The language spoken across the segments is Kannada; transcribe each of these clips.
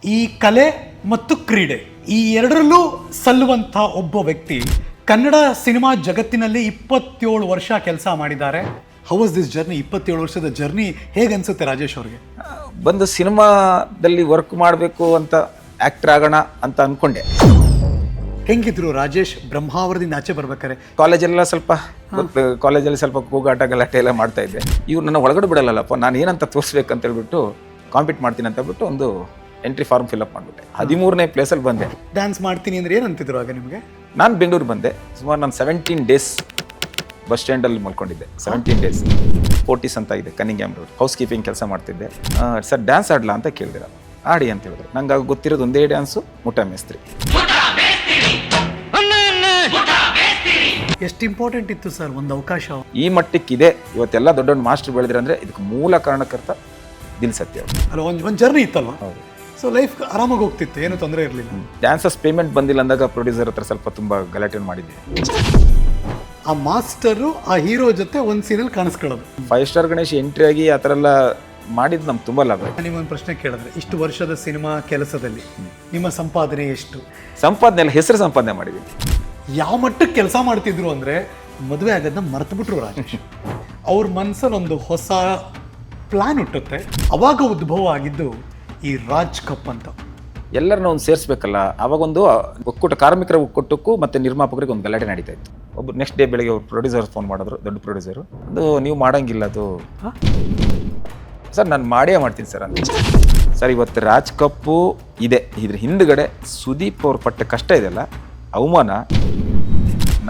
ಈ ಕಲೆ ಮತ್ತು ಕ್ರೀಡೆ ಈ ಎರಡರಲ್ಲೂ ಸಲ್ಲುವಂಥ ಒಬ್ಬ ವ್ಯಕ್ತಿ ಕನ್ನಡ ಸಿನಿಮಾ ಜಗತ್ತಿನಲ್ಲಿ 27 ವರ್ಷ ಕೆಲಸ ಮಾಡಿದ್ದಾರೆ. How was this journey? 27 ವರ್ಷದ ಜರ್ನಿ ಹೇಗೆ ಅನ್ಸುತ್ತೆ ರಾಜೇಶ್ ಅವ್ರಿಗೆ? ಬಂದು ಸಿನಿಮಾದಲ್ಲಿ ವರ್ಕ್ ಮಾಡಬೇಕು ಅಂತ ಆಕ್ಟರ್ ಆಗೋಣ ಅಂತ ಅನ್ಕೊಂಡೆ. ಹೆಂಗಿದ್ರು ರಾಜೇಶ್ ಬ್ರಹ್ಮಾವರದಿಂದ ಆಚೆ ಬರ್ಬೇಕಾರೆ? ಕಾಲೇಜಲ್ಲಿ ಸ್ವಲ್ಪ ಕೂಗಾಟ ಗಲಾಟೆ ಎಲ್ಲ ಮಾಡ್ತಾ ಇದ್ದೆ. ಇವ್ರು ನನ್ನ ಒಳಗಡೆ ಬಿಡಲ್ಲಪ್ಪ, ನಾನು ಏನಂತ ತೋರಿಸ್ಬೇಕಂತ ಹೇಳ್ಬಿಟ್ಟು ಕಾಂಪೀಟ್ ಮಾಡ್ತೀನಿ ಅಂತ ಹೇಳ್ಬಿಟ್ಟು ಒಂದು ಎಂಟ್ರಿ ಫಾರ್ಮ್ ಫಿಲ್ಅಪ್ ಮಾಡಿಬಿಟ್ಟೆ. 13ನೇ ಪ್ಲೇಸಲ್ಲಿ ಬಂದೆ. ಡ್ಯಾನ್ಸ್ ಮಾಡ್ತೀನಿ ಅಂದ್ರೆ ಏನಂತಿದ್ರು ಆಗ ನಿಮಗೆ? ನಾನು ಬೆಂಗಳೂರು ಬಂದೆ. ಸುಮಾರು ನಾನು 17 ಡೇಸ್ ಬಸ್ ಸ್ಟ್ಯಾಂಡಲ್ಲಿ ಮಲ್ಕೊಂಡಿದ್ದೆ. 17 ಡೇಸ್. ಫೋರ್ಟಿಸ್ ಅಂತ ಇದೆ ಕನ್ನಿಂಗ್ಯಾಮ್ ರೋಡ್, ಹೌಸ್ ಕೀಪಿಂಗ್ ಕೆಲಸ ಮಾಡ್ತಿದ್ದೆ. ಸರ್ ಡ್ಯಾನ್ಸ್ ಆಡ್ಲಾ ಅಂತ ಕೇಳಿದಿರ? ಆಡಿ ಅಂತ ಹೇಳಿದ್ರು. ನಂಗೆ ಆಗ ಗೊತ್ತಿರೋದು ಒಂದೇ ಡ್ಯಾನ್ಸು, ಮುಠಾ ಮೇಸ್ತ್ರಿ. ಎಷ್ಟು ಇಂಪಾರ್ಟೆಂಟ್ ಇತ್ತು ಸರ್ ಒಂದು ಅವಕಾಶ? ಈ ಮಟ್ಟಕ್ಕಿದೆ ಇವತ್ತೆಲ್ಲ ದೊಡ್ಡ ದೊಡ್ಡ ಮಾಸ್ಟರ್ ಬೆಳೆದ್ರೆ ಅಂದರೆ ಇದಕ್ಕೆ ಮೂಲ ಕಾರಣಕರ್ತ ದಿಲ್ ಸತ್ಯ ಅಲ್ಲ. ಒಂದು ಜರ್ನಿ ಇತ್ತಲ್ವ? ಹೌದು. ಸೊ ಲೈಫ್ ಆರಾಮಾಗಿ ಹೋಗ್ತಿತ್ತು, ಏನು ತೊಂದರೆ ಇರಲಿಲ್ಲ. ಡ್ಯಾನ್ಸಸ್ ಪೇಮೆಂಟ್ ಬಂದಿಲ್ಲ ಅಂದಾಗ ಪ್ರೊಡ್ಯೂಸರ್ ಹತ್ರ ಸ್ವಲ್ಪ ತುಂಬ ಗಲಾಟೆ ಮಾಡಿದ್ದೆ. ಆ ಮಾಸ್ಟರು ಆ ಹೀರೋ ಜೊತೆ ಒಂದು ಸೀನಲ್ಲಿ ಕಾಣಿಸ್ಕೊಳ್ಳೋದು. 5 ಸ್ಟಾರ್ ಗಣೇಶ್ ಎಂಟ್ರಿ ಆಗಿ ಆ ಥರ ಎಲ್ಲ ಮಾಡಿದ್ದು ನಮ್ಗೆ ತುಂಬ ಲಾಭ. ನಿಮ್ಮೊಂದು ಪ್ರಶ್ನೆ ಕೇಳಿದ್ರೆ, ಇಷ್ಟು ವರ್ಷದ ಸಿನಿಮಾ ಕೆಲಸದಲ್ಲಿ ನಿಮ್ಮ ಸಂಪಾದನೆ ಎಷ್ಟು? ಸಂಪಾದನೆ ಎಲ್ಲ ಹೆಸರು ಸಂಪಾದನೆ ಮಾಡಿದ್ದೀನಿ. ಯಾವ ಮಟ್ಟಕ್ಕೆ ಕೆಲಸ ಮಾಡ್ತಿದ್ರು ಅಂದರೆ ಮದುವೆ ಆಗೋದನ್ನ ಮರ್ತು ಬಿಟ್ರು ರಾಜೇಶ್. ಅವ್ರ ಮನಸ್ಸಲ್ಲಿ ಒಂದು ಹೊಸ ಪ್ಲಾನ್ ಹುಟ್ಟುತ್ತೆ. ಅವಾಗ ಉದ್ಭವ ಆಗಿದ್ದು ಈ ರಾಜ್ ಕಪ್ ಅಂತ. ಎಲ್ಲರನ್ನ ಒಂದು ಸೇರಿಸ್ಬೇಕಲ್ಲ, ಅವಾಗೊಂದು ಒಕ್ಕೂಟ, ಕಾರ್ಮಿಕರ ಒಕ್ಕೂಟಕ್ಕೂ ಮತ್ತು ನಿರ್ಮಾಪಕರಿಗೆ ಒಂದು ಗಲಾಟೆ ನಡೀತಾ ಇತ್ತು. ಒಬ್ಬರು ನೆಕ್ಸ್ಟ್ ಡೇ ಬೆಳಗ್ಗೆ ಅವ್ರು ಪ್ರೊಡ್ಯೂಸರ್ ಫೋನ್ ಮಾಡಿದ್ರು, ದೊಡ್ಡ ಪ್ರೊಡ್ಯೂಸರು. ಅದು ನೀವು ಮಾಡಂಗಿಲ್ಲ ಅದು. ಸರ್ ನಾನು ಮಾಡ್ತೀನಿ ಸರ್ ಅಂತ. ಸರ್ ಇವತ್ತು ರಾಜ್ ಕಪ್ಪು ಇದೆ, ಇದ್ರ ಹಿಂದ್ಗಡೆ ಸುದೀಪ್ ಅವ್ರು ಪಟ್ಟ ಕಷ್ಟ ಇದೆಯಲ್ಲ, ಅವಮಾನ,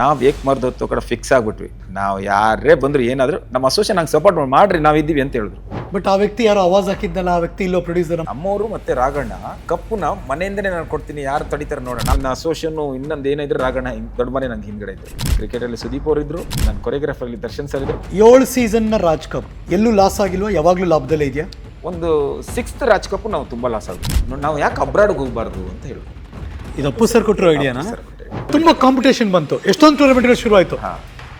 ನಾವು ಏಕ್ ಮರ್ದೊತ್ತು ಕಡೆ ಫಿಕ್ಸ್ ಆಗ್ಬಿಟ್ವಿ. ನಾವು ಯಾರೇ ಬಂದ್ರು ಏನಾದರೂ ನಮ್ಮ ಅಸೋಸಿಯೇಷನ್ ನಂಗೆ ಸಪೋರ್ಟ್ ಮಾಡ್ರಿ, ನಾವು ಇದ್ದೀವಿ ಅಂತ ಹೇಳಿದ್ರು. ಬಟ್ ಆ ವ್ಯಕ್ತಿ ಯಾರೋ ಆವಾಜ್ ಹಾಕಿದ್ದಲ್ಲ, ಆ ವ್ಯಕ್ತಿ ಇಲ್ಲೋ ಪ್ರೊಡ್ಯೂಸರ್. ನಮ್ಮವರು ಮತ್ತೆ ರಾಘಣ್ಣ ಕಪ್ಪುನ ಮನೆಯಿಂದನೇ ನಾನು ಕೊಡ್ತೀನಿ, ಯಾರು ತಡಿತಾರೆ ನೋಡೋಣ. ನನ್ನ ಅಸೋಸಿಯೇಷನ್ ಇನ್ನೊಂದು ಏನಿದ್ರು ರಾಘಣ್ಣ ದೊಡ್ಡ ಮನೆ ನಂಗೆ ಹಿಂದ್ಗಡೆ ಇದ್ರು. ಕ್ರಿಕೆಟಲ್ಲಿ ಸುದೀಪ್ ಅವರು ಇದ್ರು, ನನ್ನ ಕೊರಿಯೋಗ್ರಾಫರಲ್ಲಿ ದರ್ಶನ್ ಸರ್ ಇದ್ರು. 7 ಸೀಸನ್ನ ರಾಜ್ ಕಪ್ ಎಲ್ಲೂ ಲಾಸ್ ಆಗಿಲ್ವಾ? ಯಾವಾಗಲೂ ಲಾಭದಲ್ಲೇ ಇದೆಯಾ? ಒಂದು 6th ರಾಜ್ ಕಪ್ಪು ನಾವು ತುಂಬ ಲಾಸ್ ಆಗುತ್ತೆ. ನಾವು ಯಾಕೆ ಅಬ್ರಾಡ್ಗೆ ಹೋಗ್ಬಾರ್ದು ಅಂತ ಹೇಳಿ ಇದು ಅಪ್ಪು ಸರ್ ಕೊಟ್ಟರು ಐಡಿಯಾನ. ತುಂಬ ಕಾಂಪಿಟೇಷನ್ ಬಂತು, ಎಷ್ಟೊಂದು ಟೂರ್ನಮೆಂಟ್ಗಳು ಶುರು ಆಯಿತು.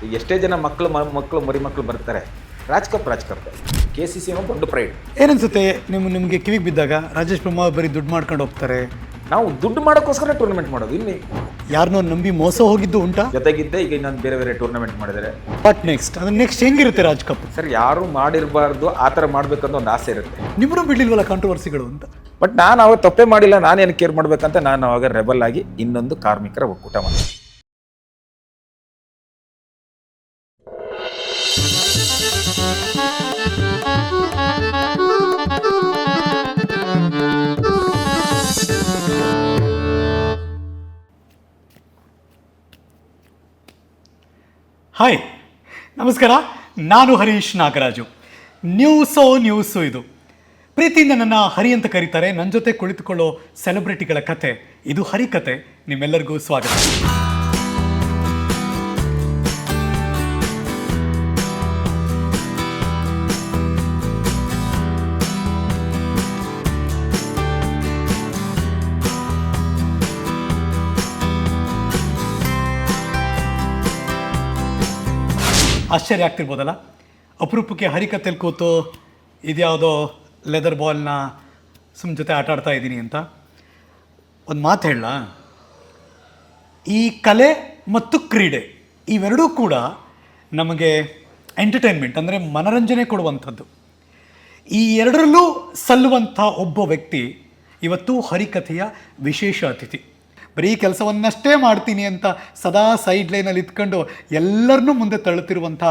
ಈಗ ಎಷ್ಟೇ ಜನ ಮಕ್ಕಳು ಮರಿ ಮಕ್ಕಳು ಬರ್ತಾರೆ. ರಾಜ್ ಕಪ್ KCC ದೊಡ್ಡ ಪ್ರೈಡ್. ಏನನ್ಸುತ್ತೆ ನಿಮಗೆ ಕಿವಿಗೆ ಬಿದ್ದಾಗ? ರಾಜೇಶ್ ಬ್ರಹ್ಮಾವರ್ ಬರೀ ದುಡ್ಡು ಮಾಡ್ಕೊಂಡು ಹೋಗ್ತಾರೆ, ನಾವು ದುಡ್ಡು ಮಾಡೋಕ್ಕೋಸ್ಕರ ಟೂರ್ನಮೆಂಟ್ ಮಾಡೋದು. ಇಲ್ಲಿ ಯಾರನ್ನೋ ನಂಬಿ ಮೋಸ ಹೋಗಿದ್ದು ಉಂಟಾ? ಜೊತೆಗಿದ್ದೆ ಈಗ ಇನ್ನೊಂದು ಬೇರೆ ಟೂರ್ನಮೆಂಟ್ ಮಾಡಿದ್ದಾರೆ. ಬಟ್ ನೆಕ್ಸ್ಟ್ ಹೆಂಗಿರುತ್ತೆ ರಾಜ್ ಕಪ್? ಸರ್ ಯಾರು ಮಾಡಿರಬಾರ್ದು, ಆ ಥರ ಮಾಡ್ಬೇಕಂತ ಒಂದು ಆಸೆ ಇರುತ್ತೆ. ನಿಮ್ಮನ್ನು ಬಿಡ್ಲಿಲ್ವಲ್ಲ ಕಾಂಟ್ರವರ್ಸಿಗಳು ಅಂತ? ಬಟ್ ನಾನು ಅವಾಗ ತಪ್ಪೇ ಮಾಡಿಲ್ಲ, ನಾನೇನು ಕೇರ್ ಮಾಡ್ಬೇಕಂತ ನಾನು ಅವಾಗ ರೆಬಲ್ ಆಗಿ ಇನ್ನೊಂದು ಕಾರ್ಮಿಕರ ಒಕ್ಕೂಟ ಮಾಡಿದೆ. ಹಾಯ್, ನಮಸ್ಕಾರ. ನಾನು ಹರೀಶ್ ನಾಗರಾಜು. ನ್ಯೂಸು ಇದು. ಪ್ರೀತಿಯಿಂದ ನನ್ನ ಹರಿ ಅಂತ ಕರೀತಾರೆ. ನನ್ನ ಜೊತೆ ಕುಳಿತುಕೊಳ್ಳೋ ಸೆಲೆಬ್ರಿಟಿಗಳ ಕತೆ ಇದು ಹರಿಕತೆ. ನಿಮ್ಮೆಲ್ಲರಿಗೂ ಸ್ವಾಗತ. ಆಶ್ಚರ್ಯ ಆಗ್ತಿರ್ಬೋದಲ್ಲ, ಅಪರೂಪಕ್ಕೆ ಹರಿಕತೆಯಲ್ಲಿ ಕೂತು ಇದ್ಯಾವುದೋ ಲೆದರ್ ಬಾಲ್ನ ಜೊತೆ ಆಟ ಆಡ್ತಾ ಇದ್ದೀನಿ ಅಂತ. ಒಂದು ಮಾತು ಹೇಳಲ್ಲ, ಈ ಕಲೆ ಮತ್ತು ಕ್ರೀಡೆ ಇವೆರಡೂ ಕೂಡ ನಮಗೆ ಎಂಟರ್ಟೈನ್ಮೆಂಟ್ ಅಂದರೆ ಮನರಂಜನೆ ಕೊಡುವಂಥದ್ದು. ಈ ಎರಡರಲ್ಲೂ ಸಲ್ಲುವಂಥ ಒಬ್ಬ ವ್ಯಕ್ತಿ ಇವತ್ತು ಹರಿಕಥೆಯ ವಿಶೇಷ ಅತಿಥಿ. ಬರೀ ಕೆಲಸವನ್ನಷ್ಟೇ ಮಾಡ್ತೀನಿ ಅಂತ ಸದಾ ಸೈಡ್ ಲೈನಲ್ಲಿ ಇತ್ಕೊಂಡು ಎಲ್ಲರನ್ನೂ ಮುಂದೆ ತಳ್ಳುತ್ತಿರುವಂಥ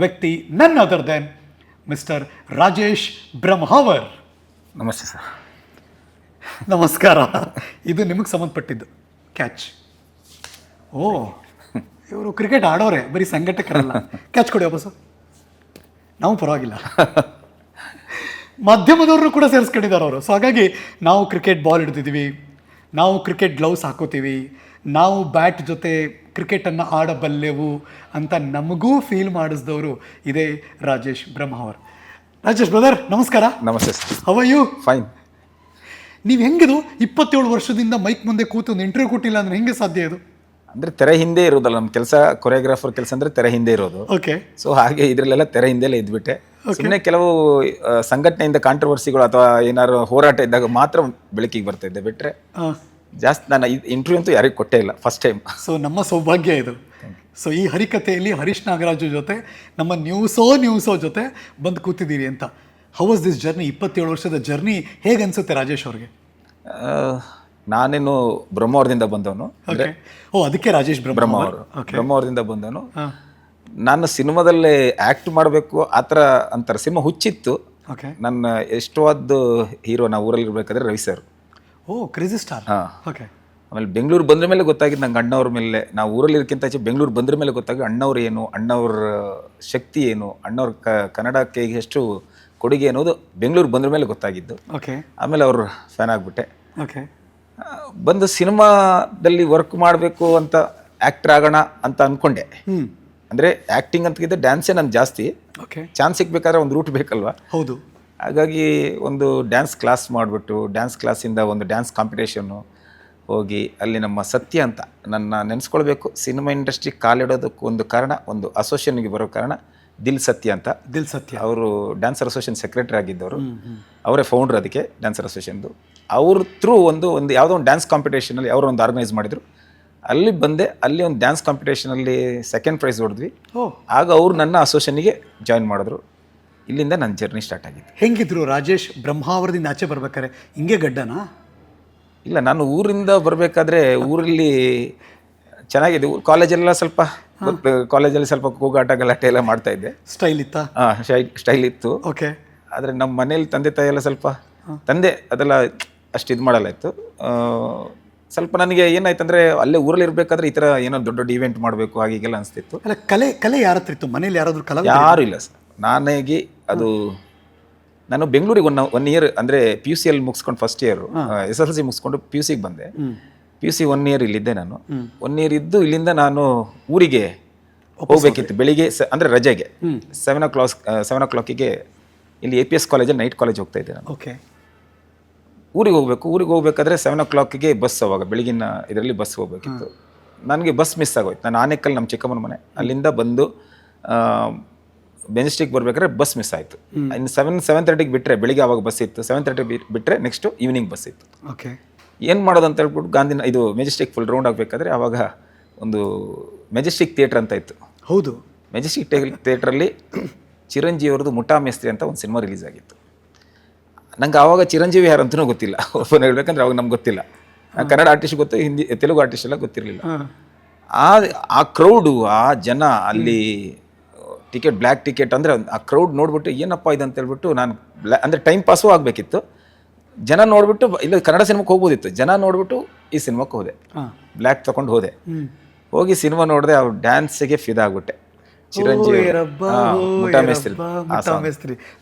ವ್ಯಕ್ತಿ none other than mister Rajesh Brahmavar. ನಮಸ್ತೆ ಸರ್. ನಮಸ್ಕಾರ. ಇದು ನಿಮಗೆ ಸಂಬಂಧಪಟ್ಟಿದ್ದು ಕ್ಯಾಚ್. ಓ, ಇವರು ಕ್ರಿಕೆಟ್ ಆಡೋರೆ, ಬರೀ ಸಂಘಟಕರಲ್ಲ. ಕ್ಯಾಚ್ ಕೊಡಿ ವಾಪಸ್ಸು. ನಾವು ಪರವಾಗಿಲ್ಲ, ಮಾಧ್ಯಮದವ್ರನ್ನೂ ಕೂಡ ಸೇರಿಸ್ಕೊಂಡಿದ್ದಾರೆ ಅವರು. ಸೊ ಹಾಗಾಗಿ ನಾವು ಕ್ರಿಕೆಟ್ ಬಾಲ್ ಹಿಡ್ತಿದ್ದೀವಿ, ನಾವು ಕ್ರಿಕೆಟ್ ಗ್ಲೌಸ್ ಹಾಕೋತೀವಿ, ನಾವು ಬ್ಯಾಟ್ ಜೊತೆ ಕ್ರಿಕೆಟನ್ನು ಆಡಬಲ್ಲೆವು ಅಂತ ನಮಗೂ ಫೀಲ್ ಮಾಡಿಸಿದವರು ಇದೇ ರಾಜೇಶ್ ಬ್ರಹ್ಮಾವರ್. ರಾಜೇಶ್ ಬ್ರದರ್, ನಮಸ್ಕಾರ. ನಮಸ್ತೆ sir. How are you? Fine. ನೀವು ಹೆಂಗಿದು 27 ವರ್ಷದಿಂದ ಮೈಕ್ ಮುಂದೆ ಕೂತು ಒಂದು ಇಂಟರ್ವ್ಯೂ ಕೊಟ್ಟಿಲ್ಲ ಅಂದರೆ ಹೆಂಗೆ ಸಾಧ್ಯ ಇದು? ಅಂದರೆ ತೆರೆ ಹಿಂದೆ ಇರೋದಲ್ಲ ನಮ್ಮ ಕೆಲಸ, ಕೊರಿಯೋಗ್ರಾಫರ್ ಕೆಲಸ ಅಂದರೆ ತೆರೆ ಹಿಂದೆ ಇರೋದು. ಓಕೆ. ಸೊ ಹಾಗೆ ಇದರಲ್ಲೆಲ್ಲ ತೆರೆ ಹಿಂದೆಲೇ ಇದ್ಬಿಟ್ಟೆ. ಸುಮ್ಮನೆ ಕೆಲವು ಸಂಘಟನೆಯಿಂದ ಕಾಂಟ್ರವರ್ಸಿಗಳು ಅಥವಾ ಏನಾದ್ರು ಹೋರಾಟ ಇದ್ದಾಗ ಮಾತ್ರ ಬೆಳಕಿಗೆ ಬರ್ತಾ ಇದ್ದೆ, ಬಿಟ್ಟರೆ ಜಾಸ್ತಿ ನಾನು ಇಂಟರ್ವ್ಯೂ ಅಂತೂ ಯಾರಿಗೂ ಕೊಟ್ಟೇ ಇಲ್ಲ, ಫಸ್ಟ್ ಟೈಮ್. ಸೊ ನಮ್ಮ ಸೌಭಾಗ್ಯ ಇದು. ಸೊ ಈ ಹರಿಕಥೆಯಲ್ಲಿ ಹರೀಶ್ ನಾಗರಾಜು ಜೊತೆ ನಮ್ಮ ನ್ಯೂಸೋ ಜೊತೆ ಬಂದು ಕೂತಿದ್ದೀರಿ ಅಂತ. How was this journey? 27 ವರ್ಷದ ಜರ್ನಿ ಹೇಗೆ ಅನ್ಸುತ್ತೆ ರಾಜೇಶ್ ಅವ್ರಿಗೆ? ನಾನೇನು ಬ್ರಹ್ಮಾವರದಿಂದ ಬಂದವನು. ಅದಕ್ಕೆ ರಾಜೇಶ್ ಬ್ರಹ್ಮಾವರದಿಂದ ಬಂದವನು. ನಾನು ಸಿನಿಮಾದಲ್ಲಿ ಆ್ಯಕ್ಟ್ ಮಾಡಬೇಕು ಆ ಥರ ಅಂತಾರೆ, ಸಿನಿಮಾ ಹುಚ್ಚಿತ್ತು. ನನ್ನ ಎಷ್ಟವಾದ ಹೀರೋ ನಾವು ಊರಲ್ಲಿ ಇರಬೇಕಾದ್ರೆ ರವಿ ಸರ್. Crazy star. ಹಾಂ. ಆಮೇಲೆ ಬೆಂಗಳೂರು ಬಂದ್ರ ಮೇಲೆ ಗೊತ್ತಾಗಿದ್ದು ನಂಗೆ ಅಣ್ಣವ್ರ ಮೇಲೆ, ನಾವು ಊರಲ್ಲಿ ಇರೋಕ್ಕಿಂತ ಹೆಚ್ಚು ಬೆಂಗಳೂರು ಬಂದ್ರ ಮೇಲೆ ಗೊತ್ತಾಗಿ ಅಣ್ಣವ್ರು ಏನು, ಅಣ್ಣವ್ರ ಶಕ್ತಿ ಏನು, ಅಣ್ಣವ್ರ ಕನ್ನಡಕ್ಕೆ ಎಷ್ಟು ಕೊಡುಗೆ ಅನ್ನೋದು ಬೆಂಗಳೂರು ಬಂದ್ರ ಮೇಲೆ ಗೊತ್ತಾಗಿದ್ದು. ಆಮೇಲೆ ಅವ್ರ ಫ್ಯಾನ್ ಆಗಿಬಿಟ್ಟೆ. ಬಂದು ಸಿನಿಮಾದಲ್ಲಿ ವರ್ಕ್ ಮಾಡಬೇಕು ಅಂತ, ಆ್ಯಕ್ಟರ್ ಆಗೋಣ ಅಂತ ಅಂದ್ಕೊಂಡೆ. ಅಂದರೆ ಆ್ಯಕ್ಟಿಂಗ್ ಅಂತಿದ್ದೆ, ಡ್ಯಾನ್ಸೇ ನಾನು ಜಾಸ್ತಿ. ಚಾನ್ಸ್ ಸಿಗ್ಬೇಕಾದ್ರೆ ಒಂದು ರೂಟ್ ಬೇಕಲ್ವಾ? ಹೌದು. ಹಾಗಾಗಿ ಒಂದು ಡ್ಯಾನ್ಸ್ ಕ್ಲಾಸ್ ಮಾಡಿಬಿಟ್ಟು, ಡ್ಯಾನ್ಸ್ ಕ್ಲಾಸಿಂದ ಒಂದು ಡ್ಯಾನ್ಸ್ ಕಾಂಪಿಟೇಷನ್ನು ಹೋಗಿ, ಅಲ್ಲಿ ನಮ್ಮ ಸತ್ಯ ಅಂತ ನನ್ನ ನೆನೆಸ್ಕೊಳ್ಬೇಕು. ಸಿನಿಮಾ ಇಂಡಸ್ಟ್ರಿ ಕಾಲಿಡೋದಕ್ಕೆ ಒಂದು ಕಾರಣ, ಒಂದು ಅಸೋಸಿಯೇಷನ್ಗೆ ಬರೋ ಕಾರಣ ದಿಲ್ ಸತ್ಯ ಅಂತ. ಅವರು ಡ್ಯಾನ್ಸರ್ ಅಸೋಸಿಯೇಷನ್ ಸೆಕ್ರೆಟರಿ ಆಗಿದ್ದವರು, ಅವರೇ ಫೌಂಡ್ರ್ ಅದಕ್ಕೆ ಡ್ಯಾನ್ಸರ್ ಅಸೋಸಿಯೇಷನ್ದು. ಅವ್ರ ಥ್ರೂ ಒಂದು ಯಾವುದೋ ಒಂದು ಡ್ಯಾನ್ಸ್ ಕಾಂಪಿಟೇಷನಲ್ಲಿ ಅವರು ಒಂದು ಆರ್ಗನೈಸ್ ಮಾಡಿದರು. ಅಲ್ಲಿ ಬಂದೆ, ಅಲ್ಲಿ ಒಂದು ಡ್ಯಾನ್ಸ್ ಕಾಂಪಿಟೇಷನಲ್ಲಿ ಸೆಕೆಂಡ್ ಪ್ರೈಸ್ ಹೊಡೆದ್ವಿ. ಆಗ ಅವರು ನನ್ನ ಅಸೋಸಿಯೇಷನ್ಗೆ ಜಾಯಿನ್ ಮಾಡಿದ್ರು. ಇಲ್ಲಿಂದ ನನ್ನ ಜರ್ನಿ ಸ್ಟಾರ್ಟ್ ಆಗಿತ್ತು. ಹೆಂಗಿದ್ರು ರಾಜೇಶ್ ಬ್ರಹ್ಮಾವರದಿಂದ ಆಚೆ ಬರ್ಬೇಕಾದ್ರೆ? ಹಿಂಗೆ ಗಡ್ಡನಾ? ಇಲ್ಲ, ನಾನು ಊರಿಂದ ಬರಬೇಕಾದ್ರೆ ಊರಲ್ಲಿ ಚೆನ್ನಾಗಿದೆ. ಕಾಲೇಜೆಲ್ಲ ಸ್ವಲ್ಪ ಕಾಲೇಜಲ್ಲಿ ಸ್ವಲ್ಪ ಕೂಗಾಟ ಗಲಾಟೆ ಎಲ್ಲ ಮಾಡ್ತಾ ಇದ್ದೆ. ಸ್ಟೈಲ್ ಇತ್ತಾ? ಸ್ಟೈಲ್ ಇತ್ತು. ಆದರೆ ನಮ್ಮ ಮನೇಲಿ ತಂದೆ ತಾಯಿ ಎಲ್ಲ ಸ್ವಲ್ಪ, ತಂದೆ ಅದೆಲ್ಲ ಅಷ್ಟು ಇದು ಮಾಡಲ್ಲ ಇತ್ತು. ಸ್ವಲ್ಪ ನನಗೆ ಏನಾಯ್ತಂದ್ರೆ, ಅಲ್ಲೇ ಊರಲ್ಲಿ ಇರಬೇಕಾದ್ರೆ ಈ ಥರ ಏನೋ ದೊಡ್ಡ ದೊಡ್ಡ ಇವೆಂಟ್ ಮಾಡಬೇಕು ಹಾಗೀಗೆಲ್ಲ ಅನಿಸ್ತಿತ್ತು. ಅಲ್ಲ, ಕಲೆ ಯಾರ ಹತ್ರ ಇತ್ತು ಮನೇಲಿ? ಯಾರಾದರೂ ಕಲೆ? ಯಾರೂ ಇಲ್ಲ ಸರ್. ನಾನಾಗಿ ಅದು ನಾನು ಬೆಂಗಳೂರಿಗೆ ಒನ್ ಇಯರ್ ಅಂದರೆ PUC ಅಲ್ಲಿ ಮುಗಿಸ್ಕೊಂಡು, ಫಸ್ಟ್ ಇಯರು SSLC ಮುಗಿಸ್ಕೊಂಡು PUC ಬಂದೆ. PUC 1 ಇಯರ್ ಇಲ್ಲಿದ್ದೆ ನಾನು. 1 ಇಯರ್ ಇದ್ದು ಇಲ್ಲಿಂದ ನಾನು ಊರಿಗೆ ಹೋಗ್ಬೇಕಿತ್ತು ಬೆಳಿಗ್ಗೆ, ಅಂದರೆ ರಜೆಗೆ 7 o'clock ಇಲ್ಲಿ APS ಕಾಲೇಜಲ್ಲಿ ನೈಟ್ ಕಾಲೇಜ್ ಹೋಗ್ತಾ ಇದ್ದೆ ನಾನು. ಊರಿಗೆ ಹೋಗ್ಬೇಕಾದ್ರೆ 7 o'clock ಬಸ್, ಅವಾಗ ಬೆಳಗಿನ ಇದರಲ್ಲಿ ಬಸ್ ಹೋಗ್ಬೇಕಿತ್ತು. ನನಗೆ ಬಸ್ ಮಿಸ್ ಆಗೋಯ್ತು. ನಾನು ಆನೇಕಲ್, ನಮ್ಮ ಚಿಕ್ಕಮ್ಮನ ಮನೆ, ಅಲ್ಲಿಂದ ಬಂದು ಮೆಜೆಸ್ಟಿಕ್ ಬರ್ಬೇಕಾದ್ರೆ ಬಸ್ ಮಿಸ್ ಆಯಿತು. ಇನ್ನು 7:30 ಬಿಟ್ಟರೆ, ಬೆಳಿಗ್ಗೆ ಆವಾಗ ಬಸ್ ಇತ್ತು. 7:30 ಬಿಟ್ಟರೆ ನೆಕ್ಸ್ಟು ಈವ್ನಿಂಗ್ ಬಸ್ ಇತ್ತು. ಏನು ಮಾಡೋದು ಅಂತ ಹೇಳ್ಬಿಟ್ಟು ಗಾಂಧಿನ ಇದು ಮೆಜೆಸ್ಟಿಕ್ ಫುಲ್ ರೌಂಡ್ ಆಗಬೇಕಾದ್ರೆ ಆವಾಗ ಒಂದು ಮೆಜೆಸ್ಟಿಕ್ ಥಿಯೇಟ್ರ್ ಅಂತ ಇತ್ತು. ಹೌದು. ಮೆಜೆಸ್ಟಿಕ್ ಥಿಯೇಟ್ರಲ್ಲಿ ಚಿರಂಜೀವಿ ಅವ್ರದ್ದು ಮುಠಾ ಮೇಸ್ತ್ರಿ ಅಂತ ಒಂದು ಸಿನಿಮಾ ರಿಲೀಸ್ ಆಗಿತ್ತು. ನಂಗೆ ಆವಾಗ ಚಿರಂಜೀವಿ ಯಾರು ಅಂತಲೂ ಗೊತ್ತಿಲ್ಲ. ಓಪನ್ ಹೇಳ್ಬೇಕಂದ್ರೆ ಅವಾಗ ನಮ್ಗೆ ಗೊತ್ತಿಲ್ಲ. ಕನ್ನಡ ಆರ್ಟಿಸ್ಟ್ ಗೊತ್ತು, ಹಿಂದಿ ತೆಲುಗು ಆರ್ಟಿಸ್ಟ್ ಎಲ್ಲ ಗೊತ್ತಿರಲಿಲ್ಲ. ಆ ಕ್ರೌಡು, ಆ ಜನ, ಅಲ್ಲಿ ಟಿಕೆಟ್, ಬ್ಲ್ಯಾಕ್ ಟಿಕೆಟ್ ಅಂದರೆ ಆ ಕ್ರೌಡ್ ನೋಡ್ಬಿಟ್ಟು ಏನಪ್ಪ ಇದು ಅಂತ ಹೇಳ್ಬಿಟ್ಟು, ನಾನು ಅಂದರೆ ಟೈಮ್ ಪಾಸು ಆಗಬೇಕಿತ್ತು. ಜನ ನೋಡ್ಬಿಟ್ಟು, ಇಲ್ಲ ಕನ್ನಡ ಸಿನಿಮಾಕ್ಕೆ ಹೋಗ್ಬೋದಿತ್ತು, ಜನ ನೋಡ್ಬಿಟ್ಟು ಈ ಸಿನಿಮಾಕ್ಕೆ ಹೋದೆ. ಬ್ಲ್ಯಾಕ್ ತಗೊಂಡು ಹೋಗಿ ಸಿನಿಮಾ ನೋಡಿದೆ. ಅವ್ರ ಡ್ಯಾನ್ಸಿಗೆ ಫಿದಾಗ್ಬಿಟ್ಟೆ. ಚಿರಂಜೀವಿ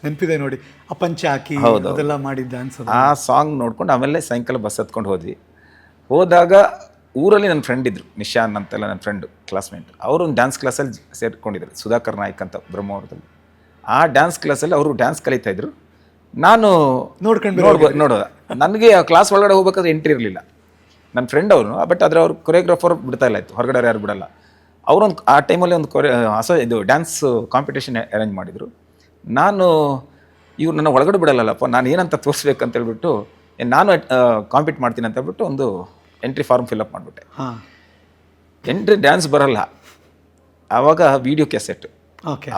ನೆನಪಿದೆ ನೋಡಿ, ಪಂಚೆ ಹಾಕಿ ಅದೆಲ್ಲ ಮಾಡಿ ಡ್ಯಾನ್ಸ್. ಆ ಸಾಂಗ್ ನೋಡ್ಕೊಂಡು ಆಮೇಲೆ ಸಾಯಂಕಾಲ ಬಸ್ ಹತ್ಕೊಂಡು ಹೋದಾಗ ಊರಲ್ಲಿ ನನ್ನ ಫ್ರೆಂಡ್ ಇದ್ರು, ನಿಶಾನ್ ಅಂತೆಲ್ಲ ನನ್ನ ಫ್ರೆಂಡು, ಕ್ಲಾಸ್ಮೇಟ್. ಅವರು ಒಂದು ಡ್ಯಾನ್ಸ್ ಕ್ಲಾಸಲ್ಲಿ ಸೇರ್ಕೊಂಡಿದ್ರು, ಸುಧಾಕರ್ ನಾಯ್ಕ್ ಅಂತ, ಬ್ರಹ್ಮಾವರದಲ್ಲಿ. ಆ ಡ್ಯಾನ್ಸ್ ಕ್ಲಾಸಲ್ಲಿ ಅವರು ಡ್ಯಾನ್ಸ್ ಕಲಿತಾ ಇದ್ರು. ನಾನು ನೋಡೋದ. ನನಗೆ ಆ ಕ್ಲಾಸ್ ಒಳಗಡೆ ಹೋಗ್ಬೇಕಾದ್ರೆ ಎಂಟ್ರಿ ಇರಲಿಲ್ಲ. ನನ್ನ ಫ್ರೆಂಡ್ ಅವರು, ಬಟ್ ಆದರೆ ಅವ್ರು ಕೊರಿಯೋಗ್ರಾಫರ್ ಬಿಡ್ತಾ ಇಲ್ಲ ಇತ್ತು, ಹೊರಗಡೆ ಯಾರು ಬಿಡಲ್ಲ. ಅವರೊಂದು ಆ ಟೈಮಲ್ಲಿ ಒಂದು ಇದು ಡ್ಯಾನ್ಸ್ ಕಾಂಪಿಟೇಷನ್ ಅರೇಂಜ್ ಮಾಡಿದರು. ಇವ್ರು ನನ್ನ ಒಳಗಡೆ ಬಿಡಲ್ಲಪ್ಪ, ನಾನು ಏನಂತ ತೋರಿಸ್ಬೇಕಂತ ಹೇಳ್ಬಿಟ್ಟು, ನಾನು ಕಾಂಪೀಟ್ ಮಾಡ್ತೀನಿ ಅಂತ ಹೇಳ್ಬಿಟ್ಟು ಒಂದು ಎಂಟ್ರಿ ಫಾರ್ಮ್ ಫಿಲ್ಅಪ್ ಮಾಡಿಬಿಟ್ಟೆ. ಎಂಟ್ರಿ ಡ್ಯಾನ್ಸ್ ಬರಲ್ಲ. ಆವಾಗ ವೀಡಿಯೋ ಕ್ಯಾಸೆಟ್,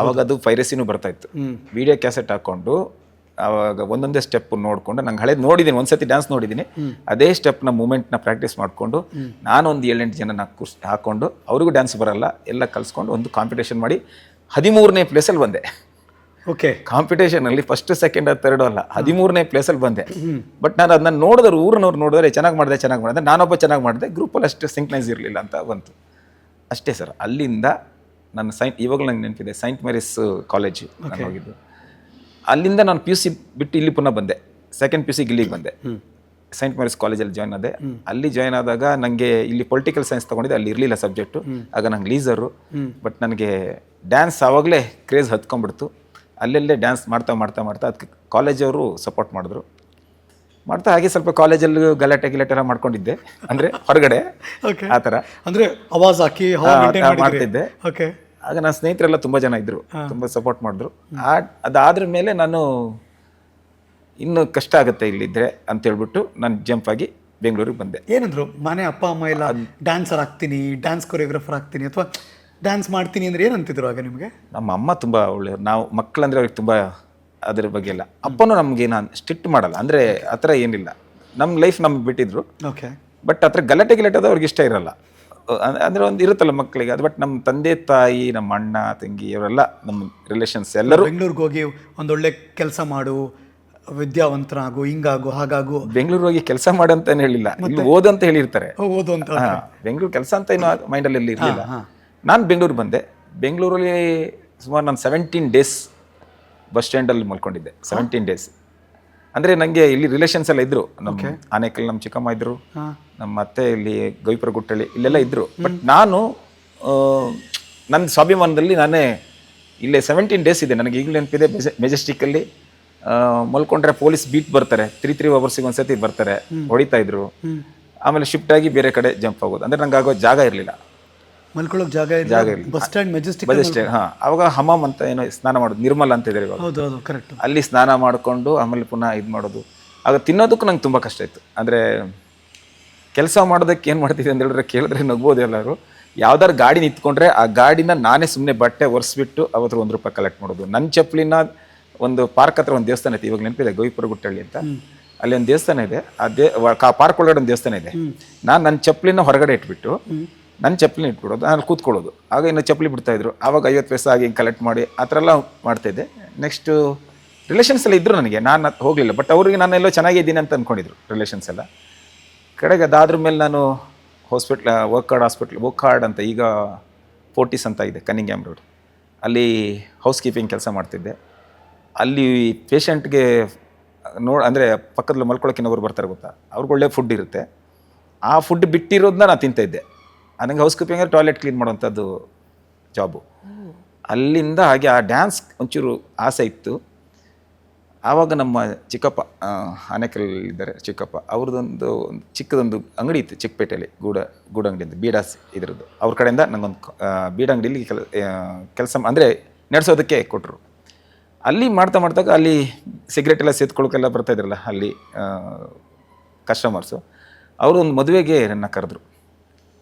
ಆವಾಗ ಅದು ಪೈರಸಿನೂ ಬರ್ತಾಯಿತ್ತು. ವೀಡಿಯೋ ಕ್ಯಾಸೆಟ್ ಹಾಕ್ಕೊಂಡು ಆವಾಗ ಒಂದೊಂದೇ ಸ್ಟೆಪ್ ನೋಡಿಕೊಂಡು, ನಂಗೆ ಹಳೇದು ನೋಡಿದ್ದೀನಿ, ಒಂದ್ಸತಿ ಡ್ಯಾನ್ಸ್ ನೋಡಿದ್ದೀನಿ, ಅದೇ ಸ್ಟೆಪ್ನ ಮೂಮೆಂಟ್ನ ಪ್ರಾಕ್ಟೀಸ್ ಮಾಡಿಕೊಂಡು ನಾನೊಂದು 7-8 ಜನ ಹಾಕ್ಕೊಂಡು, ಅವ್ರಿಗೂ ಡ್ಯಾನ್ಸ್ ಬರಲ್ಲ, ಎಲ್ಲ ಕಲಿಸ್ಕೊಂಡು ಒಂದು ಕಾಂಪಿಟೇಷನ್ ಮಾಡಿ 13ನೇ ಪ್ಲೇಸಲ್ಲಿ ಬಂದೆ. ಕಾಂಪಿಟೇಷನಲ್ಲಿ ಫಸ್ಟ್, ಸೆಕೆಂಡ್, ಥರ್ಡ್ ಅಲ್ಲ, 13ನೇ ಪ್ಲೇಸಲ್ಲಿ ಬಂದೆ. ಬಟ್ ನಾನು ಅದನ್ನ ನೋಡಿದ್ರು, ಊರಿನವ್ರು ನೋಡಿದ್ರೆ ಚೆನ್ನಾಗಿ ಮಾಡಿದೆ, ನಾನೊಬ್ಬ ಚೆನ್ನಾಗಿ ಮಾಡಿದೆ, ಗ್ರೂಪಲ್ಲಿ ಅಷ್ಟು ಸಿಂಕ್ನೈಸ್ ಇರಲಿಲ್ಲ ಅಂತ ಬಂತು ಅಷ್ಟೇ ಸರ್. ಅಲ್ಲಿಂದ ನನ್ನ ಇವಾಗಲೂ ನಂಗೆ ನೆನಪಿದೆ, ಸೈಂಟ್ ಮೇರಿಸ್ ಕಾಲೇಜು ನಾನು ಹೋಗಿದ್ದು. ಅಲ್ಲಿಂದ ನಾನು PUC ಬಿಟ್ಟು ಇಲ್ಲಿ ಪುನಃ ಬಂದೆ, ಸೆಕೆಂಡ್ PUC ಇಲ್ಲಿಗೆ ಬಂದೆ. ಸೈಂಟ್ ಮೇರಿಸ್ ಕಾಲೇಜಲ್ಲಿ ಜಾಯ್ನ್ ಆದೆ. ಅಲ್ಲಿ ಜಾಯ್ನ್ ಆದಾಗ ನನಗೆ ಇಲ್ಲಿ ಪೊಲಿಟಿಕಲ್ ಸೈನ್ಸ್ ತೊಗೊಂಡಿದ್ದೆ, ಅಲ್ಲಿ ಇರಲಿಲ್ಲ ಸಬ್ಜೆಕ್ಟು. ಆಗ ನಂಗೆ ಲೀಸರು. ಬಟ್ ನನಗೆ ಡ್ಯಾನ್ಸ್ ಆವಾಗಲೇ ಕ್ರೇಜ್ ಹತ್ಕೊಂಡ್ಬಿಡ್ತು. ಅಲ್ಲೆಲ್ಲೇ ಡ್ಯಾನ್ಸ್ ಮಾಡ್ತಾ ಅದಕ್ಕೆ ಕಾಲೇಜವರು ಸಪೋರ್ಟ್ ಮಾಡಿದ್ರು. ಮಾಡ್ತಾ ಹಾಗೆ ಸ್ವಲ್ಪ ಕಾಲೇಜಲ್ಲಿ ಗಲಾಟೆ ಎಲ್ಲ ಮಾಡ್ಕೊಂಡಿದ್ದೆ, ಅಂದರೆ ಹೊರಗಡೆ ಓಕೆ. ಆ ಥರ ಅಂದ್ರೆ ಆವಾಜ್ ಹಾಕಿ ಮಾಡ್ತಿದ್ದೆ. ಓಕೆ. ಆಗ ನನ್ನ ಸ್ನೇಹಿತರೆಲ್ಲ ತುಂಬ ಜನ ಇದ್ದರು, ತುಂಬ ಸಪೋರ್ಟ್ ಮಾಡಿದ್ರು. ಅದಾದ್ರ ಮೇಲೆ ನಾನು ಇನ್ನೂ ಕಷ್ಟ ಆಗುತ್ತೆ ಇಲ್ಲಿದ್ದರೆ ಅಂತೇಳ್ಬಿಟ್ಟು ನಾನು ಜಂಪ್ ಆಗಿ ಬೆಂಗಳೂರಿಗೆ ಬಂದೆ. ಏನಂದ್ರು ಮನೆ ಅಪ್ಪ ಅಮ್ಮ ಎಲ್ಲ? ಡ್ಯಾನ್ಸರ್ ಆಗ್ತೀನಿ, ಡ್ಯಾನ್ಸ್ ಕೊರಿಯೋಗ್ರಾಫರ್ ಆಗ್ತೀನಿ ಅಥವಾ ಡ್ಯಾನ್ಸ್ ಮಾಡ್ತೀನಿ ಅಂದ್ರೆ ಏನಂತಿದ್ರು ಆಗ ನಿಮಗೆ? ನಮ್ಮ ಅಮ್ಮ ತುಂಬ ಒಳ್ಳೆಯವರು. ನಾವು ಮಕ್ಕಳಂದ್ರೆ ಅವ್ರಿಗೆ ತುಂಬ ಅದ್ರ ಬಗ್ಗೆ ಎಲ್ಲ. ಅಪ್ಪನೂ ನಮಗೆ ನಾನು ಸ್ಟ್ರಿಕ್ಟ್ ಮಾಡಲ್ಲ, ಅಂದರೆ ಆ ಥರ ಏನಿಲ್ಲ, ನಮ್ಮ ಲೈಫ್ ನಮ್ಗೆ ಬಿಟ್ಟಿದ್ರು. ಓಕೆ. ಬಟ್ ಆ ಥರ ಗಲಾಟೆ ಅದು ಅವ್ರಿಗೆ ಇಷ್ಟ ಇರಲ್ಲ. ಅಂದರೆ ಒಂದು ಇರುತ್ತಲ್ಲ ಮಕ್ಕಳಿಗೆ ಅದು. ಬಟ್ ನಮ್ಮ ತಂದೆ ತಾಯಿ, ನಮ್ಮ ಅಣ್ಣ ತಂಗಿ ಅವರೆಲ್ಲ ನಮ್ಮ ರಿಲೇಷನ್ಸ್ ಎಲ್ಲರೂ ಬೆಂಗಳೂರಿಗೆ ಹೋಗಿ ಒಂದೊಳ್ಳೆ ಕೆಲಸ ಮಾಡು, ವಿದ್ಯಾವಂತರಾಗು, ಹಿಂಗಾಗು ಹಾಗಾಗು. ಬೆಂಗಳೂರು ಹೋಗಿ ಕೆಲಸ ಮಾಡು ಅಂತ ಹೇಳಿಲ್ಲ, ಇಲ್ಲಿ ಓದು ಅಂತ ಹೇಳಿರ್ತಾರೆ. ಓದು ಅಂತ. ಬೆಂಗಳೂರು ಕೆಲಸ ಅಂತ ಏನೋ ಮೈಂಡಲ್ಲಿ ಇರಲಿಲ್ಲ. ನಾನು ಬೆಂಗಳೂರು ಬಂದೆ. ಬೆಂಗಳೂರಲ್ಲಿ ಸುಮಾರು ನಾನು 17 ಡೇಸ್ ಬಸ್ ಸ್ಟ್ಯಾಂಡಲ್ಲಿ ಮಲ್ಕೊಂಡಿದ್ದೆ. 17 ಡೇಸ್. ಅಂದರೆ ನನಗೆ ಇಲ್ಲಿ ರಿಲೇಷನ್ಸ್ ಎಲ್ಲ ಇದ್ದರು. ನಮ್ಮ ಆನೇಕಲ್ ನಮ್ಮ ಚಿಕ್ಕಮ್ಮ ಇದ್ದರು, ನಮ್ಮ ಅತ್ತೆ ಇಲ್ಲಿ ಗವಿಪುರ ಗುಟ್ಟಳ್ಳಿ ಇಲ್ಲೆಲ್ಲ ಇದ್ದರು. ಬಟ್ ನಾನು ನನ್ನ ಸ್ವಾಭಿಮಾನದಲ್ಲಿ ನಾನೇ ಇಲ್ಲೇ 17 ಡೇಸ್ ಇದೆ. ನನಗೆ ಈಗಲೂ ನೆನಪಿದೆ, ಮೆಜೆಸ್ಟಿಕ್ಕಲ್ಲಿ ಮಲ್ಕೊಂಡ್ರೆ ಪೊಲೀಸ್ ಬೀಟ್ ಬರ್ತಾರೆ, 3 ಅವರ್ಸಿಗೆ ಒಂದ್ಸತಿ ಬರ್ತಾರೆ, ಹೊಡಿತಾ ಇದ್ರು. ಆಮೇಲೆ ಶಿಫ್ಟ್ ಆಗಿ ಬೇರೆ ಕಡೆ ಜಂಪ್ ಆಗೋದು. ಅಂದರೆ ನಂಗೆ ಆಗೋ ಜಾಗ ಇರಲಿಲ್ಲ, ಮಲ್ಕೊಳ್ಳೋಕೆ ಜಾಗ ಇರಲಿಲ್ಲ. Bus stand Majestic. ಅವಾಗ ಹಮಾಮ್ ಅಂತ ಏನೋ ಸ್ನಾನ ಮಾಡೋದು, ನಿರ್ಮಲ ಅಂತ ಇದ್ದಾರೆ ಇವಾಗ. ಹೌದು ಹೌದು, ಕರೆಕ್ಟ್. ಅಲ್ಲಿ ಸ್ನಾನ ಮಾಡಿಕೊಂಡು ಆಮೇಲೆ ಪುನಃ ಇದು ಮಾಡೋದು. ಆಗ ತಿನ್ನೋದಕ್ಕೂ ನಂಗೆ ತುಂಬ ಕಷ್ಟ ಇತ್ತು. ಅಂದರೆ ಕೆಲಸ ಮಾಡೋದಕ್ಕೆ ಏನು ಮಾಡ್ತಿದ್ದೆ ಅಂತ ಹೇಳಿದ್ರೆ, ಕೇಳಿದ್ರೆ ನಗ್ಬೋದು ಎಲ್ಲರೂ. ಯಾವ್ದಾರು ಗಾಡಿ ನಿಂತ್ಕೊಂಡ್ರೆ ಆ ಗಾಡಿನ ನಾನೇ ಸುಮ್ಮನೆ ಬಟ್ಟೆ ಒರೆಸ್ಬಿಟ್ಟು ಅವತ್ತು ₹1 ಕಲೆಕ್ಟ್ ಮಾಡೋದು. ನನ್ನ ಚಪ್ಪಲಿನ ಒಂದು ಪಾರ್ಕ್ ಹತ್ರ ಒಂದು ದೇವಸ್ಥಾನ ಇದೆ, ಇವಾಗ ನೆನಪಿದೆ, ಗವಿಪುರ ಗುಟ್ಟಳ್ಳಿ ಅಂತ. ಅಲ್ಲಿ ಒಂದು ದೇವಸ್ಥಾನ ಇದೆ. ಆ ಪಾರ್ಕ್ ಒಳಗಡೆ ಒಂದು ದೇವಸ್ಥಾನ ಇದೆ. ನಾನು ನನ್ನ ಚಪ್ಪಲಿನ ಹೊರಗಡೆ ಇಟ್ಬಿಟ್ಟು ನನ್ನ ಚಪ್ಪಲಿನ ಇಟ್ಬಿಡೋದು, ನಾನು ಕೂತ್ಕೊಳ್ಳೋದು. ಆಗ ಇನ್ನು ಚಪ್ಪಲಿ ಬಿಡ್ತಾಯಿದ್ರು. ಆವಾಗ 50 ಪೈಸೆ ಆಗಿ ಕಲೆಕ್ಟ್ ಮಾಡಿ ಆ ಥರ ಎಲ್ಲ ಮಾಡ್ತಾಯಿದ್ದೆ. ನೆಕ್ಸ್ಟು ರಿಲೇಷನ್ಸ್ ಎಲ್ಲ ಇದ್ದರು ನನಗೆ, ನಾನು ಹೋಗಲಿಲ್ಲ. ಬಟ್ ಅವ್ರಿಗೆ ನಾನೆಲ್ಲೋ ಚೆನ್ನಾಗಿದ್ದೀನಿ ಅಂತ ಅಂದ್ಕೊಂಡಿದ್ರು ರಿಲೇಷನ್ಸ್ ಎಲ್ಲ. ಕಡೆಗೆ ಅದಾದ್ರ ಮೇಲೆ ನಾನು ವೋಕಾರ್ಡ್ ಅಂತ, ಈಗ ಫೋರ್ಟಿಸ್ ಅಂತ ಇದೆ ಕನ್ನಿಂಗ್ಯಾಮ್ ರೋಡ್, ಅಲ್ಲಿ ಹೌಸ್ ಕೀಪಿಂಗ್ ಕೆಲಸ ಮಾಡ್ತಿದ್ದೆ. ಅಲ್ಲಿ ಪೇಷಂಟ್ಗೆ ಅಂದರೆ ಪಕ್ಕದಲ್ಲಿ ಮಲ್ಕೊಳ್ಳೋಕೆ ಇನ್ನೊಬ್ರು ಬರ್ತಾರೆ ಗೊತ್ತಾ, ಅವ್ರಿಗೆ ಒಳ್ಳೆ ಫುಡ್ ಇರುತ್ತೆ. ಆ ಫುಡ್ ಬಿಟ್ಟಿರೋದನ್ನ ನಾನು ತಿಂತಾಯಿದ್ದೆ. ನನಗೆ ಹೌಸ್ ಕೀಪಿಂಗ್ ಅಂದರೆ ಟಾಯ್ಲೆಟ್ ಕ್ಲೀನ್ ಮಾಡೋವಂಥದ್ದು ಜಾಬು. ಅಲ್ಲಿಂದ ಹಾಗೆ ಆ ಡ್ಯಾನ್ಸ್ ಒಂಚೂರು ಆಸೆ ಇತ್ತು. ಆವಾಗ ನಮ್ಮ ಚಿಕ್ಕಪ್ಪ, ಆನೇಕಲ್ ಇದ್ದಾರೆ ಚಿಕ್ಕಪ್ಪ, ಅವ್ರದ್ದೊಂದು ಚಿಕ್ಕದೊಂದು ಅಂಗಡಿ ಇತ್ತು ಚಿಕ್ಕಪೇಟೆಯಲ್ಲಿ, ಗೂಡಂಗಡಿ ಅಂತ, ಬೀಡಾಸ್ ಇದರದ್ದು. ಅವ್ರ ಕಡೆಯಿಂದ ನನಗೊಂದು ಬೀಡಂಗಡಿಲಿ ಕೆಲಸ ಅಂದರೆ ನಡೆಸೋದಕ್ಕೆ ಕೊಟ್ಟರು. ಅಲ್ಲಿ ಮಾಡ್ದಾಗ ಅಲ್ಲಿ ಸಿಗರೇಟ್ ಎಲ್ಲ ಸೇತ್ಕೊಳ್ಳೋಕೆಲ್ಲ ಬರ್ತಾಯಿದ್ರಲ್ಲ ಅಲ್ಲಿ ಕಸ್ಟಮರ್ಸು. ಅವರು ಒಂದು ಮದುವೆಗೆ ನನ್ನ ಕರೆದ್ರು,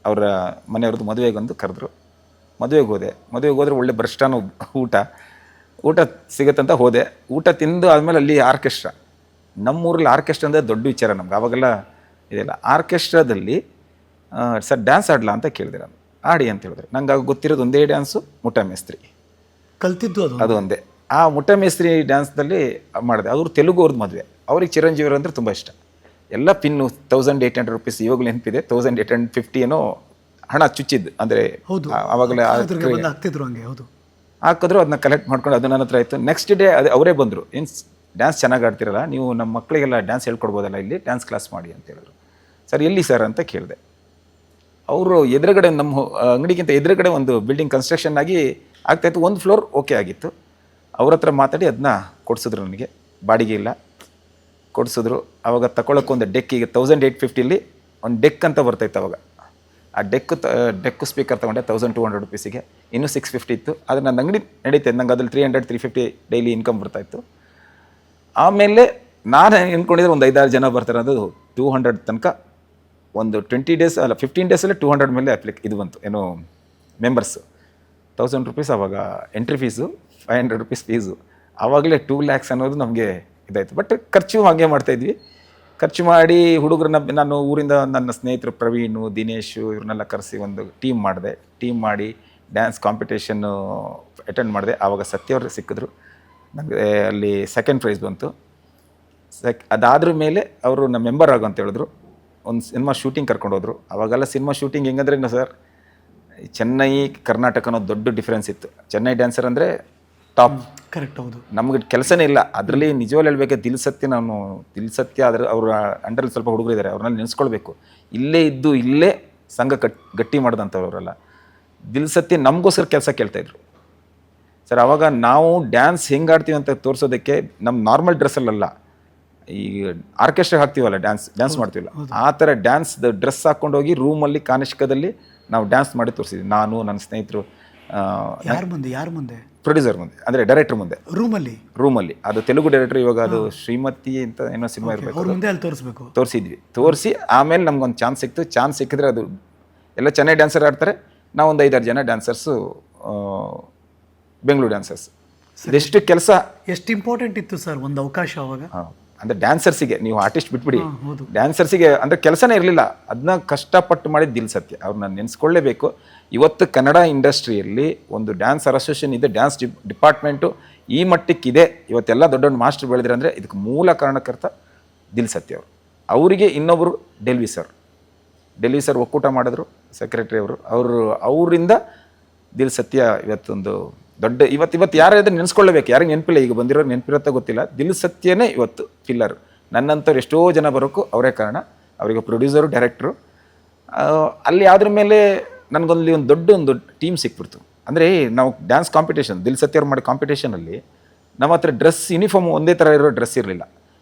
ಅವರ ಮನೆಯವ್ರದ್ದು ಮದುವೆಗೆ ಒಂದು ಕರೆದ್ರು. ಮದುವೆಗೆ ಹೋದರೆ ಒಳ್ಳೆ ಭ್ರಷ್ಟಾನ ಊಟ ಸಿಗುತ್ತಂತ ಹೋದೆ. ಊಟ ತಿಂದು ಆದಮೇಲೆ ಅಲ್ಲಿ ಆರ್ಕೆಸ್ಟ್ರಾ, ನಮ್ಮೂರಲ್ಲಿ ಆರ್ಕೆಸ್ಟ್ರಾ ಅಂದರೆ ದೊಡ್ಡ ವಿಚಾರ ನಮ್ಗೆ, ಆವಾಗೆಲ್ಲ ಇದೆಲ್ಲ. ಆರ್ಕೆಸ್ಟ್ರಾದಲ್ಲಿ ಸರ್ ಡ್ಯಾನ್ಸ್ ಆಡಲ್ಲ ಅಂತ ಕೇಳಿದೆ ನಾನು. ಆಡಿ ಅಂತ ಹೇಳಿದ್ರೆ, ನಂಗೆ ಆಗ ಗೊತ್ತಿರೋದು ಒಂದೇ ಡ್ಯಾನ್ಸು, ಮುಠಾ ಮೇಸ್ತ್ರಿ ಕಲ್ತಿದ್ದು ಅದು ಒಂದೇ. ಆ ಮುಠಾ ಮೇಸ್ತ್ರಿ ಡ್ಯಾನ್ಸ್ದಲ್ಲಿ ಮಾಡಿದೆ. ಅವರು ತೆಲುಗು ಅವ್ರದ್ದು ಮದುವೆ. ಅವ್ರಿಗೆ ಚಿರಂಜೀವಿ ಅಂದರೆ ತುಂಬ ಇಷ್ಟ. ಎಲ್ಲ ಪಿನ್ನು ₹1800 ಇವಾಗಲೂ ನೆನಪಿದೆ, 1850 ಏನೋ ಹಣ ಚುಚ್ಚಿದ್ದು. ಅಂದರೆ ಆವಾಗಲೇ ಹಾಕಿದ್ರು, ಅದನ್ನ ಕಲೆಕ್ಟ್ ಮಾಡ್ಕೊಂಡು ಅದು ನನ್ನ ಹತ್ರ ಆಯಿತು. ನೆಕ್ಸ್ಟ್ ಡೇ ಅದು ಅವರೇ ಬಂದರು, ಏನು ಡ್ಯಾನ್ಸ್ ಚೆನ್ನಾಗಿ ಆಡ್ತಿರಲ್ಲ ನೀವು, ನಮ್ಮ ಮಕ್ಕಳಿಗೆಲ್ಲ ಡ್ಯಾನ್ಸ್ ಹೇಳ್ಕೊಡ್ಬೋದಲ್ಲ, ಇಲ್ಲಿ ಡ್ಯಾನ್ಸ್ ಕ್ಲಾಸ್ ಮಾಡಿ ಅಂತ ಹೇಳಿದ್ರು. ಸರ್ ಎಲ್ಲಿ ಸರ್ ಅಂತ ಕೇಳಿದೆ. ಅವರು ಎದುರುಗಡೆ, ನಮ್ಮ ಅಂಗಡಿಗಿಂತ ಎದುರುಗಡೆ ಒಂದು ಬಿಲ್ಡಿಂಗ್ ಕನ್ಸ್ಟ್ರಕ್ಷನ್ ಆಗಿ ಆಗ್ತಾಯಿತ್ತು. 1 ಫ್ಲೋರ್ ಓಕೆ ಆಗಿತ್ತು. ಅವ್ರ ಹತ್ರ ಮಾತಾಡಿ ಅದನ್ನ ಕೊಡಿಸಿದ್ರು, ನನಗೆ ಬಾಡಿಗೆ ಇಲ್ಲ ಕೊಡಿಸಿದ್ರು. ಆವಾಗ ತಗೊಳ್ಳೋಕೆ ಒಂದು ಡೆಕ್, ಈಗ 1850 ಒಂದು ಡೆಕ್ ಅಂತ ಬರ್ತಾಯಿತ್ತು ಅವಾಗ. ಆ ಡೆಕ್ಕು ಸ್ಪೀಕರ್ ತೊಗೊಂಡೆ ₹1200 ಇನ್ನೂ $650 ಇತ್ತು. ಆದರೆ ನನ್ನ ಅಂಗಡಿ ನಡೀತಾ ನಂಗೆ ಅದ್ರಲ್ಲಿ $300-350 ಡೈಲಿ ಇನ್ಕಮ್ ಬರ್ತಾಯಿತ್ತು. ಆಮೇಲೆ ನಾನು ಅಂದ್ಕೊಂಡಿದ್ರೆ ಒಂದು 5-6 ಜನ ಬರ್ತಾರೆ, ಅದು 200 ತನಕ ಒಂದು 20 ಡೇಸ್ ಅಲ್ಲ 15 ಡೇಸಲ್ಲೇ 200 ಮೇಲೆ ಇದು ಬಂತು, ಏನೋ ಮೆಂಬರ್ಸು. ₹1000 ಆವಾಗ ಎಂಟ್ರಿ ಫೀಸು, ₹500 ಫೀಸು. ಆವಾಗಲೇ 2 lakhs ಅನ್ನೋದು ನಮಗೆ ಇದಾಯಿತು. ಬಟ್ ಖರ್ಚು ಹಾಗೆ ಮಾಡ್ತಾಯಿದ್ವಿ. ಖರ್ಚು ಮಾಡಿ ಹುಡುಗರನ್ನ, ನಾನು ಊರಿಂದ ನನ್ನ ಸ್ನೇಹಿತರು ಪ್ರವೀಣು, ದಿನೇಶು ಇವ್ರನ್ನೆಲ್ಲ ಕರೆಸಿ ಒಂದು ಟೀಮ್ ಮಾಡಿದೆ. ಟೀಮ್ ಮಾಡಿ ಡ್ಯಾನ್ಸ್ ಕಾಂಪಿಟೇಷನ್ನು ಅಟೆಂಡ್ ಮಾಡಿದೆ. ಆವಾಗ ಸತ್ಯವ್ರು ಸಿಕ್ಕಿದ್ರು, ನನಗೆ ಅಲ್ಲಿ 2nd ಪ್ರೈಸ್ ಬಂತು. ಅದಾದ್ರ ಮೇಲೆ ಅವರು ನಮ್ಮ ಮೆಂಬರ್ ಆಗು ಅಂತ ಹೇಳಿದ್ರು. ಒಂದು ಸಿನಿಮಾ ಶೂಟಿಂಗ್ ಕರ್ಕೊಂಡೋದ್ರು. ಅವಾಗೆಲ್ಲ ಸಿನಿಮಾ ಶೂಟಿಂಗ್ ಹೆಂಗಂದ್ರೆ ಸರ್, ಚೆನ್ನೈ ಕರ್ನಾಟಕ ಅನ್ನೋದು ದೊಡ್ಡ ಡಿಫ್ರೆನ್ಸ್ ಇತ್ತು. ಚೆನ್ನೈ ಡ್ಯಾನ್ಸರ್ ಅಂದರೆ ಟಾಪ್, ಕರೆಕ್ಟ್. ಹೌದು, ನಮಗೆ ಕೆಲಸನೇ ಇಲ್ಲ ಅದರಲ್ಲಿ. ನಿಜವಾಗ್ಲೂ ಹೇಳ್ಬೇಕು, ದಿಲ್ ಸತ್ಯ ಅದ್ರ ಅವ್ರ ಅಂಡರಲ್ಲಿ ಸ್ವಲ್ಪ ಹುಡುಗರಿದ್ದಾರೆ, ಅವ್ರನ್ನೆಲ್ಲ ನೆನೆಸ್ಕೊಳ್ಬೇಕು. ಇಲ್ಲೇ ಇದ್ದು ಇಲ್ಲೇ ಸಂಘ ಗಟ್ಟಿ ಮಾಡಿದಂಥವ್ರಲ್ಲ. ದಿಲ್ ಸತ್ಯ ನಮಗೋಸ್ಕರ ಕೆಲಸ ಕೇಳ್ತಾಯಿದ್ರು ಸರ್. ಆವಾಗ ನಾವು ಡ್ಯಾನ್ಸ್ ಹೆಂಗೆ ಆಡ್ತೀವಿ ಅಂತ ತೋರಿಸೋದಕ್ಕೆ ನಮ್ಮ ನಾರ್ಮಲ್ ಡ್ರೆಸ್ಸಲ್ಲ, ಈಗ ಆರ್ಕೆಸ್ಟ್ರಾ ಹಾಕ್ತೀವಲ್ಲ ಡ್ಯಾನ್ಸ್ ಮಾಡ್ತೀವಲ್ಲ ಆ ಥರ ಡ್ಯಾನ್ಸ್ದು ಡ್ರೆಸ್ ಹಾಕ್ಕೊಂಡೋಗಿ ರೂಮಲ್ಲಿ ಕಾನಿಷ್ಕದಲ್ಲಿ ನಾವು ಡ್ಯಾನ್ಸ್ ಮಾಡಿ ತೋರಿಸಿದ್ವಿ. ನಾನು ನನ್ನ ಸ್ನೇಹಿತರು, ಯಾರ ಮುಂದೆ? ಪ್ರೊಡ್ಯೂಸರ್ ಮುಂದೆ, ಅಂದರೆ ಡೈರೆಕ್ಟರ್ ಮುಂದೆ, ರೂಮಲ್ಲಿ. ಅದು ತೆಲುಗು ಡೈರೆಕ್ಟರ್, ಇವಾಗ ಅದು ಶ್ರೀಮತಿ ಅಂತ ಏನೋ ಸಿನಿಮಾ ಇರಬೇಕು, ತೋರಿಸಿದ್ವಿ. ತೋರಿಸಿ ಆಮೇಲೆ ನಮ್ಗೊಂದು ಚಾನ್ಸ್ ಸಿಕ್ತು. ಚಾನ್ಸ್ ಸಿಕ್ಕಿದ್ರೆ ಅದು ಎಲ್ಲ ಚೆನ್ನಾಗಿ ಡ್ಯಾನ್ಸರ್ ಆಡ್ತಾರೆ. ನಾವೊಂದು 5-6 ಜನ ಡ್ಯಾನ್ಸರ್ಸು, ಬೆಂಗಳೂರು ಡ್ಯಾನ್ಸರ್ಸ್. ಇದೆಷ್ಟು ಕೆಲಸ, ಎಷ್ಟು ಇಂಪಾರ್ಟೆಂಟ್ ಇತ್ತು ಸರ್ ಒಂದು ಅವಕಾಶ ಅವಾಗ. ಅಂದರೆ ಡ್ಯಾನ್ಸರ್ಸಿಗೆ, ನೀವು ಆರ್ಟಿಸ್ಟ್ ಬಿಟ್ಬಿಡಿ, ಡ್ಯಾನ್ಸರ್ಸಿಗೆ ಅಂದರೆ ಕೆಲಸನೇ ಇರಲಿಲ್ಲ. ಅದನ್ನ ಕಷ್ಟಪಟ್ಟು ಮಾಡಿದ ದಿಲ್ ಸತ್ಯ, ಅವ್ರನ್ನ ನೆನೆಸ್ಕೊಳ್ಳೇಬೇಕು. ಇವತ್ತು ಕನ್ನಡ ಇಂಡಸ್ಟ್ರಿಯಲ್ಲಿ ಒಂದು ಡ್ಯಾನ್ಸರ್ ಅಸೋಸಿಯೇಷನ್ ಇದೆ, ಡ್ಯಾನ್ಸ್ ಡಿಪಾರ್ಟ್ಮೆಂಟು ಈ ಮಟ್ಟಕ್ಕಿದೆ, ಇವತ್ತೆಲ್ಲ ದೊಡ್ಡ ದೊಡ್ಡ ಮಾಸ್ಟರ್ ಬೆಳೆದ್ರೆ ಅಂದರೆ ಇದಕ್ಕೆ ಮೂಲ ಕಾರಣಕರ್ತ ದಿಲ್ ಸತ್ಯ ಅವರು. ಅವರಿಗೆ ಇನ್ನೊಬ್ಬರು ಡೆಲ್ವಿ ಸರ್ ಒಕ್ಕೂಟ ಮಾಡಿದ್ರು, ಸೆಕ್ರೆಟರಿ ಅವರು. ಅವರಿಂದ ದಿಲ್ ಸತ್ಯ ಇವತ್ತೊಂದು ದೊಡ್ಡ ಇವತ್ತು ಯಾರಾದ್ರೂ ನೆನೆಸ್ಕೊಳ್ಳಬೇಕು. ಯಾರಿಗೆ ನೆನಪಿಲ್ಲ, ಈಗ ಬಂದಿರೋರು ನೆನಪಿರುತ್ತೋ ಗೊತ್ತಿಲ್ಲ. ದಿಲ್ ಸತ್ಯನೇ ಇವತ್ತು ಪಿಲ್ಲರ್. ನನ್ನಂಥವ್ರು ಎಷ್ಟೋ ಜನ ಬರೋಕ್ಕೂ ಅವರೇ ಕಾರಣ. ಅವರಿಗೆ ಪ್ರೊಡ್ಯೂಸರು, ಡೈರೆಕ್ಟ್ರು. ಅಲ್ಲಿ ಆದ್ರ ಮೇಲೆ ನನಗೊಂದು ಒಂದು ಟೀಮ್ ಸಿಕ್ಬಿಡ್ತು. ಅಂದರೆ ನಾವು ಡ್ಯಾನ್ಸ್ ಕಾಂಪಿಟೇಷನ್, ದಿಲ್ ಸತ್ಯ ಅವ್ರು ಮಾಡಿ ಕಾಂಪಿಟೇಷನಲ್ಲಿ ನಮ್ಮ ಹತ್ರ ಡ್ರೆಸ್ ಯೂನಿಫಾರ್ಮ್ ಒಂದೇ ಥರ ಇರೋ ಡ್ರೆಸ್ ಇರಲಿಲ್ಲ.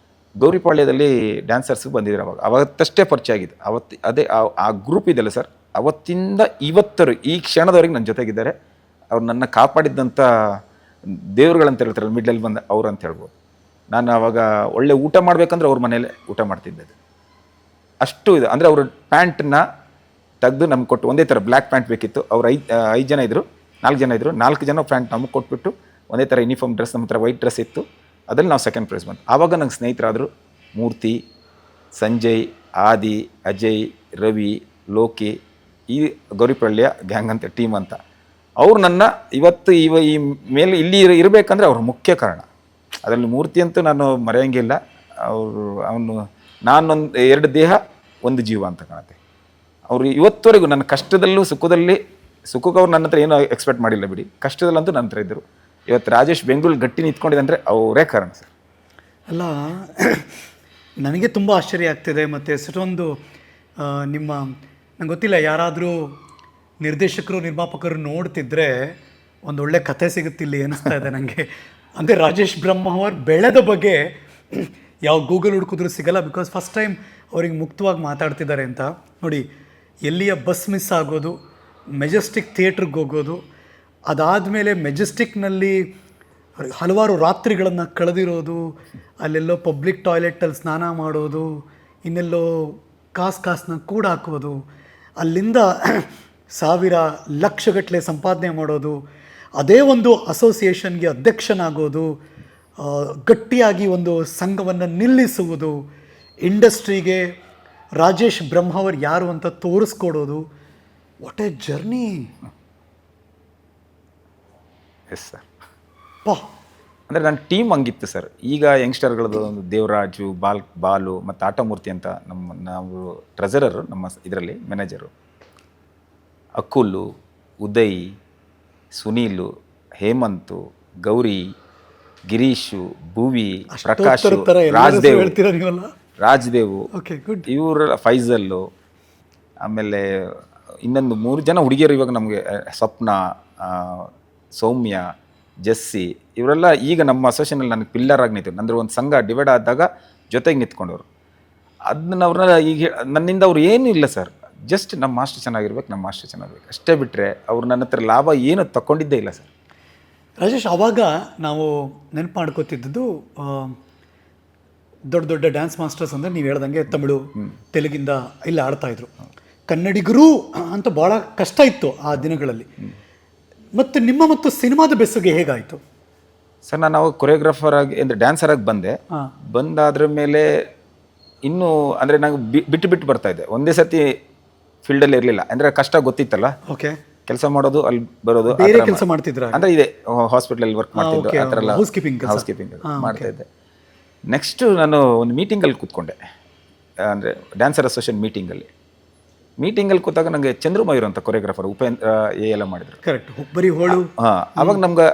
ಗೌರಿಪಾಳ್ಯದಲ್ಲಿ ಡ್ಯಾನ್ಸರ್ಸ್ಗೆ ಬಂದಿದ್ರು ಅವತ್ತಷ್ಟೇ ಪರಿಚಯ ಆಗಿದೆ. ಅದೇ ಆ ಗ್ರೂಪ್ ಇದೆಯಲ್ಲ ಸರ್, ಅವತ್ತಿಂದ ಇವತ್ತರು ಈ ಕ್ಷಣದವರೆಗೆ ನನ್ನ ಜೊತೆಗಿದ್ದಾರೆ. ಅವ್ರು ನನ್ನ ಕಾಪಾಡಿದ್ದಂಥ ದೇವ್ರುಗಳಂತ ಹೇಳ್ತಾರಲ್ಲ, ಮಿಡ್ಲಲ್ಲಿ ಬಂದ ಅವರು ಅಂತ ಹೇಳ್ಬೋದು. ನಾನು ಆವಾಗ ಒಳ್ಳೆ ಊಟ ಮಾಡಬೇಕಂದ್ರೆ ಅವ್ರ ಮನೇಲೆ ಊಟ ಮಾಡ್ತಿದ್ದೆ. ಅಷ್ಟು ಇದು ಅಂದರೆ ಅವರು ಪ್ಯಾಂಟನ್ನ ತೆಗೆದು ನಮ್ಗೆ ಕೊಟ್ಟು, ಒಂದೇ ಥರ ಬ್ಲ್ಯಾಕ್ ಪ್ಯಾಂಟ್ ಬೇಕಿತ್ತು. ಅವ್ರು 4 ಜನ ಇದ್ದರು. 4 ಜನ ಪ್ಯಾಂಟ್ ನಮಗೆ ಕೊಟ್ಬಿಟ್ಟು ಒಂದೇ ಥರ ಯೂನಿಫಾರ್ಮ್ ಡ್ರೆಸ್, ನಮ್ಮ ಹತ್ರ ವೈಟ್ ಡ್ರೆಸ್ ಇತ್ತು. ಅದ್ರಲ್ಲಿ ನಾವು ಸೆಕೆಂಡ್ ಪ್ರೈಸ್ ಬಂತು. ಆವಾಗ ನಂಗೆ ಸ್ನೇಹಿತರಾದರು ಮೂರ್ತಿ, ಸಂಜಯ್, ಆದಿ, ಅಜಯ್, ರವಿ, ಲೋಕಿ, ಈ ಗೌರಿಪಳ್ಳಿಯ ಗ್ಯಾಂಗ್ ಅಂತ ಟೀಮ್ ಅಂತ. ಅವ್ರು ನನ್ನ ಇವತ್ತು ಈ ಮೇಲೆ ಇಲ್ಲಿ ಇರಬೇಕಂದ್ರೆ ಅವ್ರ ಮುಖ್ಯ ಕಾರಣ. ಅದರಲ್ಲಿ ಮೂರ್ತಿ ಅಂತೂ ನಾನು ಮರೆಯೋಂಗಿಲ್ಲ. ನಾನೊಂದು 2 ದೇಹ 1 ಜೀವ ಅಂತ ಕಾಣುತ್ತೆ. ಅವರು ಇವತ್ತುವರೆಗೂ ನನ್ನ ಕಷ್ಟದಲ್ಲೂ ಸುಖಕ್ಕೆ ಅವ್ರು ನನ್ನ ಹತ್ರ ಏನೂ ಎಕ್ಸ್ಪೆಕ್ಟ್ ಮಾಡಿಲ್ಲ ಬಿಡಿ, ಕಷ್ಟದಲ್ಲಂತೂ ನನ್ನ ಹತ್ರ ಇದ್ದರು. ಇವತ್ತು ರಾಜೇಶ್ ಬೆಂಗಳೂರು ಗಟ್ಟಿ ನಿಂತ್ಕೊಂಡಿದೆ ಅಂದರೆ ಅವರೇ ಕಾರಣ ಸರ್. ಅಲ್ಲ, ನನಗೆ ತುಂಬ ಆಶ್ಚರ್ಯ ಆಗ್ತಿದೆ. ಮತ್ತು ಎಷ್ಟೊಂದು ನಂಗೆ ಗೊತ್ತಿಲ್ಲ, ಯಾರಾದರೂ ನಿರ್ದೇಶಕರು, ನಿರ್ಮಾಪಕರು ನೋಡ್ತಿದ್ರೆ ಒಂದೊಳ್ಳೆ ಕಥೆ ಸಿಗುತ್ತಿಲ್ಲ ಅನ್ನಿಸ್ತಾ ಇದೆ ನನಗೆ. ಅಂದರೆ ರಾಜೇಶ್ ಬ್ರಹ್ಮಾವರ್ ಬೆಳೆದ ಬಗ್ಗೆ ಯಾವ ಗೂಗಲ್ ಹುಡುಕಿದ್ರೂ ಸಿಗಲ್ಲ. ಬಿಕಾಸ್ ಫಸ್ಟ್ ಟೈಮ್ ಅವ್ರಿಗೆ ಮುಕ್ತವಾಗಿ ಮಾತಾಡ್ತಿದ್ದಾರೆ ಅಂತ ನೋಡಿ. ಎಲ್ಲಿಯ ಬಸ್ ಮಿಸ್ ಆಗೋದು, ಮೆಜೆಸ್ಟಿಕ್ ಥಿಯೇಟ್ರಿಗೆ ಹೋಗೋದು, ಅದಾದಮೇಲೆ ಮೆಜೆಸ್ಟಿಕ್ನಲ್ಲಿ ಹಲವಾರು ರಾತ್ರಿಗಳನ್ನು ಕಳೆದಿರೋದು, ಅಲ್ಲೆಲ್ಲೋ ಪಬ್ಲಿಕ್ ಟಾಯ್ಲೆಟಲ್ಲಿ ಸ್ನಾನ ಮಾಡೋದು, ಇನ್ನೆಲ್ಲೋ ಕಾಸನ್ನ ಕೂಡ ಹಾಕೋದು, ಅಲ್ಲಿಂದ 1000 ಲಕ್ಷಗಟ್ಟಲೆ ಸಂಪಾದನೆ ಮಾಡೋದು, ಅದೇ ಒಂದು ಅಸೋಸಿಯೇಷನ್ಗೆ ಅಧ್ಯಕ್ಷನಾಗೋದು, ಗಟ್ಟಿಯಾಗಿ ಒಂದು ಸಂಘವನ್ನು ನಿಲ್ಲಿಸುವುದು, ಇಂಡಸ್ಟ್ರಿಗೆ ರಾಜೇಶ್ ಬ್ರಹ್ಮಾವರ್ ಯಾರು ಅಂತ ತೋರಿಸ್ಕೊಡೋದು. What a journey. Yes sir. ಅಂದರೆ ನನ್ನ ಟೀಮ್ ಹಂಗಿತ್ತು ಸರ್. ಈಗ ಯಂಗ್ಸ್ಟರ್ಗಳದ್ದು ಒಂದು ದೇವರಾಜು, ಬಾಲು ಮತ್ತು ಆಟಮೂರ್ತಿ ಅಂತ ನಾವು ಟ್ರೆಜರರು, ನಮ್ಮ ಇದರಲ್ಲಿ ಮ್ಯಾನೇಜರು. ಅಕುಲು, ಉದಯ್, ಸುನೀಲು, ಹೇಮಂತು, ಗೌರಿ, ಗಿರೀಶು, ಭುವಿ, ಪ್ರಕಾಶ್, ರಾಜ್ದೇವು, ಇವರೆಲ್ಲ, ಫೈಜಲ್ಲು, ಆಮೇಲೆ ಇನ್ನೊಂದು 3 ಜನ ಹುಡುಗಿಯರು ಇವಾಗ ನಮಗೆ, ಸ್ವಪ್ನ, ಸೌಮ್ಯ, ಜಸ್ಸಿ, ಇವರೆಲ್ಲ ಈಗ ನಮ್ಮ ಅಸೋಸಿಯೇಷನಲ್ಲಿ ನನಗೆ ಪಿಲ್ಲರ್ ಆಗಿ ನಿಂತು. ನಂದ್ರೆ ಒಂದು ಸಂಘ ಡಿವೈಡ್ ಆದಾಗ ಜೊತೆಗೆ ನಿಂತ್ಕೊಂಡವರು. ಅದನ್ನ ಅವ್ರನ್ನ ಈಗ ನನ್ನಿಂದ ಅವ್ರು ಏನೂ ಇಲ್ಲ ಸರ್. ಜಸ್ಟ್ ನಮ್ಮ ಮಾಸ್ಟರ್ ಚೆನ್ನಾಗಿರ್ಬೇಕು ಅಷ್ಟೇ ಬಿಟ್ಟರೆ ಅವ್ರು ನನ್ನ ಹತ್ರ ಲಾಭ ಏನು ತಗೊಂಡಿದ್ದೇ ಇಲ್ಲ ಸರ್. ರಾಜೇಶ್, ಆವಾಗ ನಾವು ನೆನಪು ಮಾಡ್ಕೋತಿದ್ದದ್ದು ದೊಡ್ಡ ದೊಡ್ಡ ಡ್ಯಾನ್ಸ್ ಮಾಸ್ಟರ್ಸ್ ಅಂದರೆ ನೀವು ಹೇಳ್ದಂಗೆ ತಮಿಳು, ತೆಲುಗಿಂದ ಇಲ್ಲಿ ಆಡ್ತಾಯಿದ್ರು. ಕನ್ನಡಿಗರು ಅಂತ ಭಾಳ ಕಷ್ಟ ಇತ್ತು ಆ ದಿನಗಳಲ್ಲಿ. ಮತ್ತು ಮತ್ತು ಸಿನಿಮಾದ ಬೆಸುಗೆ ಹೇಗಾಯಿತು ಸರ್? ನಾನು ಅವಾಗ ಕೊರಿಯೋಗ್ರಾಫರ್ ಆಗಿ ಅಂದರೆ ಡ್ಯಾನ್ಸರಾಗಿ ಬಂದಾದ್ರ ಮೇಲೆ ಇನ್ನೂ ಅಂದರೆ ನಂಗೆ ಬಿಟ್ಟು ಬರ್ತಾಯಿದ್ದೆ. ಒಂದೇ ಸತಿ ಫೀಲ್ಡಲ್ಲಿ ಇರಲಿಲ್ಲ, ಅಂದರೆ ಕಷ್ಟ ಗೊತ್ತಿತ್ತಲ್ಲ. ಓಕೆ. ಕೆಲಸ ಮಾಡೋದು, ಅಲ್ಲಿ ಬರೋದು, ಕೆಲಸ ಮಾಡ್ತಿದ್ರು ಅಂದರೆ ಇದೆ ಹಾಸ್ಪಿಟಲಲ್ಲಿ ವರ್ಕ್ ಮಾಡ್ತಿದ್ದು, ಆ ಥರ ಎಲ್ಲ ಹೌಸ್ ಕೀಪಿಂಗ್ ಮಾಡ್ತಾಯಿದ್ದೆ. ನೆಕ್ಸ್ಟು ನಾನು ಒಂದು ಮೀಟಿಂಗಲ್ಲಿ ಕೂತ್ಕೊಂಡೆ, ಅಂದರೆ ಡ್ಯಾನ್ಸರ್ ಅಸೋಸಿಯೇಷನ್ ಮೀಟಿಂಗಲ್ಲಿ ಕೂತಾಗ ನನಗೆ ಚಂದ್ರಮಯೂರ್ ಅಂತ ಕೊರಿಯೋಗ್ರಾಫರ್, ಉಪೇಂದ್ರ ಎಲ್ಲ ಮಾಡಿದ್ರು. ಕರೆಕ್ಟ್, ಬರೀ ಹೋಳು. ಅವಾಗ ನಮ್ಗೆ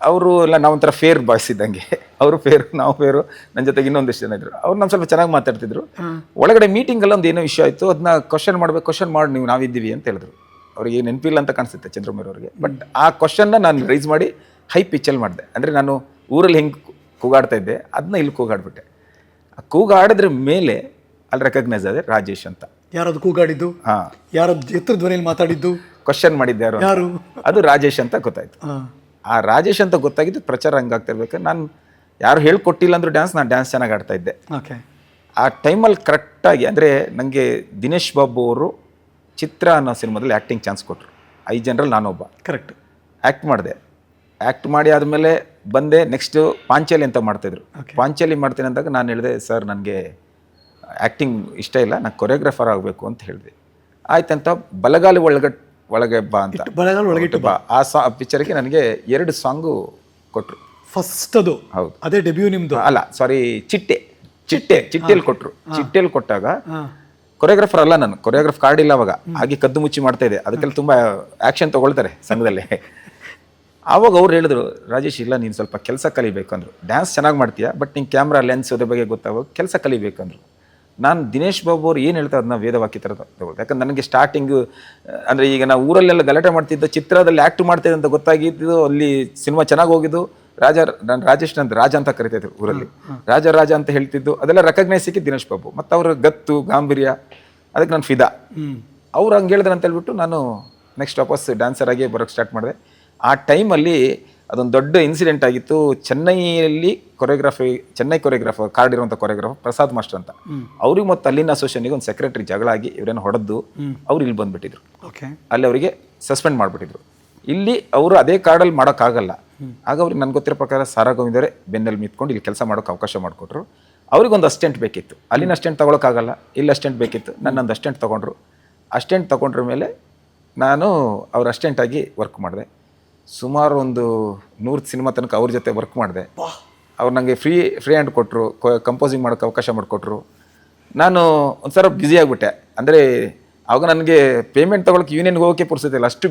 ಅವರು ಎಲ್ಲ ನಾವೊಂಥರ ಫೇರ್ ಬಾಯ್ಸ್ ಇದ್ದಂಗೆ, ಅವರು ಫೇರು, ನಾವು ಫೇರು, ನನ್ನ ಜೊತೆಗೆ ಇನ್ನೊಂದಿಷ್ಟು ಜನ ಇದ್ರು. ಅವ್ರು ನಮ್ಮ ಸ್ವಲ್ಪ ಚೆನ್ನಾಗಿ ಮಾತಾಡ್ತಿದ್ರು. ಒಳಗಡೆ ಮೀಟಿಂಗಲ್ಲಿ ಒಂದು ಏನೋ ವಿಷಯ ಆಯಿತು, ಅದನ್ನ ಕ್ವಶನ್ ಮಾಡಿ ನೀವು ನಾವಿದ್ದೀವಿ ಅಂತ ಹೇಳಿದ್ರು. ಅವ್ರಿಗೆ ನೆನಪಿಲ್ಲ ಅಂತ ಕಾಣಿಸುತ್ತೆ ಚಂದ್ರಮೌರ್ ಅವ್ರಿಗೆ. ಬಟ್ ಆ ಕ್ವಶನ್ನ ನಾನು ರೈಸ್ ಮಾಡಿ ಹೈ ಪಿಚ್ಚಲ್ಲಿ ಮಾಡಿದೆ. ಅಂದರೆ ನಾನು ಊರಲ್ಲಿ ಹೆಂಗೆ ಕೂಗಾಡ್ತಾ ಇದ್ದೆ ಅದನ್ನ ಇಲ್ಲಿ ಕೂಗಾಡ್ಬಿಟ್ಟೆ. ಆ ಕೂಗು ಆಡಿದ್ರ ಮೇಲೆ ಅಲ್ಲಿ ರೆಕಗ್ನೈಸ್ ಆದೆ ರಾಜೇಶ್ ಅಂತ. ಯಾರದು ಕೂಗಾಡಿದ್ದು, ಹಾಂ, ಯಾರದ್ದು ಎತ್ತರ ಧ್ವನಿಯಲ್ಲಿ ಮಾತಾಡಿದ್ದು, ಕ್ವಶನ್ ಮಾಡಿದ್ದೆ ಯಾರು? ಅದು ರಾಜೇಶ್ ಅಂತ ಗೊತ್ತಾಯ್ತು. ಆ ರಾಜೇಶ್ ಅಂತ ಗೊತ್ತಾಗಿದ್ದು ಪ್ರಚಾರ ಹಂಗಾಗ್ತಿರ್ಬೇಕು. ನಾನು ಯಾರು ಹೇಳ್ಕೊಟ್ಟಿಲ್ಲ ಅಂದ್ರೂ ನಾನು ಡ್ಯಾನ್ಸ್ ಚೆನ್ನಾಗಿ ಆಡ್ತಾ ಇದ್ದೆ. ಓಕೆ. ಆ ಟೈಮಲ್ಲಿ ಕರೆಕ್ಟಾಗಿ ಅಂದರೆ ನನಗೆ ದಿನೇಶ್ ಬಾಬು ಅವರು ಚಿತ್ರ ಅನ್ನೋ ಸಿನಿಮಾದಲ್ಲಿ ಆ್ಯಕ್ಟಿಂಗ್ ಚಾನ್ಸ್ ಕೊಟ್ಟರು. 5 ಜನರಲ್ಲಿ ನಾನೊಬ್ಬ. ಕರೆಕ್ಟ್. ಆ್ಯಕ್ಟ್ ಮಾಡಿದೆ. ಆ್ಯಕ್ಟ್ ಮಾಡಿ ಆದಮೇಲೆ ಬಂದೆ. ನೆಕ್ಸ್ಟು ಪಾಂಚಾಲಿ ಅಂತ ಮಾಡ್ತಾಯಿದ್ರು. ಪಾಂಚಾಲಿ ಮಾಡ್ತೀನಿ ಅಂದಾಗ ನಾನು ಹೇಳಿದೆ, ಸರ್ ನನಗೆ ಆ್ಯಕ್ಟಿಂಗ್ ಇಷ್ಟ ಇಲ್ಲ, ನಾನು ಕೊರಿಯೋಗ್ರಾಫರ್ ಆಗಬೇಕು ಅಂತ ಹೇಳಿದೆ. ಆಯ್ತಂತ ಬಲಗಾಲಿ ಒಳಗೆ ಬಾ ಅಂತ, ಬಲಗಾಲ ಒಳಗಿಟ್ಟು ಬಾ, ಆ ಪಿಕ್ಚರ್ಗೆ ನನಗೆ 2 ಸಾಂಗು ಕೊಟ್ಟರು. ಫಸ್ಟ್ ಅದು? ಹೌದು. ಅದೇ ಡೆಬ್ಯೂ ನಿಮ್ಮದು? ಅಲ್ಲ, ಸಾರಿ, ಚಿಟ್ಟೆಯಲ್ಲಿ ಕೊಟ್ಟರು. ಚಿಟ್ಟೆಯಲ್ಲಿ ಕೊಟ್ಟಾಗ ಕೊರಿಯೋಗ್ರಾಫರ್ ಅಲ್ಲ, ನಾನು ಕೊರಿಯೋಗ್ರಾಫ್ ಕಾರ್ಡ್ ಇಲ್ಲ ಅವಾಗ. ಹಾಗೆ ಕದ್ದು ಮುಚ್ಚಿ ಮಾಡ್ತಾ ಇದ್ದೆ. ಅದಕ್ಕೆಲ್ಲ ತುಂಬ ಆ್ಯಕ್ಷನ್ ತೊಗೊಳ್ತಾರೆ ಸಂಘದಲ್ಲಿ. ಆವಾಗ ಅವ್ರು ಹೇಳಿದ್ರು, ರಾಜೇಶ್ ಇಲ್ಲ, ನೀನು ಸ್ವಲ್ಪ ಕೆಲಸ ಕಲಿಬೇಕು ಅಂದರು. ಡ್ಯಾನ್ಸ್ ಚೆನ್ನಾಗಿ ಮಾಡ್ತೀಯಾ, ಬಟ್ ನಿಂಗೆ ಕ್ಯಾಮ್ರಾ ಲೆನ್ಸ್ ಅದ್ರ ಬಗ್ಗೆ ಗೊತ್ತಾಗ ಕೆಲಸ ಕಲಿಬೇಕಂದ್ರು. ನಾನು ದಿನೇಶ್ ಬಾಬು ಅವ್ರು ಏನು ಹೇಳ್ತಾರೆ ಅದನ್ನ ವೇದವಾಕ್ಯ ಥರ ತಗೊಳ್ತೆ. ಯಾಕಂದ್ರೆ ನನಗೆ ಸ್ಟಾರ್ಟಿಂಗು ಅಂದರೆ ಈಗ ನಾವು ಊರಲ್ಲೆಲ್ಲ ಗಲಾಟೆ ಮಾಡ್ತಿದ್ದ, ಚಿತ್ರದಲ್ಲಿ ಆ್ಯಕ್ಟ್ ಮಾಡ್ತಿದ್ದೆ ಅಂತ ಗೊತ್ತಾಗಿದ್ದು, ಅಲ್ಲಿ ಸಿನಿಮಾ ಚೆನ್ನಾಗಿ ಹೋಗಿದ್ದು. ನಾನು ರಾಜೇಶ್ ಅಂತ ರಾಜ ಅಂತ ಕರಿತಾಯಿದ್ರು ಊರಲ್ಲಿ, ರಾಜ ಅಂತ ಹೇಳ್ತಿದ್ದು. ಅದೆಲ್ಲ ರೆಕಗ್ನೈಸ್ ಸಿಕ್ಕಿದ್ದು ದಿನೇಶ್ ಬಾಬು. ಮತ್ತು ಅವ್ರ ಗತ್ತು ಗಾಂಭೀರ್ಯ, ಅದಕ್ಕೆ ನಾನು ಫಿದಾ. ಅವ್ರು ಹಂಗೆ ಹೇಳಿದ್ರು ಅಂತ ಹೇಳ್ಬಿಟ್ಟು ನಾನು ನೆಕ್ಸ್ಟ್ ವಾಪಸ್ ಡ್ಯಾನ್ಸರ್ ಆಗಿ ಬರೋಕ್ಕೆ ಸ್ಟಾರ್ಟ್ ಮಾಡಿದೆ. ಆ ಟೈಮಲ್ಲಿ ಅದೊಂದು ದೊಡ್ಡ ಇನ್ಸಿಡೆಂಟ್ ಆಗಿತ್ತು. ಚೆನ್ನೈ ಕೊರಿಯೋಗ್ರಾಫರ್ ಕಾರ್ಡ್ ಇರುವಂಥ ಕೊರಿಯೋಗ್ರಾಫರ್ ಪ್ರಸಾದ್ ಮಾಸ್ಟರ್ ಅಂತ, ಅವ್ರಿಗೆ ಮತ್ತು ಅಲ್ಲಿನ ಅಸೋಸಿಯೇಷನ್ಗೆ ಒಂದು ಸೆಕ್ರೆಟರಿ ಜಗಳ ಆಗಿ ಇವರೇನು ಹೊಡೆದು ಅವ್ರು ಇಲ್ಲಿ ಬಂದುಬಿಟ್ಟಿದ್ರು. ಅಲ್ಲಿ ಅವರಿಗೆ ಸಸ್ಪೆಂಡ್ ಮಾಡಿಬಿಟ್ಟಿದ್ರು. ಇಲ್ಲಿ ಅವರು ಅದೇ ಕಾರ್ಡಲ್ಲಿ ಮಾಡೋಕ್ಕಾಗಲ್ಲ. ಆಗ ಅವ್ರಿಗೆ ನನಗೆ ಗೊತ್ತಿರೋ ಪ್ರಕಾರ ಸಾರಾ ಗೋವಿಂದವರೇ ಬೆನ್ನಲ್ಲಿ ಮಿತ್ಕೊಂಡು ಇಲ್ಲಿ ಕೆಲಸ ಮಾಡೋಕ್ಕೆ ಅವಕಾಶ ಮಾಡಿಕೊಟ್ರು. ಅವ್ರಿಗೊಂದು ಅಸ್ಟೆಂಟ್ ಬೇಕಿತ್ತು. ಅಲ್ಲಿನ ಅಸ್ಟೆಂಟ್ ತೊಗೊಳಕ್ಕಾಗಲ್ಲ, ಇಲ್ಲಿ ಅಸ್ಟೆಂಟ್ ಬೇಕಿತ್ತು. ನನ್ನೊಂದು ಅಸ್ಟೆಂಟ್ ತೊಗೊಂಡ್ರು. ಅಸ್ಟೆಂಟ್ ತೊಗೊಂಡ್ರ ಮೇಲೆ ನಾನು ಅವ್ರ ಅಸ್ಟೆಂಟಾಗಿ ವರ್ಕ್ ಮಾಡಿದೆ. ಸುಮಾರು ಒಂದು 100 ಸಿನಿಮಾ ತನಕ ಅವ್ರ ಜೊತೆ ವರ್ಕ್ ಮಾಡಿದೆ. ಅವ್ರು ನನಗೆ ಫ್ರೀ ಹ್ಯಾಂಡ್ ಕೊಟ್ಟರು, ಕಂಪೋಸಿಂಗ್ ಮಾಡೋಕ್ಕೆ ಅವಕಾಶ ಮಾಡಿಕೊಟ್ರು. ನಾನು ಒಂದ್ಸಲ ಬ್ಯುಸಿ ಆಗಿಬಿಟ್ಟೆ. ಅಂದರೆ ಆವಾಗ ನನಗೆ ಪೇಮೆಂಟ್ ತೊಗೊಳಕ್ಕೆ ಯೂನಿಯನ್ಗೆ ಹೋಗೋಕ್ಕೆ ಪುರ್ಸೋದಿಲ್ಲ, ಅಷ್ಟು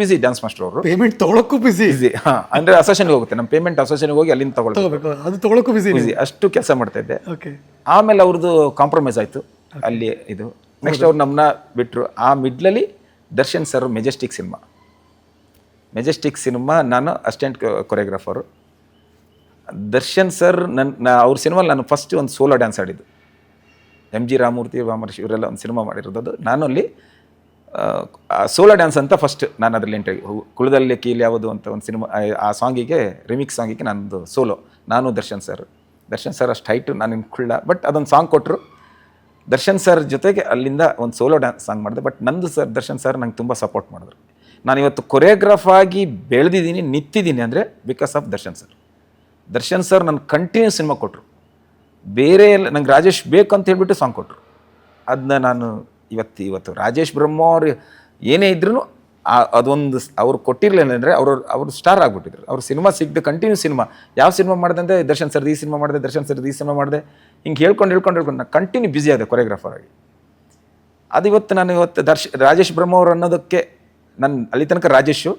ಬಿಸಿ ಡ್ಯಾನ್ಸ್ ಮಾಸ್ಟರ್ ಅವರು. ಪೇಮೆಂಟ್ ತೊಗೊಳಕ್ಕೂ ಬಿಸಿ? ಹಾಂ, ಅಂದರೆ ಅಸೋಸಿಯೇಷನ್ಗೆ ಹೋಗುತ್ತೆ, ನಮ್ಮ ಪೇಮೆಂಟ್ ಅಸೋಸಿಯೇಷನ್ಗೆ ಹೋಗಿ ಅಲ್ಲಿಂದ ತೊಗೊಳಕ್ಕೂ ಬಿಸಿ, ಅಷ್ಟು ಕೆಲಸ ಮಾಡ್ತಾಯಿದ್ದೆ. ಆಮೇಲೆ ಅವ್ರದ್ದು ಕಾಂಪ್ರಮೈಸ್ ಆಯಿತು ಅಲ್ಲಿ. ಇದು ನೆಕ್ಸ್ಟ್ ಅವ್ರು ನಮ್ಮನ್ನ ಬಿಟ್ಟರು. ಆ ಮಿಡ್ಲಲ್ಲಿ ದರ್ಶನ್ ಸರ್ ಮೆಜೆಸ್ಟಿಕ್ ಸಿನಿಮಾ ನಾನು ಅಸಿಸ್ಟೆಂಟ್ ಕೊರಿಯೋಗ್ರಾಫರು. ದರ್ಶನ್ ಸರ್ ಅವ್ರ ಸಿನಿಮಾಲ್ಲಿ ನಾನು ಫಸ್ಟ್ ಒಂದು ಸೋಲೋ ಡ್ಯಾನ್ಸ್ ಆಡಿದ್ದು. MG ರಾಮಮೂರ್ತಿ, ವಾಮರ್ಶಿ ಇವರೆಲ್ಲ ಒಂದು ಸಿನಿಮಾ ಮಾಡಿರೋದು. ನಾನು ಅಲ್ಲಿ ಸೋಲೋ ಡ್ಯಾನ್ಸ್ ಅಂತ ಫಸ್ಟ್ ನಾನು ಅದರಲ್ಲಿ ಎಂಟ್ರಿ. ಕುಳದಲ್ಲಿ ಕೀಲಿ ಯಾವುದು ಅಂತ ಒಂದು ಸಿನಿಮಾ, ಆ ಸಾಂಗಿಗೆ ರಿಮಿಕ್ಸ್ ಸಾಂಗಿಗೆ ನನ್ನದು ಸೋಲೋ. ನಾನು ದರ್ಶನ್ ಸರ್ ಅಷ್ಟು ಹೈಟು, ನಾನು ಇನ್ನು ಕುಳ್ಳ. ಬಟ್ ಅದೊಂದು ಸಾಂಗ್ ಕೊಟ್ಟರು ದರ್ಶನ್ ಸರ್ ಜೊತೆಗೆ. ಅಲ್ಲಿಂದ ಒಂದು ಸೋಲೋ ಡ್ಯಾನ್ಸ್ ಸಾಂಗ್ ಮಾಡಿದೆ. ಬಟ್ ನಂದು ದರ್ಶನ್ ಸರ್ ನಂಗೆ ತುಂಬ ಸಪೋರ್ಟ್ ಮಾಡಿದ್ರು. ನಾನು ಇವತ್ತು ಕೊರಿಯೋಗ್ರಾಫ್ ಆಗಿ ಬೆಳೆದಿದ್ದೀನಿ, ನಿಂತಿದ್ದೀನಿ ಅಂದರೆ ಬಿಕಾಸ್ ಆಫ್ ದರ್ಶನ್ ಸರ್ ನನ್ನ ಕಂಟಿನ್ಯೂಸ್ ಸಿನಿಮಾ ಕೊಟ್ಟರು. ಬೇರೆ ಎಲ್ಲ ನಂಗೆ ರಾಜೇಶ್ ಬೇಕು ಅಂತ ಹೇಳ್ಬಿಟ್ಟು ಸಾಂಗ್ ಕೊಟ್ಟರು. ಅದನ್ನ ನಾನು ಇವತ್ತು ರಾಜೇಶ್ ಬ್ರಹ್ಮ ಅವ್ರು ಏನೇ ಇದ್ರೂ ಅದೊಂದು ಅವ್ರು ಕೊಟ್ಟಿರಲಿಲ್ಲ ಅಂದರೆ ಅವರು ಸ್ಟಾರ್ ಆಗಿಬಿಟ್ಟಿದ್ರು. ಅವ್ರು ಸಿನಿಮಾ ಸಿಗದೆ ಕಂಟಿನ್ಯೂ ಸಿನಿಮಾ, ಯಾವ ಸಿನಿಮಾ ಮಾಡಿದೆ ದರ್ಶನ್ ಸರ್ದು ಈ ಸಿನಿಮಾ ಮಾಡಿದೆ, ಹಿಂಗೆ ಹೇಳ್ಕೊಂಡು ನಾನು ಕಂಟಿನ್ಯೂ ಬ್ಯುಸಿ ಆದೆ ಕೊರಿಯೋಗ್ರಾಫರ್ ಆಗಿ. ಅದು ಇವತ್ತು ರಾಜೇಶ್ ಬ್ರಹ್ಮ ಅವರು ಅನ್ನೋದಕ್ಕೆ ನಾನು ಅಲ್ಲಿ ತನಕ ರಾಜೇಶು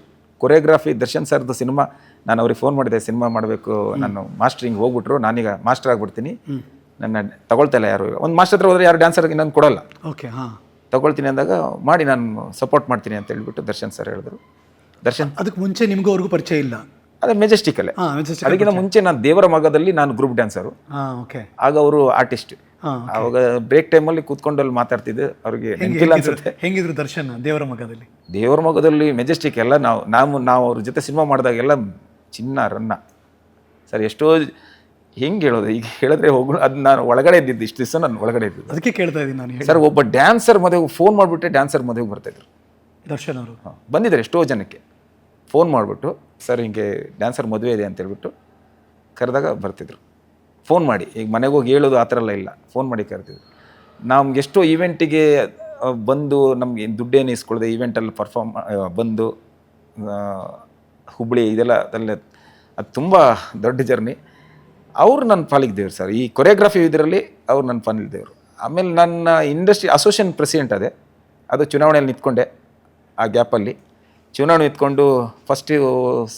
ಕೊರಿಯೋಗ್ರಾಫಿ ದರ್ಶನ್ ಸರ್ದು ಸಿನಿಮಾ. ನಾನು ಅವ್ರಿಗೆ ಫೋನ್ ಮಾಡಿದೆ, ಸಿನಿಮಾ ಮಾಡಬೇಕು, ನಾನು ಮಾಸ್ಟ್ರಿಂಗ್ ಹೋಗ್ಬಿಟ್ರು, ನಾನೀಗ ಮಾಸ್ಟರ್ ಆಗಿಬಿಡ್ತೀನಿ, ನನ್ನ ತಗೊಳ್ತಾಯಿಲ್ಲ ಯಾರು. ಒಂದು ಮಾಸ್ಟರ್ ಹತ್ರ ಹೋದರೆ ಯಾರು ಡ್ಯಾನ್ಸರ್ಗೆ ನಾನು ಕೊಡೋಲ್ಲ. ಓಕೆ, ಹಾಂ, ತಗೊಳ್ತೀನಿ ಅಂದಾಗ ಮಾಡಿ ನಾನು ಸಪೋರ್ಟ್ ಮಾಡ್ತೀನಿ ಅಂತ ಹೇಳ್ಬಿಟ್ಟು ದರ್ಶನ್ ಸರ್ ಹೇಳಿದ್ರು. ಅದಕ್ಕೆ ಮುಂಚೆ ನಿಮಗೂ ಅವ್ರಿಗೂ ಪರಿಚಯ ಇಲ್ಲ? ಅದೇ ಮೆಜೆಸ್ಟಿಕಲ್ಲೇ. ಅದಕ್ಕಿಂತ ಮುಂಚೆ ನಾನು ದೇವರ ಮಗದಲ್ಲಿ ನಾನು ಗ್ರೂಪ್ ಡ್ಯಾನ್ಸರು. ಆಗ ಅವರು ಆರ್ಟಿಸ್ಟ್. ಅವಾಗ ಬ್ರೇಕ್ ಟೈಮಲ್ಲಿ ಕೂತ್ಕೊಂಡು ಅಲ್ಲಿ ಮಾತಾಡ್ತಿದ್ದೆ. ಅವ್ರಿಗೆ ನೆನಪಿಲ್ಲ ಅನ್ಸುತ್ತೆ. ಹೆಂಗಿದ್ರು ದರ್ಶನ್ ದೇವರ ಮಗದಲ್ಲಿ ಮೆಜೆಸ್ಟಿಕ್ ಎಲ್ಲ ನಾವು ಅವ್ರ ಜೊತೆ ಸಿನಿಮಾ ಮಾಡಿದಾಗೆಲ್ಲ ಚಿನ್ನ ರನ್ನ ಸರ್. ಎಷ್ಟೋ ಹೆಂಗೆ ಹೇಳೋದು, ಈಗ ಹೇಳಿದ್ರೆ ಹೋಗು. ಅದು ನಾನು ಒಳಗಡೆ ಇದ್ದಿದ್ದು, ಇಷ್ಟು ದಿವಸ ನಾನು ಒಳಗಡೆ ಇದ್ದಿದ್ದು. ಅದಕ್ಕೆ ಕೇಳ್ತಾ ಇದ್ದೀನಿ ನಾನು ಸರ್. ಒಬ್ಬ ಡ್ಯಾನ್ಸರ್ ಮದುವೆಗೆ ಫೋನ್ ಮಾಡಿಬಿಟ್ಟೆ ಡ್ಯಾನ್ಸರ್ ಮದುವೆಗೆ ಬರ್ತಾಯಿದ್ರು ದರ್ಶನ್ ಅವರು. ಬಂದಿದ್ದಾರೆ ಎಷ್ಟೋ ಜನಕ್ಕೆ ಫೋನ್ ಮಾಡಿಬಿಟ್ಟು, ಸರ್ ಹಿಂಗೆ ಡ್ಯಾನ್ಸರ್ ಮದುವೆ ಇದೆ ಅಂತ ಹೇಳ್ಬಿಟ್ಟು ಕರೆದಾಗ ಬರ್ತಿದ್ರು. ಫೋನ್ ಮಾಡಿ, ಈಗ ಮನೆಗೆ ಹೋಗಿ ಹೇಳೋದು ಆ ಥರ ಎಲ್ಲ ಇಲ್ಲ, ಫೋನ್ ಮಾಡಿ ಕರೆದಿದ್ರು. ನಮ್ಗೆ ಎಷ್ಟೋ ಈವೆಂಟಿಗೆ ಬಂದು ನಮ್ಗೆ ದುಡ್ಡೇನು ಇಸ್ಕೊಳ್ದೆ ಈವೆಂಟಲ್ಲಿ ಬಂದು ಹುಬ್ಬಳ್ಳಿ ಅದೆಲ್ಲ ಅದು ತುಂಬ ದೊಡ್ಡ ಜರ್ನಿ. ಅವರು ನನ್ನ ಪಾಲಿಗೆ ದೇವ್ರು ಸರ್. ಈ ಕೊರಿಯೋಗ್ರಫಿ ಇದರಲ್ಲಿ ಅವ್ರು ನನ್ನ ಪಾಲಿಗೆ ದೇವರು. ಆಮೇಲೆ ನನ್ನ ಇಂಡಸ್ಟ್ರಿ ಅಸೋಸಿಯೇಷನ್ ಪ್ರೆಸಿಡೆಂಟ್ ಅದು ಚುನಾವಣೆಯಲ್ಲಿ ನಿಂತ್ಕೊಂಡೆ. ಆ ಗ್ಯಾಪಲ್ಲಿ ಚುನಾವಣೆ ನಿಂತ್ಕೊಂಡು ಫಸ್ಟು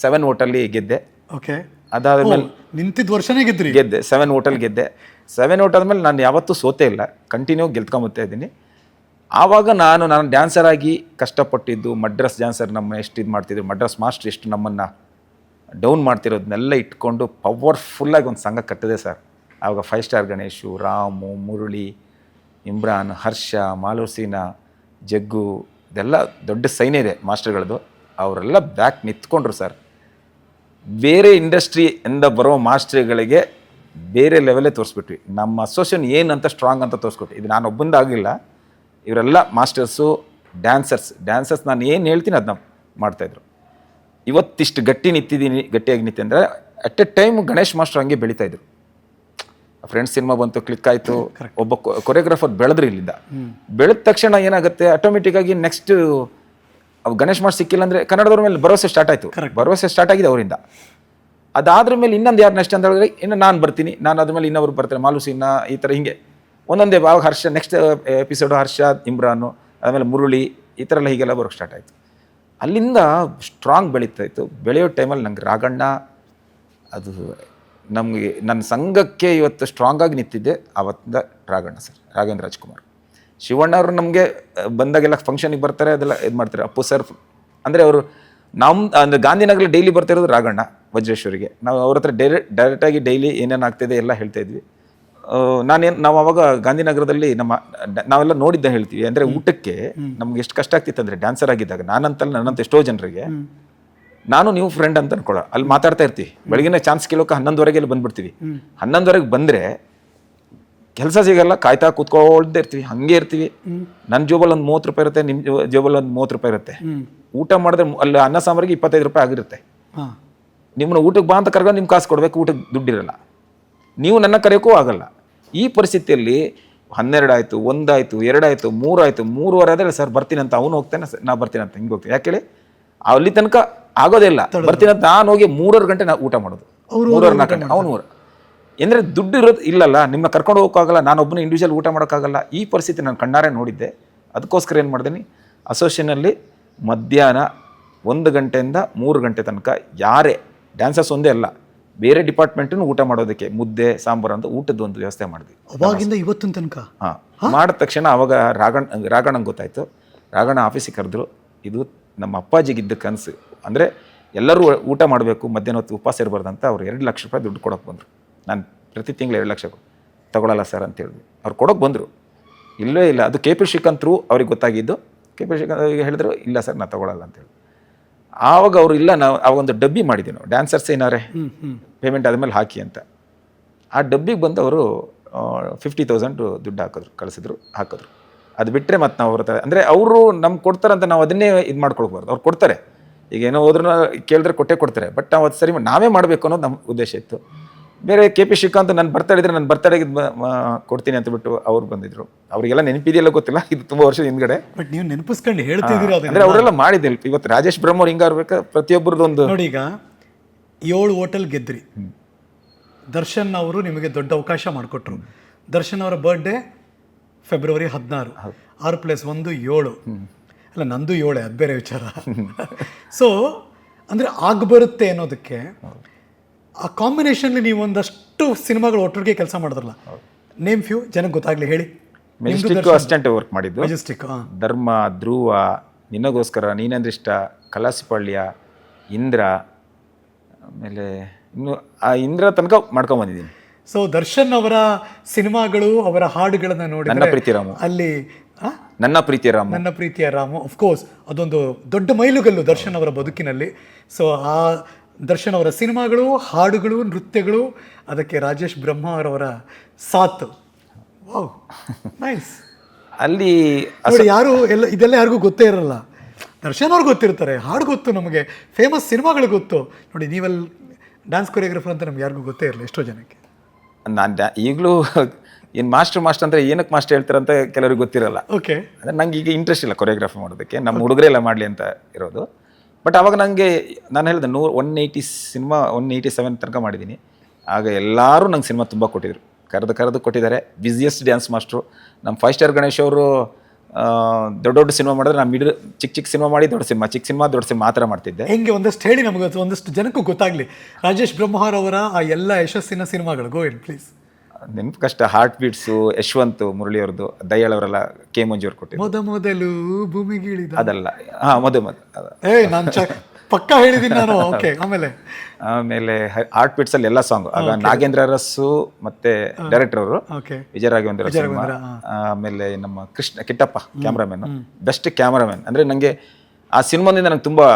7 ವೋಟಲ್ಲಿ ಗೆದ್ದೆ. ಓಕೆ. ಅದಾದಮೇಲೆ ನಿಂತಿದ್ದ ವರ್ಷನೇ ಗೆದ್ದೆ 7 ವೋಟಲ್ಲಿ ಗೆದ್ದೆ. 7 ವೋಟ್ ಆದಮೇಲೆ ನಾನು ಯಾವತ್ತೂ ಸೋತೇ ಇಲ್ಲ, ಕಂಟಿನ್ಯೂ ಗೆಲ್ತ್ಕೊಂಬತ್ತಾ ಇದ್ದೀನಿ. ಆವಾಗ ನಾನು ಡ್ಯಾನ್ಸರ್ ಆಗಿ ಕಷ್ಟಪಟ್ಟಿದ್ದು, ಮಡ್ರಾಸ್ ಡ್ಯಾನ್ಸರ್ ನಮ್ಮ ಎಷ್ಟು ಇದು ಮಾಡ್ತಿದ್ರು, ಮಡ್ರಾಸ್ ಮಾಸ್ಟರ್ ಎಷ್ಟು ನಮ್ಮನ್ನು ಡೌನ್ ಮಾಡ್ತಿರೋದನ್ನೆಲ್ಲ ಇಟ್ಕೊಂಡು ಪವರ್ಫುಲ್ಲಾಗಿ ಒಂದು ಸಂಘ ಕಟ್ಟಿದೆ ಸರ್. ಆವಾಗ 5 ಸ್ಟಾರ್ ಗಣೇಶು, ರಾಮು, ಮುರಳಿ, ಇಮ್ರಾನ್, ಹರ್ಷ, ಮಾಲೂಸಿನ, ಜಗ್ಗು, ಇದೆಲ್ಲ ದೊಡ್ಡ ಸೈನ್ಯ ಇದೆ ಮಾಸ್ಟರ್ಗಳದ್ದು. ಅವರೆಲ್ಲ ಬ್ಯಾಕ್ ನಿಂತ್ಕೊಂಡ್ರು ಸರ್. ಬೇರೆ ಇಂಡಸ್ಟ್ರಿಯಿಂದ ಬರೋ ಮಾಸ್ಟರ್ಗಳಿಗೆ ಬೇರೆ ಲೆವೆಲೇ ತೋರಿಸ್ಬಿಟ್ವಿ. ನಮ್ಮ ಅಸೋಸಿಯೇಷನ್ ಏನಂತ ಸ್ಟ್ರಾಂಗ್ ಅಂತ ತೋರಿಸ್ಬಿಟ್ವಿ. ಇದು ನಾನು ಒಬ್ಬಂದಾಗಿಲ್ಲ, ಇವರೆಲ್ಲ ಮಾಸ್ಟರ್ಸು, ಡ್ಯಾನ್ಸರ್ಸ್ ನಾನು ಏನು ಹೇಳ್ತೀನಿ ಅದನ್ನ ಮಾಡ್ತಾಯಿದ್ರು. ಇವತ್ತಿಷ್ಟು ಗಟ್ಟಿಯಾಗಿ ನಿಂತಿ ಅಂದರೆ at A time Ganesh master ಹಂಗೆ ಬೆಳೀತಾಯಿದ್ರು. ಫ್ರೆಂಡ್ಸ್ ಸಿನಿಮಾ ಬಂತು, ಕ್ಲಿಕ್ ಆಯಿತು, ಒಬ್ಬ ಕೊರಿಯೋಗ್ರಾಫರ್ ಬೆಳೆದ್ರು. ಇಲ್ಲಿಂದ ಬೆಳೆದ ತಕ್ಷಣ ಏನಾಗುತ್ತೆ, ಆಟೋಮೆಟಿಕ್ಕಾಗಿ ನೆಕ್ಸ್ಟ್ ಗಣೇಶ್ ಮಾಸ್ಟರ್ ಸಿಕ್ಕಿಲ್ಲ ಅಂದರೆ ಕನ್ನಡದವ್ರ ಮೇಲೆ ಭರವಸೆ ಸ್ಟಾರ್ಟ್ ಆಯಿತು. ಭರವಸೆ ಸ್ಟಾರ್ಟ್ ಆಗಿದೆ ಅವರಿಂದ. ಅದಾದ್ರ ಮೇಲೆ ಇನ್ನೊಂದು ಯಾರು ನೆಕ್ಸ್ಟ್ ಅಂತ ಹೇಳಿದ್ರೆ ಇನ್ನು ನಾನು ಬರ್ತೀನಿ, ನಾನು ಅದ್ರ ಮೇಲೆ ಇನ್ನೊಬ್ರು ಬರ್ತಾರೆ, ಮಾಲೂಸಿನ, ಈ ಥರ ಹಿಂಗೆ ಒಂದೊಂದೇ ಭಾಗ. ಹರ್ಷ ನೆಕ್ಸ್ಟ್ ಎಪಿಸೋಡು ಹರ್ಷ, ಇಮ್ರಾನು, ಆಮೇಲೆ ಮುರಳಿ, ಈ ಥರ ಎಲ್ಲ ಹೀಗೆಲ್ಲ ಬರೋಕ್ಕೆ ಸ್ಟಾರ್ಟ್ ಆಯಿತು. ಅಲ್ಲಿಂದ ಸ್ಟ್ರಾಂಗ್ ಬೆಳೀತಾಯಿತ್ತು. ಬೆಳೆಯೋ ಟೈಮಲ್ಲಿ ನಂಗೆ ರಾಘಣ್ಣ, ಅದು ನಮಗೆ ನನ್ನ ಸಂಘಕ್ಕೆ ಇವತ್ತು ಸ್ಟ್ರಾಂಗಾಗಿ ನಿಂತಿದ್ದೆ ಆವತ್ತಿಂದ ರಾಘಣ್ಣ ಸರ್, ರಾಘವೇಂದ್ರ ರಾಜ್ಕುಮಾರ್. ಶಿವಣ್ಣ ಅವರು ನಮಗೆ ಬಂದಾಗೆಲ್ಲ ಫಂಕ್ಷನಿಗೆ ಬರ್ತಾರೆ, ಅದೆಲ್ಲ ಇದು ಮಾಡ್ತಾರೆ. ಅಪ್ಪು ಸರ್ ಅಂದರೆ ಅವರು ಅಂದರೆ ಗಾಂಧಿನಗರಲ್ಲಿ ಡೈಲಿ ಬರ್ತಿರೋದು ರಾಘಣ್ಣ ವಜ್ರೇಶ್ವರಿಗೆ. ನಾವು ಅವ್ರ ಹತ್ರ ಡೈರೆಕ್ಟಾಗಿ ಡೈಲಿ ಏನೇನು ಆಗ್ತಿದೆ ಎಲ್ಲ ಹೇಳ್ತಾ ಇದ್ವಿ. ನಾವು ಅವಾಗ ಗಾಂಧಿನಗರದಲ್ಲಿ ನಾವೆಲ್ಲ ನೋಡಿದ್ದ ಹೇಳ್ತೀವಿ. ಅಂದರೆ ಊಟಕ್ಕೆ ನಮ್ಗೆ ಎಷ್ಟು ಕಷ್ಟ ಆಗ್ತಿತ್ತು ಅಂದರೆ ಡ್ಯಾನ್ಸರ್ ಆಗಿದ್ದಾಗ, ನಾನಂತಲ್ಲ ನನ್ನಂತ ಎಷ್ಟೋ ಜನರಿಗೆ, ನಾನು ನೀವು ಫ್ರೆಂಡ್ ಅಂತ ಅನ್ಕೊಳ್ಳೋ ಅಲ್ಲಿ ಮಾತಾಡ್ತಾ ಇರ್ತೀವಿ. ಬೆಳಗಿನ ಚಾನ್ಸ್ ಕೇಳೋಕೆ 11:30 ಅಲ್ಲಿ ಬಂದ್ಬಿಡ್ತೀವಿ. 11:30 ಬಂದರೆ ಕೆಲಸ ಸಿಗಲ್ಲ, ಕಾಯ್ತಾ ಕೂತ್ಕೊಳ್ತಾ ಇರ್ತೀವಿ, ಹಂಗೆ ಇರ್ತೀವಿ. ನನ್ನ ಜೋಬಲ್ಲಿ ಒಂದು 30 ರೂಪಾಯಿ ಇರುತ್ತೆ, ನಿಮ್ಮ ಜೋಬಲ್ಲಿ ಒಂದು 30 ರೂಪಾಯಿ ಇರುತ್ತೆ. ಊಟ ಮಾಡಿದ್ರೆ ಅಲ್ಲಿ ಅನ್ನ ಸಾಂಬಾರಿಗೆ 25 ರೂಪಾಯಿ ಆಗಿರುತ್ತೆ. ನಿಮ್ಮನ್ನ ಊಟಕ್ಕೆ ಬಾ ಅಂತ ಕರ್ಕೊಂಡು ನಿಮ್ಮ ಕಾಸು ಕೊಡಬೇಕು, ಊಟಕ್ಕೆ ದುಡ್ಡಿರಲ್ಲ, ನೀವು ನನ್ನ ಕರೆಯೋಕ್ಕೂ ಆಗಲ್ಲ. ಈ ಪರಿಸ್ಥಿತಿಯಲ್ಲಿ 12 ಆಯಿತು, 1 ಆಯಿತು, 2 ಆಯಿತು, 3 ಆಯಿತು, 3:15 ಆದರೆ ಸರ್ ಬರ್ತೀನಿ ಅಂತ ಅವನು ಹೋಗ್ತಾನೆ, ನಾ ಬರ್ತೀನಿ ಅಂತ ಹಿಂಗೆ ಹೋಗ್ತೀನಿ. ಯಾಕೆ ಹೇಳಿ, ಅಲ್ಲಿ ತನಕ ಆಗೋದೇ ಇಲ್ಲ. ಬರ್ತೀನಿ ಅಂತ ನಾನು ಹೋಗಿ 3:30 ಗಂಟೆ ನಾವು ಊಟ ಮಾಡೋದು, 3:30 ಗಂಟೆ ಅವನು ಅಂದರೆ ದುಡ್ಡು ಇರೋದು ಇಲ್ಲಲ್ಲ, ನಿಮ್ಮನ್ನ ಕರ್ಕೊಂಡು ಹೋಗೋಕ್ಕಾಗಲ್ಲ, ನಾನೊಬ್ಬನ ಇಂಡಿವಿಜುವಲ್ ಊಟ ಮಾಡೋಕ್ಕಾಗಲ್ಲ. ಈ ಪರಿಸ್ಥಿತಿ ನಾನು ಕಣ್ಣಾರೆ ನೋಡಿದ್ದೆ. ಅದಕ್ಕೋಸ್ಕರ ಏನು ಮಾಡಿದ್ದೀನಿ, ಅಸೋಸಿಯೇಷನಲ್ಲಿ ಮಧ್ಯಾಹ್ನ 1 ಗಂಟೆಯಿಂದ 3 ಗಂಟೆ ತನಕ ಯಾರೇ ಡ್ಯಾನ್ಸರ್ಸ್ ಒಂದೇ ಅಲ್ಲ, ಬೇರೆ ಡಿಪಾರ್ಟ್ಮೆಂಟನ್ನು ಊಟ ಮಾಡೋದಕ್ಕೆ ಮುದ್ದೆ ಸಾಂಬಾರು ಅಂತ ಊಟದ ಒಂದು ವ್ಯವಸ್ಥೆ ಮಾಡಿದ್ವಿ ಅವಾಗಿಂದ ಇವತ್ತಿನ ತನಕ. ಮಾಡಿದ ತಕ್ಷಣ ಅವಾಗ ರಾಘಣ್ಣಂಗೆ ಗೊತ್ತಾಯಿತು. ರಾಘಣ್ಣ ಆಫೀಸಿಗೆ ಕರೆದ್ರು, ಇದು ನಮ್ಮ ಅಪ್ಪಾಜಿಗಿದ್ದ ಕನಸು. ಅಂದರೆ ಎಲ್ಲರೂ ಊಟ ಮಾಡಬೇಕು, ಮಧ್ಯಾಹ್ನ ಹೊತ್ತು ಉಪವಾಸ ಇರಬಾರ್ದಂತ ಅವ್ರು 2 ಲಕ್ಷ ರೂಪಾಯಿ ದುಡ್ಡು ಕೊಡೋಕೆ ಬಂದರು. ನಾನು ಪ್ರತಿ ತಿಂಗಳು 2 ಲಕ್ಷ ತಗೊಳ್ಳಲ್ಲ ಸರ್ ಅಂತ ಹೇಳಿದ್ವಿ. ಅವ್ರು ಕೊಡೋಕೆ ಬಂದರು. ಇಲ್ಲೇ ಇಲ್ಲ, ಅದು ಕೆ ಪಿ ಶ್ರೀಕಾಂತ್ ಥ್ರೂ ಅವ್ರಿಗೆ ಗೊತ್ತಾಗಿದ್ದು. ಕೆ ಪಿ ಶ್ರೀಕಾಂತ್ ಹೇಳಿದ್ರು, ಇಲ್ಲ ಸರ್ ನಾನು ತಗೊಳ್ಳಲ್ಲ ಅಂತೇಳಿ. ಆವಾಗ ಅವರು ಇಲ್ಲ, ನಾವು ಆವೊಂದು ಡಬ್ಬಿ ಮಾಡಿದ್ವಿ ನಾವು, ಡ್ಯಾನ್ಸರ್ಸ್ ಏನಾರೆ ಪೇಮೆಂಟ್ ಆದಮೇಲೆ ಹಾಕಿ ಅಂತ. ಆ ಡಬ್ಬಿಗೆ ಬಂದು ಅವರು 50,000 ದುಡ್ಡು ಕಳಿಸಿದ್ರು, ಹಾಕಿದ್ರು. ಅದು ಬಿಟ್ಟರೆ ಮತ್ತು ನಾವು ಅವ್ರ ಅಂದರೆ ಅವರು ನಮ್ಗೆ ಕೊಡ್ತಾರಂತ ನಾವು ಅದನ್ನೇ ಇದು ಮಾಡ್ಕೊಳ್ಬಾರ್ದು. ಅವ್ರು ಕೊಡ್ತಾರೆ, ಈಗ ಏನೋ ಹೋದ್ರೂ ಕೇಳಿದ್ರೆ ಕೊಡ್ತಾರೆ, ಬಟ್ ನಾವು ಅದು ಸರಿ ನಾವೇ ಮಾಡಬೇಕು ಅನ್ನೋದು ನಮ್ಮ ಉದ್ದೇಶ ಇತ್ತು. ಬೇರೆ ಕೆ ಪಿ ಶ್ರೀಕಾಂತ್ ನನ್ನ ಬರ್ತಡೇ ನನ್ನ ಬರ್ತಡೇಗೆ ಕೊಡ್ತೀನಿ ಅಂತ ಬಿಟ್ಟು ಅವ್ರು ಬಂದಿದ್ರು. ಅವರಿಗೆಲ್ಲ ನೆನಪಿದೆಯಲ್ಲ ಗೊತ್ತಿಲ್ಲ, ಇದು ತುಂಬ ವರ್ಷದ ಹಿಂದ್ಗಡೆ. ಬಟ್ ನೀವು ನೆನಪಿಸ್ಕೊಂಡು ಹೇಳ್ತಿದ್ದೀರಾ ಅಂದರೆ ಅವರೆಲ್ಲ ಮಾಡಿದ್ದೆ. ಇವತ್ತು ರಾಜೇಶ್ ಬ್ರಹ್ಮ ಅವ್ರು ಹಿಂಗೆ ಇರ್ಬೇಕು, ಪ್ರತಿಯೊಬ್ಬರದ್ದು ಒಂದು. ನೋಡಿ, ಈಗ 7 ಹೋಟೆಲ್ ಗೆದ್ರಿ, ದರ್ಶನ್ ಅವರು ನಿಮಗೆ ದೊಡ್ಡ ಅವಕಾಶ ಮಾಡಿಕೊಟ್ರು. ದರ್ಶನ್ ಅವರ ಬರ್ಡೇ ಫೆಬ್ರವರಿ 16, 6+1 7. ಅಲ್ಲ, ನಂದು 7, ಅದು ಬೇರೆ ವಿಚಾರ. ಸೊ ಅಂದರೆ ಬರುತ್ತೆ ಅನ್ನೋದಕ್ಕೆ ಆ ಕಾಂಬಿನೇಷನ್ಲಿ ನೀವು ಒಂದಷ್ಟು ಸಿನಿಮಾಗಳು ಒಟ್ಟಿಗೆ ಕೆಲಸ ಮಾಡಿದ್ರಲ್ಲ. ನೇಮ್ ಫ್ಯೂ ಜನಕ್ಕೆ ಗೊತ್ತಾಗ್ಲಿ ಹೇಳಿ. ಮೆಜೆಸ್ಟಿಕ್ ಅಸಿಸ್ಟೆಂಟ್ ವರ್ಕ್ ಮಾಡಿದ್ದು. ಮೆಜೆಸ್ಟಿಕ್, ಧರ್ಮ, ಧ್ರುವ, ನಿನಗೋಸ್ಕರ, ನೀನಂದ್ರಿಷ್ಟ, ಕಲಾಸಿಪಾಳ್ಯ, ಇಂದ್ರ, ಆಮೇಲೆ ಇನ್ನು ಆ ಇಂದ್ರ ತನಕ ಮಾಡ್ಕೊಂಬಂದಿದ್ದೀನಿ. ಸೊ ದರ್ಶನ್ ಅವರ ಸಿನಿಮಾಗಳು, ಅವರ ಹಾಡುಗಳನ್ನ ನೋಡಿ, ನನ್ನ ಪ್ರೀತಿ ರಾಮು, ಅಲ್ಲಿ ನನ್ನ ಪ್ರೀತಿಯ ರಾಮು ಅಫ್ಕೋರ್ಸ್ ಅದೊಂದು ದೊಡ್ಡ ಮೈಲುಗಲ್ಲು ದರ್ಶನ್ ಅವರ ಬದುಕಿನಲ್ಲಿ. ಸೊ ಆ ದರ್ಶನ್ ಅವರ ಸಿನಿಮಾಗಳು, ಹಾಡುಗಳು, ನೃತ್ಯಗಳು, ಅದಕ್ಕೆ ರಾಜೇಶ್ ಬ್ರಹ್ಮ ಅವರವರ ಸಾಥ್. Wow, nice. ಅಲ್ಲಿ ಯಾರು ಇದೆಲ್ಲ ಯಾರಿಗೂ ಗೊತ್ತೇ ಇರಲ್ಲ. ದರ್ಶನ್ ಅವ್ರಿಗೆ ಗೊತ್ತಿರ್ತಾರೆ, ಹಾಡು ಗೊತ್ತು, ನಮಗೆ ಫೇಮಸ್ ಸಿನಿಮಾಗಳು ಗೊತ್ತು. ನೋಡಿ, ನೀವೆಲ್ಲ ಡ್ಯಾನ್ಸ್ ಕೊರಿಯೋಗ್ರಾಫರ್ ಅಂತ ನಮ್ಗೆ ಯಾರಿಗೂ ಗೊತ್ತೇ ಇರಲ್ಲ ಎಷ್ಟೋ ಜನಕ್ಕೆ. ನಾನು ಈಗಲೂ ಏನು ಮಾಸ್ಟರ್ ಅಂದರೆ ಏನಕ್ಕೆ ಮಾಸ್ಟರ್ ಹೇಳ್ತಾರೆ ಅಂತ ಕೆಲವ್ರಿಗೆ ಗೊತ್ತಿರಲ್ಲ. ಓಕೆ, ಅಂದರೆ ನಂಗೆ ಈಗ ಇಂಟ್ರೆಸ್ಟ್ ಇಲ್ಲ ಕೊರಿಯೋಗ್ರಫಿ ಮಾಡೋದಕ್ಕೆ, ನಮ್ಮ ಹುಡುಗರೆಲ್ಲ ಮಾಡಲಿ ಅಂತ ಇರೋದು. ಬಟ್ ಅವಾಗ ನನಗೆ ನಾನು ಹೇಳಿದೆ 187 ತನಕ ಮಾಡಿದ್ದೀನಿ. ಆಗ ಎಲ್ಲರೂ ನಂಗೆ ಸಿನಿಮಾ ತುಂಬ ಕೊಟ್ಟಿದ್ರು, ಕರೆದು ಕೊಟ್ಟಿದ್ದಾರೆ. ಬಿಸಿಯೆಸ್ಟ್ ಡ್ಯಾನ್ಸ್ ಮಾಸ್ಟ್ರು ನಮ್ಮ 5 ಸ್ಟಾರ್ ಗಣೇಶ್ ಅವರು. ದೊಡ್ಡ ಸಿನಿಮಾ ಮಾಡಿದ್ರೆ ನಾನು ಚಿಕ್ಕ ಸಿನಿಮಾ ಮಾಡಿ ದೊಡ್ಡ ಸಿನಿಮಾ ಆ ಥರ ಮಾಡ್ತಿದ್ದೆ. ಹೆಂಗೆ ಒಂದಷ್ಟು ಹೇಳಿ ನಮಗೆ, ಒಂದಷ್ಟು ಜನಕ್ಕೂ ಗೊತ್ತಾಗಲಿ ರಾಜೇಶ್ ಬ್ರಹ್ಮವರ್ ಅವರ ಆ ಎಲ್ಲ ಯಶಸ್ಸಿನ ಸಿನಿಮಾಗಳು. ಗೋ ಇನ್ ಪ್ಲೀಸ್. ನೆನಪು ಕಷ್ಟ. ಹಾರ್ಟ್ ಬೀಟ್ಸು, ಯಶವಂತ್ ಮುರಳಿ ಅವ್ರದ್ದು, ದಯಾಳ್ ಅವರೆಲ್ಲ, ಕೆ ಮಂಜು ಅವ್ರು ಕೊಟ್ಟಿದ್ದು. ಮೊದಲು ಭೂಮಿಗಿಳಿದ ಅದಲ್ಲ, ಮೊದಲು ನಾನು ಪಕ್ಕ ಹೇಳಿದ್ದೀನಿ ನಾನು. ಓಕೆ, ಆಮೇಲೆ ಆರ್ಟ್ ಪಿಟ್ಸ್ ಅಲ್ಲಿ ಎಲ್ಲ ಸಾಂಗ್ ಆಗ ನಾಗೇಂದ್ರ ಅರಸು ಮತ್ತೆ ಡೈರೆಕ್ಟರ್ ಅವರು ಓಕೆ, ವಿಜಯ ರಾಘವೇಂದ್ರ ಸಿನಿಮಾ. ಆಮೇಲೆ ನಮ್ಮ ಕಿಟ್ಟಪ್ಪ ಕ್ಯಾಮ್ರಾಮನ್, ಬೆಸ್ಟ್ ಕ್ಯಾಮ್ರಾಮನ್. ಅಂದ್ರೆ ನಂಗೆ ಆ ಸಿನಿಮಾದಿಂದ ನಂಗೆ ತುಂಬಾ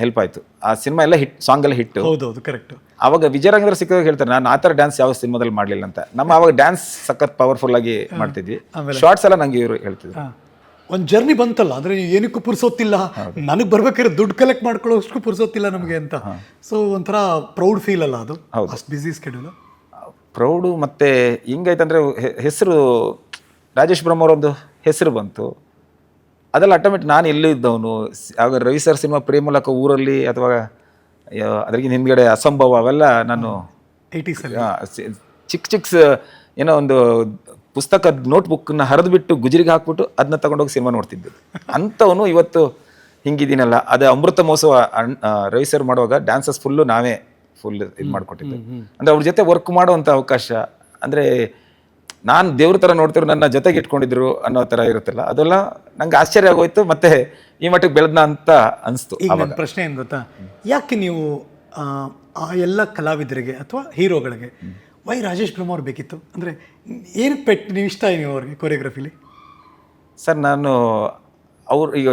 ಹೆಲ್ಪ್ ಆಯ್ತು. ಆ ಸಿನಿಮಾ ಎಲ್ಲ ಹಿಟ್, ಸಾಂಗ್ ಎಲ್ಲ ಹಿಟ್. ಹೌದೌದು, ಕರೆಕ್ಟ್. ಅವಾಗ ವಿಜಯರಾಘವೇಂದ್ರ ಸಿಕ್ಕಾಗ ಹೇಳ್ತಾರೆ, ನಾನು ಆ ಥರ ಡ್ಯಾನ್ಸ್ ಯಾವ ಸಿನಿಮಾದಲ್ಲಿ ಮಾಡಲಿಲ್ಲ ಅಂತ. ನಮ್ಮ ಅವಾಗ ಡ್ಯಾನ್ಸ್ ಸಖತ್ ಪವರ್ಫುಲ್ ಆಗಿ ಮಾಡ್ತಿದ್ವಿ. ಶಾರ್ಟ್ಸ್ ಎಲ್ಲ ನಂಗೆ ಇವರು ಹೇಳ್ತಿದ್ರು. ಒಂದು ಜರ್ನಿ ಬಂತಲ್ಲ, ಅಂದರೆ ಏನಕ್ಕೂ ಪುರ್ಸೋತಿಲ್ಲ, ನನಗೆ ಬರ್ಬೇಕಾದ್ರೆ ದುಡ್ಡು ಕಲೆಕ್ಟ್ ಮಾಡ್ಕೊಳ್ಳೋಷ್ಟು ಪುರ್ಸೋತಿಲ್ಲ ನಮಗೆ ಅಂತ. ಸೊ ಒಂಥರ ಪ್ರೌಡ್ ಫೀಲ್ ಅಲ್ಲ ಅದು, ಅಷ್ಟು ಬ್ಯುಸಿ ಸ್ಕೆಡ್ಯೂಲು. ಪ್ರೌಡು. ಮತ್ತು ಹಿಂಗೈತಂದರೆ ಹೆಸರು ರಾಜೇಶ್ ಬ್ರಹ್ಮವರೊಂದು ಹೆಸರು ಬಂತು. ಅದೆಲ್ಲ ಆಟೋಮೆಟಿಕ್ ನಾನು ಎಲ್ಲಿ ಇದ್ದವನು. ಆಗ ರವಿ ಸರ್ ಸಿನಿಮಾ ಪ್ರೇಮೂಲಕ ಊರಲ್ಲಿ ಅಥವಾ ಅದ್ರಿಗೆ ಹಿಂದ್ಗಡೆ ಅಸಂಭವ ಅವೆಲ್ಲ ನಾನು 80s ಚಿಕ್ಕ ಏನೋ ಒಂದು ಪುಸ್ತಕದ ನೋಟ್ಬುಕ್ನ ಹರಿದ್ಬಿಟ್ಟು ಗುಜರಿಗೆ ಹಾಕ್ಬಿಟ್ಟು ಅದನ್ನ ತಗೊಂಡೋಗಿ ಸಿನಿಮಾ ನೋಡ್ತಿದ್ದು ಅಂಥವನು ಇವತ್ತು ಹಿಂಗಿದ್ದೀನಲ್ಲ. ಅದು ಅಮೃತ ಮಹೋತ್ಸವ ರವಿ ಸರ್ ಮಾಡುವಾಗ ಡ್ಯಾನ್ಸಸ್ ಫುಲ್ಲು ನಾವೇ ಇದು ಮಾಡಿಕೊಟ್ಟಿದ್ದು. ಅಂದರೆ ಅವ್ರ ಜೊತೆ ವರ್ಕ್ ಮಾಡೋವಂಥ ಅವಕಾಶ, ಅಂದರೆ ನಾನು ದೇವ್ರ ಥರ ನೋಡ್ತಿರೋ ನನ್ನ ಜೊತೆಗೆ ಇಟ್ಕೊಂಡಿದ್ರು ಅನ್ನೋ ಥರ ಇರುತ್ತಲ್ಲ, ಅದೆಲ್ಲ ನಂಗೆ ಆಶ್ಚರ್ಯ ಆಗೋಯ್ತು. ಮತ್ತೆ ಈ ಮಟ್ಟಿಗೆ ಬೆಳೆದ್ನ ಅಂತ ಅನಿಸ್ತು. ಈಗ ನನ್ನ ಪ್ರಶ್ನೆ ಏನು ಗೊತ್ತಾ, ಯಾಕೆ ನೀವು ಆ ಎಲ್ಲ ಕಲಾವಿದರಿಗೆ ಅಥವಾ ಹೀರೋಗಳಿಗೆ ವೈ ರಾಜೇಶ್ ಬ್ರಹ್ಮ ಅವ್ರು ಬೇಕಿತ್ತು? ಅಂದರೆ ಏನು ನೀವು ಇಷ್ಟ ನೀವು ಅವ್ರಿಗೆ ಕೊರಿಯೋಗ್ರಫಿಲಿ? ಸರ್, ನಾನು ಅವ್ರು ಈಗ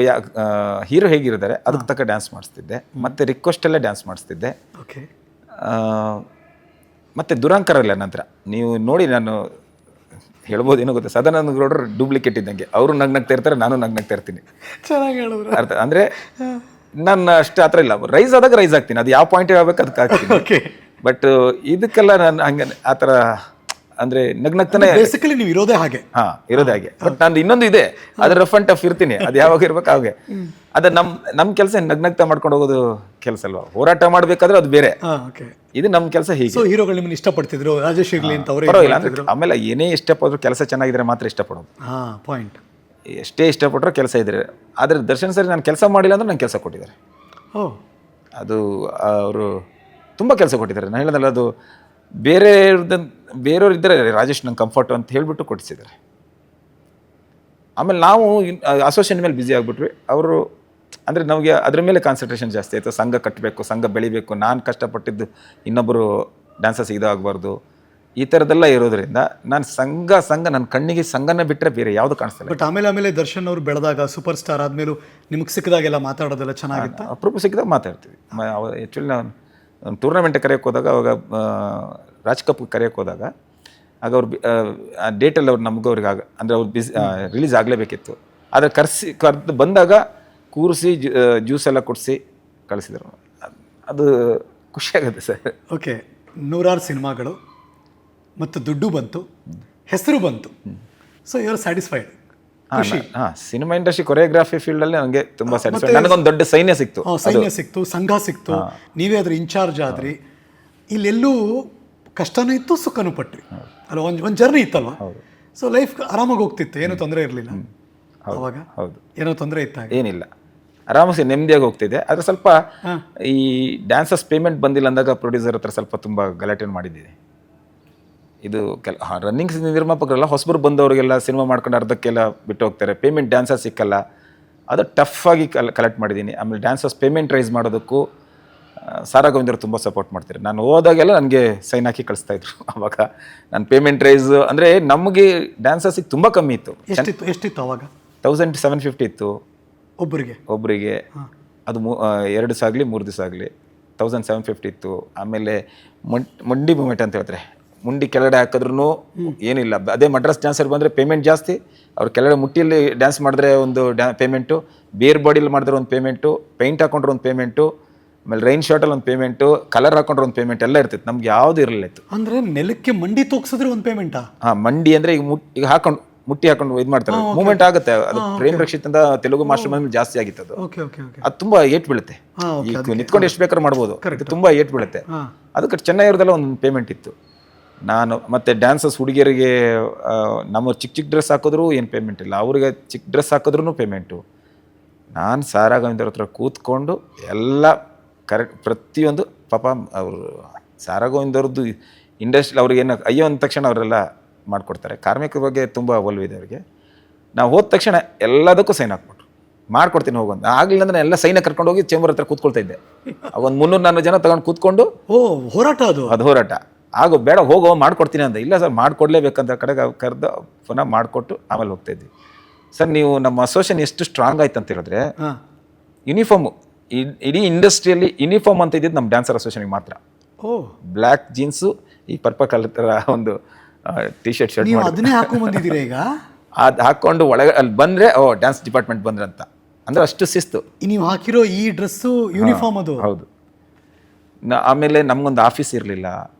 ಹೀರೋ ಹೇಗಿರ್ತಾರೆ ಅದಕ್ಕೆ ತಕ್ಕ ಡ್ಯಾನ್ಸ್ ಮಾಡಿಸ್ತಿದ್ದೆ, ಮತ್ತು ರಿಕ್ವೆಸ್ಟಲ್ಲೇ ಡ್ಯಾನ್ಸ್ ಮಾಡಿಸ್ತಿದ್ದೆ. ಓಕೆ. ಮತ್ತು ದುರಂಕರಲ್ಲ ನಂತರ ನೀವು ನೋಡಿ, ನಾನು ಹೇಳ್ಬೋದು ಏನೋ ಗೊತ್ತಾ, ಸದಾನಂದ ಗೌಡರು ಡೂಪ್ಲಿಕೇಟ್ ಇದ್ದಂಗೆ. ಅವರು ನಗ್ನಗ್ತಾ ಇರ್ತಾರೆ, ನಾನು ನಗ್ನಗ್ತಾ ಇರ್ತೀನಿ. ಚೆನ್ನಾಗಿ ಹೇಳಿದ್ರು. ಅರ್ಥ ಅಂದರೆ ನಾನು ಅಷ್ಟು ಆ ಥರ ಇಲ್ಲ. ರೈಸ್ ಆದಾಗ ರೈಸ್ ಆಗ್ತೀನಿ, ಅದು ಯಾವ ಪಾಯಿಂಟ್ ಆಗ್ಬೇಕು ಅದಕ್ಕೆ ಆಗ್ತೀನಿ. ಬಟ್ ಇದಕ್ಕೆಲ್ಲ ನಾನು ಹಂಗೆ ಆ ಥರ ಅಂದರೆ ನಗ್ನಗ್ತಾನೆ. ಬೇಸಿಕಲಿ ನೀವು ಇರೋದೇ ಹಾಗೆ. ಇರೋದೇ ಹಾಗೆ. ಬಟ್ ನಾನು ಇನ್ನೊಂದು ಇದೆ, ಅದು ರಫ್ ಅಂಡ್ ಟಫ್ ಇರ್ತೀನಿ, ಅದು ಯಾವಾಗ ಇರ್ಬೇಕು ಅವಾಗೆ. ಅದು ನಮ್ಮ ಕೆಲಸ ನಗ್ನಗ್ತಾ ಮಾಡ್ಕೊಂಡು ಹೋಗೋದು ಕೆಲಸ ಅಲ್ವಾ. ಹೋರಾಟ ಮಾಡಬೇಕಾದ್ರೆ ಅದು ಬೇರೆ, ಇದು ನಮ್ಮ ಕೆಲಸ ಹೀಗೆ. ಸೊ ಹೀರೋಗಳು ನಿಮ್ಮನ್ನು ಇಷ್ಟಪಡ್ತಿದ್ರು, ರಾಜೇಶ್ ಇರ್ಲಿ ಅಂತ ಅವರೇ. ಆಮೇಲೆ ಏನೇ ಇಷ್ಟಪಟ್ಟರು ಕೆಲಸ ಚೆನ್ನಾಗಿದ್ರೆ ಮಾತ್ರ ಇಷ್ಟಪಡೋದು. ಪಾಯಿಂಟ್. ಎಷ್ಟೇ ಇಷ್ಟಪಟ್ಟರು ಕೆಲಸ ಇದ್ರೆ. ಆದರೆ ದರ್ಶನ್ ಸರಿ ನಾನು ಕೆಲಸ ಮಾಡಿಲ್ಲ ಅಂದ್ರೆ ನಂಗೆ ಕೆಲಸ ಕೊಟ್ಟಿದ್ದಾರೆ. ಅದು ಅವರು ತುಂಬ ಕೆಲಸ ಕೊಟ್ಟಿದ್ದಾರೆ. ನಾನು ಹೇಳೋದಲ್ಲ, ಅದು ಬೇರೆಯವ್ರು ಇದ್ದರೆ ರಾಜೇಶ್ ನಂಗೆ ಕಂಫರ್ಟು ಅಂತ ಹೇಳಿಬಿಟ್ಟು ಕೊಡಿಸಿದ್ದಾರೆ. ಆಮೇಲೆ ನಾವು ಅಸೋಸಿಯೇಷನ್ ಮೇಲೆ ಬ್ಯುಸಿ ಆಗಿಬಿಟ್ವಿ. ಅವರು ಅಂದರೆ ನಮಗೆ ಅದ್ರ ಮೇಲೆ ಕಾನ್ಸಂಟ್ರೇಷನ್ ಜಾಸ್ತಿ ಆಯಿತು. ಸಂಘ ಕಟ್ಟಬೇಕು, ಸಂಘ ಬೆಳಿಬೇಕು, ನಾನು ಕಷ್ಟಪಟ್ಟಿದ್ದು ಇನ್ನೊಬ್ಬರು ಡ್ಯಾನ್ಸರ್ಸ್ ಇದಾಗಬಾರ್ದು, ಈ ಥರದ್ದೆಲ್ಲ ಇರೋದ್ರಿಂದ ನಾನು ಸಂಘ ನನ್ನ ಕಣ್ಣಿಗೆ ಸಂಘನ ಬಿಟ್ಟರೆ ಬೇರೆ ಯಾವುದು ಕಾಣಿಸ್ತಿಲ್ಲ. ಬಟ್ ಆಮೇಲೆ ದರ್ಶನ್ ಅವರು ಬೆಳೆದಾಗ, ಸೂಪರ್ ಸ್ಟಾರ್ ಆದಮೇಲೂ ನಿಮಗೆ ಸಿಕ್ಕಿದಾಗೆಲ್ಲ ಮಾತಾಡೋದೆಲ್ಲ ಚೆನ್ನಾಗಿತ್ತು. ಅಪರೂಪ ಸಿಕ್ಕಿದಾಗ ಮಾತಾಡ್ತೀವಿ. ಆ್ಯಕ್ಚುಲಿ ನಾನು ಟೂರ್ನಮೆಂಟ್ ಕರೆಯೋಕ್ಕೆ ಹೋದಾಗ, ಅವಾಗ ರಾಜ್ ಕಪ್ ಕರೆಯೋಕ್ಕೆ ಹೋದಾಗ, ಆಗ ಅವ್ರು ಆ ಡೇಟಲ್ಲಿ ಅವ್ರು ನಮಗವ್ರಿಗೆ ಅಂದರೆ ಅವ್ರು ರಿಲೀಸ್ ಆಗಲೇಬೇಕಿತ್ತು. ಆದರೆ ಕರೆದು ಬಂದಾಗ ಕೂರಿಸಿ ಜ್ಯೂಸ್ ಎಲ್ಲ ಕೊಡಿಸಿ ಕಳಿಸಿದ್ರು. ಅದು ಖುಷಿಯಾಗುತ್ತೆ ಸರ್. ಓಕೆ, 100 ಸಿನಿಮಾಗಳು ಮತ್ತು ದುಡ್ಡು ಬಂತು, ಹೆಸರು ಬಂತು. So you are satisfied? Cinema industry choreography ಫೀಲ್ಡಲ್ಲಿ ನನಗೆ ತುಂಬ ಸ್ಯಾಟಿಸ್ಫೈಡ್. ನನಗೊಂದು ದೊಡ್ಡ ಸೈನ್ಯ ಸಿಕ್ತು, ಸಂಘ ಸಿಕ್ತು, ನೀವೇ ಅದ್ರ ಇನ್ಚಾರ್ಜ್ ಆದ್ರಿ. ಇಲ್ಲೆಲ್ಲೂ ಕಷ್ಟನೂ ಇತ್ತು, ಸುಖನೂ ಪಟ್ರಿ ಅಲ್ಲ. ಒಂದು ಜರ್ನಿ ಇತ್ತಲ್ವ. ಸೊ ಲೈಫ್ ಆರಾಮಾಗಿ ಹೋಗ್ತಿತ್ತು, ಏನೂ ತೊಂದರೆ ಇರಲಿಲ್ಲ ಅವಾಗ. ಹೌದು, ಏನೋ ತೊಂದರೆ ಇತ್ತ? ಏನಿಲ್ಲ, ಆರಾಮಾಗಿ ನೆಮ್ಮದಿಯಾಗಿ ಹೋಗ್ತಿದ್ದೆ. ಆದರೆ ಸ್ವಲ್ಪ ಈ ಡ್ಯಾನ್ಸಸ್ ಪೇಮೆಂಟ್ ಬಂದಿಲ್ಲ ಅಂದಾಗ ಪ್ರೊಡ್ಯೂಸರ್ ಹತ್ರ ಸ್ವಲ್ಪ ತುಂಬ ಗಲಾಟೆ ಮಾಡಿದ್ದೀನಿ. ಇದು ರನ್ನಿಂಗ್ ನಿರ್ಮಾಪಕರೆಲ್ಲ ಹೊಸಬರು ಬಂದವರಿಗೆಲ್ಲ ಸಿನಿಮಾ ಮಾಡ್ಕೊಂಡು ಅರ್ಧಕ್ಕೆಲ್ಲ ಬಿಟ್ಟು ಹೋಗ್ತಾರೆ. ಪೇಮೆಂಟ್ ಡ್ಯಾನ್ಸರ್ಸ್ ಸಿಕ್ಕಲ್ಲ, ಅದು ಟಫ್ ಆಗಿ ಕಲೆಕ್ಟ್ ಮಾಡಿದ್ದೀನಿ. ಆಮೇಲೆ ಡ್ಯಾನ್ಸರ್ಸ್ ಪೇಮೆಂಟ್ ರೈಸ್ ಮಾಡೋದಕ್ಕೂ ಸಾರಾ ಗೋವಿಂದರು ತುಂಬ ಸಪೋರ್ಟ್ ಮಾಡ್ತಾರೆ. ನಾನು ಹೋದಾಗೆಲ್ಲ ನನಗೆ ಸೈನ್ ಹಾಕಿ ಕಳಿಸ್ತಾಯಿದ್ರು. ಅವಾಗ ನಾನು ಪೇಮೆಂಟ್ ರೈಸ್ ಅಂದರೆ ನಮಗೆ ಡ್ಯಾನ್ಸರ್ಸಿಗೆ ತುಂಬ ಕಮ್ಮಿ ಇತ್ತು. ಎಷ್ಟಿತ್ತು ಅವಾಗ? 1750 ಇತ್ತು ಒಬ್ಬರಿಗೆ. ಅದು 2 ದಿವಸ ಆಗಲಿ 3 ದಿವಸ ಆಗಲಿ 1750 ಇತ್ತು. ಆಮೇಲೆ ಮಂಡಿ ಮೂಮೆಂಟ್ ಅಂತ ಹೇಳ್ತಾರೆ, ಮುಂಡಿ ಕೆಳಗಡೆ ಹಾಕಿದ್ರೂ ಏನಿಲ್ಲ. ಅದೇ ಮಡ್ರಾಸ್ ಡ್ಯಾನ್ಸರ್ ಬಂದರೆ ಪೇಮೆಂಟ್ ಜಾಸ್ತಿ. ಅವ್ರು ಕೆಳಗಡೆ ಮುಟ್ಟಿಯಲ್ಲಿ ಡ್ಯಾನ್ಸ್ ಮಾಡಿದ್ರೆ ಒಂದು ಪೇಮೆಂಟು, ಬೇರ್ ಬಾಡಿಲಿ ಮಾಡಿದ್ರೆ ಒಂದು ಪೇಮೆಂಟು, ಪೇಂಟ್ ಹಾಕೊಂಡ್ರೆ ಒಂದು ಪೇಮೆಂಟು, ಆಮೇಲೆ ರೈನ್ ಶಾರ್ಟಲ್ಲಿ ಒಂದು ಪೇಮೆಂಟು, ಕಲರ್ ಹಾಕೊಂಡ್ರೆ ಒಂದು ಪೇಮೆಂಟ್ ಎಲ್ಲ ಇರ್ತಿತ್ತು. ನಮ್ಗೆ ಯಾವುದು ಇರಲಿಲ್ಲ ಇತ್ತು. ಅಂದರೆ ನೆಲಕ್ಕೆ ಮಂಡಿ ತೋರಿಸಿದ್ರೆ ಒಂದು ಪೇಮೆಂಟಾ? ಮಂಡಿ ಅಂದರೆ ಈಗ ಹಾಕೊಂಡು ಮುಟ್ಟಿ ಹಾಕೊಂಡು ಇದು ಮಾಡ್ತಾರೆ, ಮೂವ್ಮೆಂಟ್ ಆಗುತ್ತೆ. ಅದು ಪ್ರೇಮ್ ರಕ್ಷಿತ್ ಅಂತ ತೆಲುಗು ಮಾಸ್ಟರ್ ಬಂದ್ಮೇಲೆ ಜಾಸ್ತಿ ಆಗಿತ್ತು. ಅದು ತುಂಬಾ ಏಟ್ ಬೀಳುತ್ತೆ. ಈಗ ನಿಂತ್ಕೊಂಡು ಎಷ್ಟು ಬೇಕಾದ್ರೂ ಮಾಡ್ಬೋದು, ತುಂಬಾ ಏಟ್ ಬೀಳುತ್ತೆ. ಅದಕ್ಕೆ ಚೆನ್ನೈಯವ್ರದೆಲ್ಲ ಒಂದು ಪೇಮೆಂಟ್ ಇತ್ತು. ನಾನು ಮತ್ತೆ ಡ್ಯಾನ್ಸಸ್ ಹುಡುಗಿಯರಿಗೆ ನಮ್ಮ ಚಿಕ್ಕ ಡ್ರೆಸ್ ಹಾಕಿದ್ರು ಏನು ಪೇಮೆಂಟ್ ಇಲ್ಲ, ಅವ್ರಿಗೆ ಚಿಕ್ಕ ಡ್ರೆಸ್ ಹಾಕಿದ್ರೂ ಪೇಮೆಂಟು. ನಾನು ಸಾರಾ ಗೋವಿಂದರ ಹತ್ರ ಕೂತ್ಕೊಂಡು ಎಲ್ಲ ಕರೆಕ್ಟ್ ಪ್ರತಿಯೊಂದು ಪಾಪ ಅವರು ಸಾರಾ ಗೋವಿಂದವ್ರದ್ದು ಇಂಡಸ್ಟ್ರಿ ಅವ್ರಿಗೇನು ಅಯ್ಯೋ ಅಂದ ತಕ್ಷಣ ಅವರೆಲ್ಲ ಮಾಡಿಕೊಡ್ತಾರೆ. ಕಾರ್ಮಿಕರ ಬಗ್ಗೆ ತುಂಬ ಒಲವಿದೆ ಅವರಿಗೆ. ನಾವು ಹೋದ ತಕ್ಷಣ ಎಲ್ಲದಕ್ಕೂ ಸೈನ್ ಹಾಕ್ಬಿಟ್ರು. ಮಾಡ್ಕೊಡ್ತೀನಿ ಹೋಗೋದು. ಆಗಲಿಲ್ಲ ಅಂದ್ರೆ ಎಲ್ಲ ಸೈನ್ಯ ಕರ್ಕೊಂಡು ಹೋಗಿ ಚೇಂಬರ್ ಹತ್ರ ಕೂತ್ಕೊಳ್ತಾ ಇದ್ದೆ. ಒಂದು 300-400 ಜನ ತಗೊಂಡು ಕೂತ್ಕೊಂಡು ಓ ಹೋರಾಟ ಅದು ಹೋರಾಟ. ಆಗೋ ಬೇಡ ಹೋಗೋ ಮಾಡ್ಕೊಡ್ತೀನಿ ಅಂತ. ಇಲ್ಲ ಸರ್ ಮಾಡ್ಕೊಡ್ಲೇಬೇಕಂತ ಕಡೆಗೆ ಕರೆದು ಪುನಃ ಮಾಡಿಕೊಟ್ಟು ಆಮೇಲೆ ಹೋಗ್ತಾ ಇದ್ವಿ. ಸರ್ ನೀವು ನಮ್ಮ ಅಸೋಸಿಯೇಷನ್ ಎಷ್ಟು ಸ್ಟ್ರಾಂಗ್ ಆಯ್ತು ಅಂತ ಹೇಳಿದ್ರೆ, ಯೂನಿಫಾರ್ಮು ಇಡೀ ಇಂಡಸ್ಟ್ರಿಯಲ್ಲಿ ಯೂನಿಫಾರ್ಮ್ ಅಂತ ಇದ್ದಿದ್ದು ನಮ್ಮ ಡ್ಯಾನ್ಸರ್ ಅಸೋಸಿಯೇಷನ್ಗೆ ಮಾತ್ರ. ಓ ಬ್ಲ್ಯಾಕ್ ಜೀನ್ಸು, ಈ ಪರ್ಪಲ್ ಕಲರ್ ಥರ ಒಂದು ಟಿ ಶರ್ಟ್ ನೀವು ಅದನ್ನೇ ಹಾಕೊಂಡ್ ಬಂದಿದ್ದೀರಾ ಈಗ? ಅದು ಹಾಕ್ಕೊಂಡು ಒಳಗೆ ಅಲ್ಲಿ ಬಂದರೆ ಡ್ಯಾನ್ಸ್ ಡಿಪಾರ್ಟ್ಮೆಂಟ್ ಬಂದ್ರೆ ಅಂತ. ಅಂದರೆ ಅಷ್ಟು ಶಿಸ್ತು. ನೀವು ಹಾಕಿರೋ ಈ ಡ್ರೆಸ್ಸು ಯೂನಿಫಾರ್ಮ್ ಅದು? ಹೌದು. ಆಮೇಲೆ ನಮಗೊಂದು ಆಫೀಸ್ ಇರಲಿಲ್ಲ.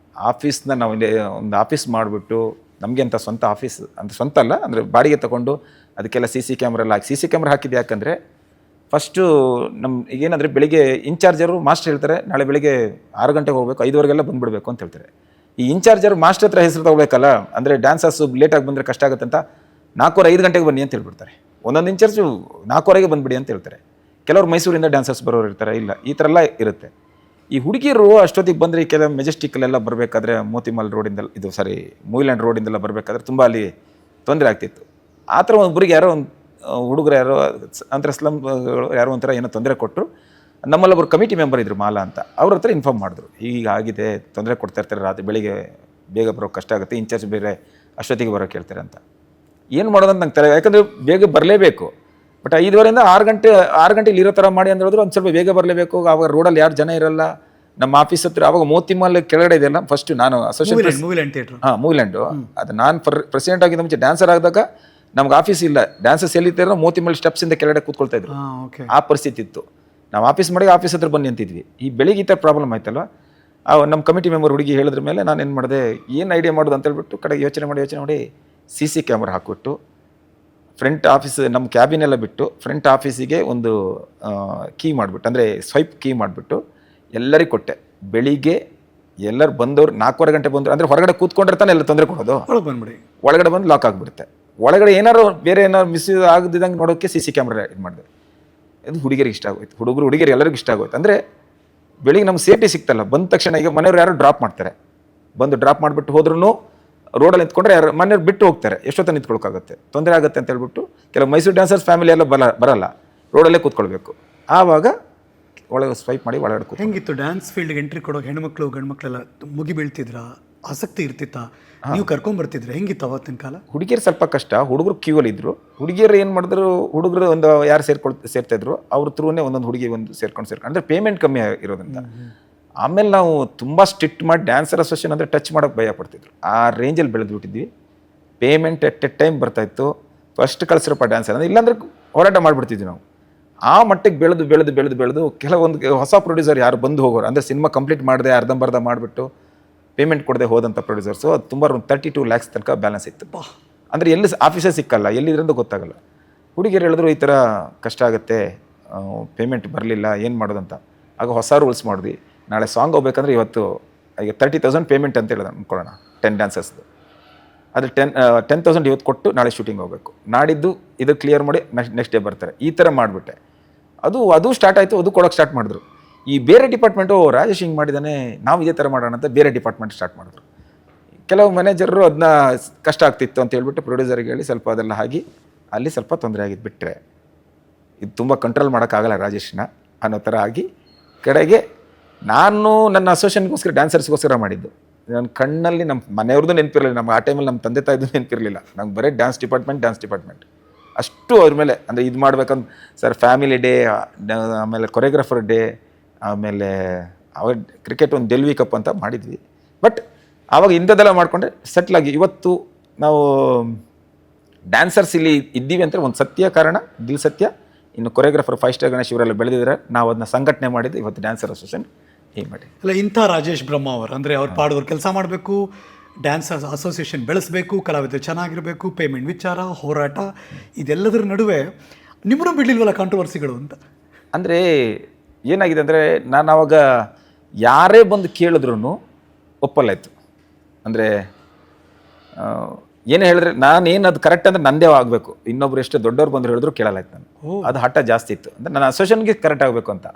ಆಫೀಸ್ನ ನಾವು ಇಲ್ಲಿ ಒಂದು ಆಫೀಸ್ ಮಾಡಿಬಿಟ್ಟು ನಮಗೆ ಅಂತ ಸ್ವಂತ ಆಫೀಸ್ ಅಂತ ಸ್ವಂತ ಅಲ್ಲ, ಅಂದರೆ ಬಾಡಿಗೆ ತೊಗೊಂಡು ಅದಕ್ಕೆಲ್ಲ CC ಕ್ಯಾಮ್ರಾ ಎಲ್ಲ ಹಾಕಿ. CC ಕ್ಯಾಮ್ರಾ ಹಾಕಿದ್ದು ಯಾಕಂದರೆ ಫಸ್ಟು ನಮ್ಮ ಈಗೇನಂದರೆ ಬೆಳಿಗ್ಗೆ ಇನ್ಚಾರ್ಜರು ಮಾಸ್ಟರ್ ಹೇಳ್ತಾರೆ ನಾಳೆ ಬೆಳಿಗ್ಗೆ 6 ಗಂಟೆಗೆ ಹೋಗಬೇಕು, 5ವರೆಗೆಲ್ಲ ಬಂದುಬಿಡಬೇಕು ಅಂತ ಹೇಳ್ತಾರೆ. ಈ ಇನ್ಚಾರ್ಜರು ಮಾಸ್ಟರ್ ಹತ್ರ ಹೆಸರು ತಗೋಬೇಕಲ್ಲ, ಅಂದರೆ ಡ್ಯಾನ್ಸರ್ಸು ಲೇಟಾಗಿ ಬಂದರೆ ಕಷ್ಟ ಆಗುತ್ತೆ ಅಂತ 4:05 ಗಂಟೆಗೆ ಬನ್ನಿ ಅಂತ ಹೇಳ್ಬಿಡ್ತಾರೆ. ಒಂದೊಂದು ಇನ್ಚಾರ್ಜು 4:15ಗೆ ಬಂದುಬಿಡಿ ಅಂತ ಹೇಳ್ತಾರೆ. ಕೆಲವರು ಮೈಸೂರಿಂದ ಡ್ಯಾನ್ಸರ್ಸ್ ಬರೋರು ಇರ್ತಾರೆ. ಇಲ್ಲ, ಈ ಥರ ಎಲ್ಲ ಇರುತ್ತೆ. ಈ ಹುಡುಗಿಯರು ಅಷ್ಟೊತ್ತಿಗೆ ಬಂದರೆ ಕೆಲವು ಮೆಜೆಸ್ಟಿಕ್ಕಲ್ಲೆಲ್ಲ ಬರಬೇಕಾದ್ರೆ ಮೋತಿಮಲ್ ರೋಡಿಂದೆಲ್ಲ ಇದು ಮೂಯ್ಲ್ಯಾಂಡ್ ರೋಡಿಂದೆಲ್ಲ ಬರಬೇಕಾದ್ರೆ ತುಂಬ ಅಲ್ಲಿ ತೊಂದರೆ ಆಗ್ತಿತ್ತು. ಆ ಥರ ಒಬ್ಬರಿಗೆ ಯಾರೋ ಒಂದು ಹುಡುಗರು ಯಾರೋ ಅಂದರೆ ಸ್ಲಮ್ಗಳು ಯಾರೋ ಒಂಥರ ಏನೋ ತೊಂದರೆ ಕೊಟ್ಟರು. ನಮ್ಮಲ್ಲೊಬ್ಬರು ಕಮಿಟಿ ಮೆಂಬರ್ ಇದ್ದರು, ಮಾಲಾ ಅಂತ. ಅವ್ರ ಹತ್ರ ಇನ್ಫಾರ್ಮ್ ಮಾಡಿದ್ರು, ಈಗ ಆಗಿದೆ, ತೊಂದರೆ ಕೊಡ್ತಾ ಇರ್ತಾರೆ, ರಾತ್ರಿ ಬೆಳಿಗ್ಗೆ ಬೇಗ ಬರೋಕ್ಕೆ ಕಷ್ಟ ಆಗುತ್ತೆ, ಇನ್ಚಾರ್ಜ್ ಬೇರೆ ಅಷ್ಟೊತ್ತಿಗೆ ಬರೋಕ್ಕೆ ಹೇಳ್ತಾರೆ ಅಂತ. ಏನು ಮಾಡೋದಂತ ನಂಗೆ ತಲೆ, ಯಾಕಂದರೆ ಬೇಗ ಬರಲೇಬೇಕು. ಬಟ್ 5ವರೆಯಿಂದ 6 ಗಂಟೆಲಿ ಇರೋ ಥರ ಮಾಡಿ ಅಂತ ಹೇಳಿದ್ರು. ಒಂದು ಸ್ವಲ್ಪ ಬೇಗ ಬರಲೇಬೇಕು. ಆವಾಗ ರೋಡಲ್ಲಿ ಯಾರು ಜನ ಇರಲ್ಲ. ನಮ್ಮ ಆಫೀಸ್ ಹತ್ರ ಆವಾಗ ಮೋತಿಮಲ್ ಕೆಳಗಡೆ ಇದೆಯಲ್ಲ, ಫಸ್ಟ್ ನಾನು ಅಸೋಸಿಯೇಷನ್ ಮೂವ್ಲ್ಯಾಂಡು ಅದು ನಾನು ಪ್ರೆಸಿಡೆಂಟ್ ಆಗಿದ್ದ ಮುಂಚೆ ಡ್ಯಾನ್ಸರ್ ಆದಾಗ ನಮ್ಗೆ ಆಫೀಸ್ ಇಲ್ಲ. ಡ್ಯಾನ್ಸರ್ಸ್ ಎಲ್ಲಿರ್ತಾರೋ ಮೋತಿಮಲ್ ಸ್ಟೆಪ್ಸಿಂದ ಕೆಳಗಡೆ ಕೂತ್ಕೊಳ್ತಾ ಇದ್ರು. ಆ ಪರಿಸ್ಥಿತಿ ಇತ್ತು. ನಾವು ಆಫೀಸ್ ಮಾಡಿ ಆಫೀಸ್ ಹತ್ರ ಬನ್ನಿ ಅಂತಿದ್ವಿ. ಈ ಬೆಳಿಗ್ಗೆ ಈ ಥರ ಪ್ರಾಬ್ಲಮ್ ಆಯ್ತಲ್ವ, ನಮ್ಮ ಕಮಿಟಿ ಮೆಂಬರ್ ಹುಡುಗಿ ಹೇಳಿದ್ರ ಮೇಲೆ ನಾನು ಏನು ಮಾಡಿದೆ, ಏನು ಐಡಿಯಾ ಮಾಡೋದು ಅಂತ ಹೇಳ್ಬಿಟ್ಟು ಕಡೆಗೆ ಯೋಚನೆ ಮಾಡಿ CC ಕ್ಯಾಮ್ರಾ ಹಾಕ್ಬಿಟ್ಟು ಫ್ರಂಟ್ ಆಫೀಸ್ ನಮ್ಮ ಕ್ಯಾಬಿನೆಲ್ಲ ಬಿಟ್ಟು ಫ್ರಂಟ್ ಆಫೀಸಿಗೆ ಒಂದು ಕೀ ಮಾಡಿಬಿಟ್ಟು, ಅಂದರೆ ಸ್ವೈಪ್ ಕೀ ಮಾಡಿಬಿಟ್ಟು ಎಲ್ಲರಿಗೂ ಕೊಟ್ಟೆ. ಬೆಳಿಗ್ಗೆ ಎಲ್ಲರೂ ಬಂದವರು 4:15 ಗಂಟೆ ಬಂದರು ಅಂದರೆ ಹೊರಗಡೆ ಕೂತ್ಕೊಂಡಿರ್ತಾನೆ ಎಲ್ಲ ತೊಂದರೆ ಕೊಡೋದು. ಒಳಗಡೆ ಬಂದು ಲಾಕ್ ಆಗಿಬಿಡುತ್ತೆ. ಒಳಗಡೆ ಏನಾರು ಬೇರೆ ಏನಾರು ಮಿಸ್ ಆಗದಿದ್ದಂಗೆ ನೋಡೋಕ್ಕೆ CC ಕ್ಯಾಮ್ರಾ ಇದು ಮಾಡಿದೆ. ಇದು ಹುಡುಗಿಯರಿಗೆ ಇಷ್ಟ ಆಗೋಯ್ತು. ಹುಡುಗರು ಎಲ್ಲರಿಗೂ ಇಷ್ಟ ಆಗೋಯ್ತು. ಅಂದರೆ ಬೆಳಿಗ್ಗೆ ನಮ್ಗೆ ಸೇಫ್ಟಿ ಸಿಕ್ತಲ್ಲ. ಬಂದ ತಕ್ಷಣ ಈಗ ಮನೆಯವ್ರು ಯಾರು ಡ್ರಾಪ್ ಮಾಡ್ತಾರೆ, ಬಂದು ಡ್ರಾಪ್ ಮಾಡಿಬಿಟ್ಟು ಹೋದ್ರೂ ರೋಡಲ್ಲಿ ನಿಂತ್ಕೊಂಡ್ರೆ ಯಾರು ಮನೆಯವ್ರು ಬಿಟ್ಟು ಹೋಗ್ತಾರೆ, ಎಷ್ಟೊತ್ತ ನಿಂತ್ಕೊಳಕ್ಕಾಗುತ್ತೆ, ತೊಂದರೆ ಆಗುತ್ತೆ ಅಂತ ಹೇಳ್ಬಿಟ್ಟು ಕೆಲವು ಮೈಸೂರು ಡ್ಯಾನ್ಸರ್ಸ್ ಫ್ಯಾಮಿಲಿ ಎಲ್ಲ ಬರಲ್ಲ, ರೋಡಲ್ಲೇ ಕೂತ್ಕೊಳ್ಬೇಕು. ಆವಾಗ ಒಳಗೆ ಸ್ವೈಪ್ ಮಾಡಿ ಒಳಗಡೆ ಕೂತ್. ಹೆಂಗಿತ್ತು ಡ್ಯಾನ್ಸ್ ಫೀಲ್ಡ್ಗೆ ಎಂಟ್ರಿ ಕೊಡೋ ಹೆಣ್ಮಕ್ಳು ಗಂಡ್ಮಕ್ಳೆಲ್ಲ ಮುಗಿ ಬೀಳ್ತಿದ್ರ? ಆಸಕ್ತಿ ಇರ್ತಿತ್ತಾ? ನೀವು ಕರ್ಕೊಂಡ್ಬರ್ತಿದ್ರೆ? ಹೆಂಗಿತ್ತು ಅವತ್ತಿನ ಕಾಲ? ಹುಡುಗಿಯರು ಸ್ವಲ್ಪ ಕಷ್ಟ, ಹುಡುಗರು ಕ್ಯೂವಲ್ಲಿ ಇದ್ರು. ಹುಡುಗಿಯರು ಏನು ಮಾಡಿದ್ರು, ಹುಡುಗರು ಒಂದು ಯಾರು ಸೇರ್ತಾ ಇದ್ರು ಅವ್ರ ಥ್ರೂನೇ ಒಂದೊಂದು ಹುಡುಗಿ ಒಂದು ಸೇರ್ಕೊಂಡು ಅಂದರೆ ಪೇಮೆಂಟ್ ಕಮ್ಮಿ ಇರೋದ್ರಿಂದ. ಆಮೇಲೆ ನಾವು ತುಂಬ ಸ್ಟ್ರಿಕ್ಟ್ ಮಾಡಿ ಡ್ಯಾನ್ಸರ್ ಅಸೋಸಿಯೇಷನ್ ಅಂದರೆ ಟಚ್ ಮಾಡೋಕ್ಕೆ ಭಯ ಪಡ್ತಿದ್ರು. ಆ ರೇಂಜಲ್ಲಿ ಬೆಳೆದ್ಬಿಟ್ಟಿದ್ವಿ. ಪೇಮೆಂಟ್ ಎಟ್ ಟೈಮ್ ಬರ್ತಾಯಿತ್ತು. ಫಸ್ಟ್ ಕಳಿಸಿರಪ್ಪ ಡ್ಯಾನ್ಸರ್ ಅಂದರೆ, ಇಲ್ಲಾಂದ್ರೆ ಹೋರಾಟ ಮಾಡಿಬಿಡ್ತಿದ್ವಿ ನಾವು. ಆ ಮಟ್ಟಿಗೆ ಬೆಳೆದು ಕೆಲವೊಂದು ಹೊಸ ಪ್ರೊಡ್ಯೂಸರ್ ಯಾರು ಬಂದು ಹೋಗೋರು, ಅಂದರೆ ಸಿನಿಮಾ ಕಂಪ್ಲೀಟ್ ಮಾಡಿದೆ ಅರ್ಧಂಬರ್ಧ ಮಾಡಿಬಿಟ್ಟು ಪೇಮೆಂಟ್ ಕೊಡದೆ ಹೋದಂಥ ಪ್ರೊಡ್ಯೂಸರ್ಸು ಅದು ತುಂಬ ಒಂದು 32 lakhs ತನಕ ಬ್ಯಾಲೆನ್ಸ್ ಇತ್ತು. ಅಂದರೆ ಎಲ್ಲಿ ಆಫೀಸೇ ಸಿಕ್ಕಲ್ಲ, ಎಲ್ಲಿದ್ರಿಂದ ಗೊತ್ತಾಗಲ್ಲ. ಹುಡುಗಿಯರು ಹೇಳಿದ್ರು ಈ ಥರ ಕಷ್ಟ ಆಗುತ್ತೆ, ಪೇಮೆಂಟ್ ಬರಲಿಲ್ಲ, ಏನು ಮಾಡೋದಂತ. ಆಗ ಹೊಸ ರೂಲ್ಸ್ ಮಾಡಿದ್ವಿ. ನಾಳೆ ಸಾಂಗ್ ಹೋಗ್ಬೇಕಂದ್ರೆ ಇವತ್ತು ಈಗ 30,000 ಪೇಮೆಂಟ್ ಅಂತ ಹೇಳಿದ ಅನ್ಕೊಳ್ಳೋಣ 10 ಡ್ಯಾನ್ಸರ್ಸ್ದು. ಅದು 10,000 ಇವತ್ತು ಕೊಟ್ಟು ನಾಳೆ ಶೂಟಿಂಗ್ ಹೋಗಬೇಕು, ನಾಡಿದ್ದು ಇದು ಕ್ಲಿಯರ್ ಮಾಡಿ ನೆಕ್ಸ್ಟ್ ಡೇ ಬರ್ತಾರೆ. ಈ ಥರ ಮಾಡಿಬಿಟ್ಟೆ. ಅದು ಸ್ಟಾರ್ಟ್ ಆಯಿತು. ಅದು ಕೊಡೋಕ್ಕೆ ಸ್ಟಾರ್ಟ್ ಮಾಡಿದ್ರು. ಈ ಬೇರೆ ಡಿಪಾರ್ಟ್ಮೆಂಟು ರಾಜೇಶ್ ಹಿಂಗೆ ಮಾಡಿದ್ದಾನೆ, ನಾವು ಇದೇ ಥರ ಮಾಡೋಣ ಅಂತ ಬೇರೆ ಡಿಪಾರ್ಟ್ಮೆಂಟ್ ಸ್ಟಾರ್ಟ್ ಮಾಡಿದ್ರು. ಕೆಲವು ಮ್ಯಾನೇಜರು ಅದನ್ನ ಕಷ್ಟ ಆಗ್ತಿತ್ತು ಅಂತ ಹೇಳ್ಬಿಟ್ಟು ಪ್ರೊಡ್ಯೂಸರ್ಗೆ ಹೇಳಿ ಸ್ವಲ್ಪ ಅದೆಲ್ಲ ಆಗಿ ಅಲ್ಲಿ ಸ್ವಲ್ಪ ತೊಂದರೆ ಆಗಿದ್ದು. ಬಿಟ್ಟರೆ ಇದು ತುಂಬ ಕಂಟ್ರೋಲ್ ಮಾಡೋಕ್ಕಾಗಲ್ಲ ರಾಜೇಶ್ನ ಅನ್ನೋ ಥರ ಆಗಿ ಕಡೆಗೆ ನಾನು ನನ್ನ ಅಸೋಸಿಯೇಷನ್ಗೋಸ್ಕರ ಡ್ಯಾನ್ಸರ್ಸ್ಗೋಸ್ಕರ ಮಾಡಿದ್ದು. ನನ್ನ ಕಣ್ಣಲ್ಲಿ ನಮ್ಮ ಮನೆಯವ್ರದ್ದು ನೆನಪಿರಲಿಲ್ಲ. ನಮ್ಮ ಆ ಟೈಮಲ್ಲಿ ನಮ್ಮ ತಂದೆ ತಾಯಿದ್ದು ನೆನಪಿರಲಿಲ್ಲ. ನಂಗೆ ಬರೀ ಡ್ಯಾನ್ಸ್ ಡಿಪಾರ್ಟ್ಮೆಂಟ್ ಅಷ್ಟು ಅವ್ರ ಮೇಲೆ. ಅಂದರೆ ಇದು ಮಾಡ್ಬೇಕಂತ ಸರ್ ಫ್ಯಾಮಿಲಿ ಡೇ, ಆಮೇಲೆ ಕೊರಿಯೋಗ್ರಾಫರ್ ಡೇ, ಆಮೇಲೆ ಅವಾಗ ಕ್ರಿಕೆಟ್ ಒಂದು ಡೆಲ್ವಿ ಕಪ್ ಅಂತ ಮಾಡಿದ್ವಿ. ಬಟ್ ಆವಾಗ ಇಂಥದ್ದೆಲ್ಲ ಮಾಡಿಕೊಂಡ್ರೆ ಸೆಟ್ಲಾಗಿ ಇವತ್ತು ನಾವು ಡ್ಯಾನ್ಸರ್ಸ್ ಇಲ್ಲಿ ಇದ್ದೀವಿ ಅಂತ ಒಂದು ಸತ್ಯ ಕಾರಣ, ದಿಲ್ ಸತ್ಯ. ಇನ್ನು ಕೊರಿಯೋಗ್ರಾಫರ್ 5 ಸ್ಟಾರ್ ಗಣೇಶ್ ಇವರೆಲ್ಲ ಬೆಳೆದಿದ್ದಾರೆ. ನಾವು ಅದನ್ನ ಸಂಘಟನೆ ಮಾಡಿದ್ದು ಇವತ್ತು ಡ್ಯಾನ್ಸರ್ ಅಸೋಸಿಯೇಷನ್ ಮಾಡಿ. ಅಲ್ಲ, ಇಂಥ ರಾಜೇಶ್ ಬ್ರಹ್ಮ ಅವರು ಅಂದರೆ ಅವ್ರು ಪಾಡೋರು ಕೆಲಸ ಮಾಡಬೇಕು, ಡ್ಯಾನ್ಸರ್ಸ್ ಅಸೋಸಿಯೇಷನ್ ಬೆಳೆಸಬೇಕು, ಕಲಾವಿದರು ಚೆನ್ನಾಗಿರಬೇಕು, ಪೇಮೆಂಟ್ ವಿಚಾರ, ಹೋರಾಟ, ಇದೆಲ್ಲದರ ನಡುವೆ ನಿಮ್ಮನ್ನು ಬಿಡಲಿಲ್ವಲ್ಲ ಕಾಂಟ್ರವರ್ಸಿಗಳು ಅಂತ? ಅಂದರೆ ಏನಾಗಿದೆ ಅಂದರೆ ನಾನು ಆವಾಗ ಯಾರೇ ಬಂದು ಕೇಳಿದ್ರು ಒಪ್ಪಲ್ಲಾಯಿತು. ಅಂದರೆ ಏನು ಹೇಳಿದ್ರೆ ನಾನೇನು ಅದು ಕರೆಕ್ಟ್ ಅಂದರೆ ನಂದೇ ಆಗಬೇಕು, ಇನ್ನೊಬ್ರು ಎಷ್ಟು ದೊಡ್ಡವ್ರು ಬಂದರು ಹೇಳಿದ್ರು ಕೇಳಲಾಯ್ತು. ನಾನು ಅದು ಹಠ ಜಾಸ್ತಿ ಇತ್ತು. ಅಂದರೆ ನನ್ನ ಅಸೋಸಿಯೇಷನ್ಗೆ ಕರೆಕ್ಟ್ ಆಗಬೇಕು ಅಂತ.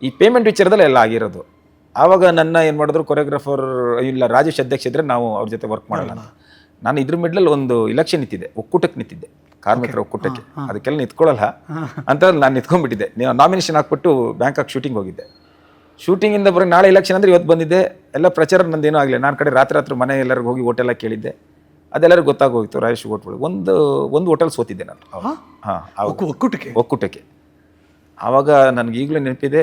ಈ ಪೇಮೆಂಟ್ ವಿಚಾರದಲ್ಲಿ ಎಲ್ಲ ಆಗಿರೋದು. ಆವಾಗ ನನ್ನ ಏನು ಮಾಡಿದ್ರು, ಕೊರಿಯೋಗ್ರಾಫರ್ ಇಲ್ಲ ರಾಜೇಶ್ ಅಧ್ಯಕ್ಷ ಇದ್ದರೆ ನಾವು ಅವ್ರ ಜೊತೆ ವರ್ಕ್ ಮಾಡೋಲ್ಲ. ನಾನು ಇದ್ರ ಮಿಡ್ಲಲ್ಲಿ ಒಂದು ಇಲೆಕ್ಷನ್ ನಿಂತಿದ್ದೆ, ಒಕ್ಕೂಟಕ್ಕೆ ನಿಂತಿದ್ದೆ. ಕಾರ್ಮಿಕರ ಒಕ್ಕೂಟಕ್ಕೆ. ಅದಕ್ಕೆಲ್ಲ ನಿಂತ್ಕೊಳ್ಳಲ್ಲ ಅಂತ ನಾನು ನಿಂತ್ಕೊಂಡ್ಬಿಟ್ಟಿದ್ದೆ. ನಾಮಿನೇಷನ್ ಹಾಕ್ಬಿಟ್ಟು ಬ್ಯಾಂಕಾಕ್ ಶೂಟಿಂಗ್ ಹೋಗಿದ್ದೆ. ಶೂಟಿಂಗಿಂದ ಬರೋ ನಾಳೆ ಎಲೆಕ್ಷನ್ ಅಂದರೆ ಇವತ್ತು ಬಂದಿದ್ದೆ. ಎಲ್ಲ ಪ್ರಚಾರ ನಂದೇನೂ ಆಗಲಿಲ್ಲ. ನಾನು ಕಡೆ ರಾತ್ರಿ ಮನೆ ಎಲ್ಲರಿಗೂ ಹೋಗಿ ಹೋಟೆಲ್ಲ ಕೇಳಿದ್ದೆ. ಅದೆಲ್ಲರಿಗೂ ಗೊತ್ತಾಗೋಗಿತ್ತು ರಾಜೇಶ್ ಓಟ್ಗಳು. ಒಂದು ಹೋಟೆಲ್ ಸೋತಿದ್ದೆ ನಾನು. ಒಕ್ಕೂಟಕ್ಕೆ. ಆವಾಗ ನನಗೆ ಈಗಲೂ ನೆನಪಿದೆ,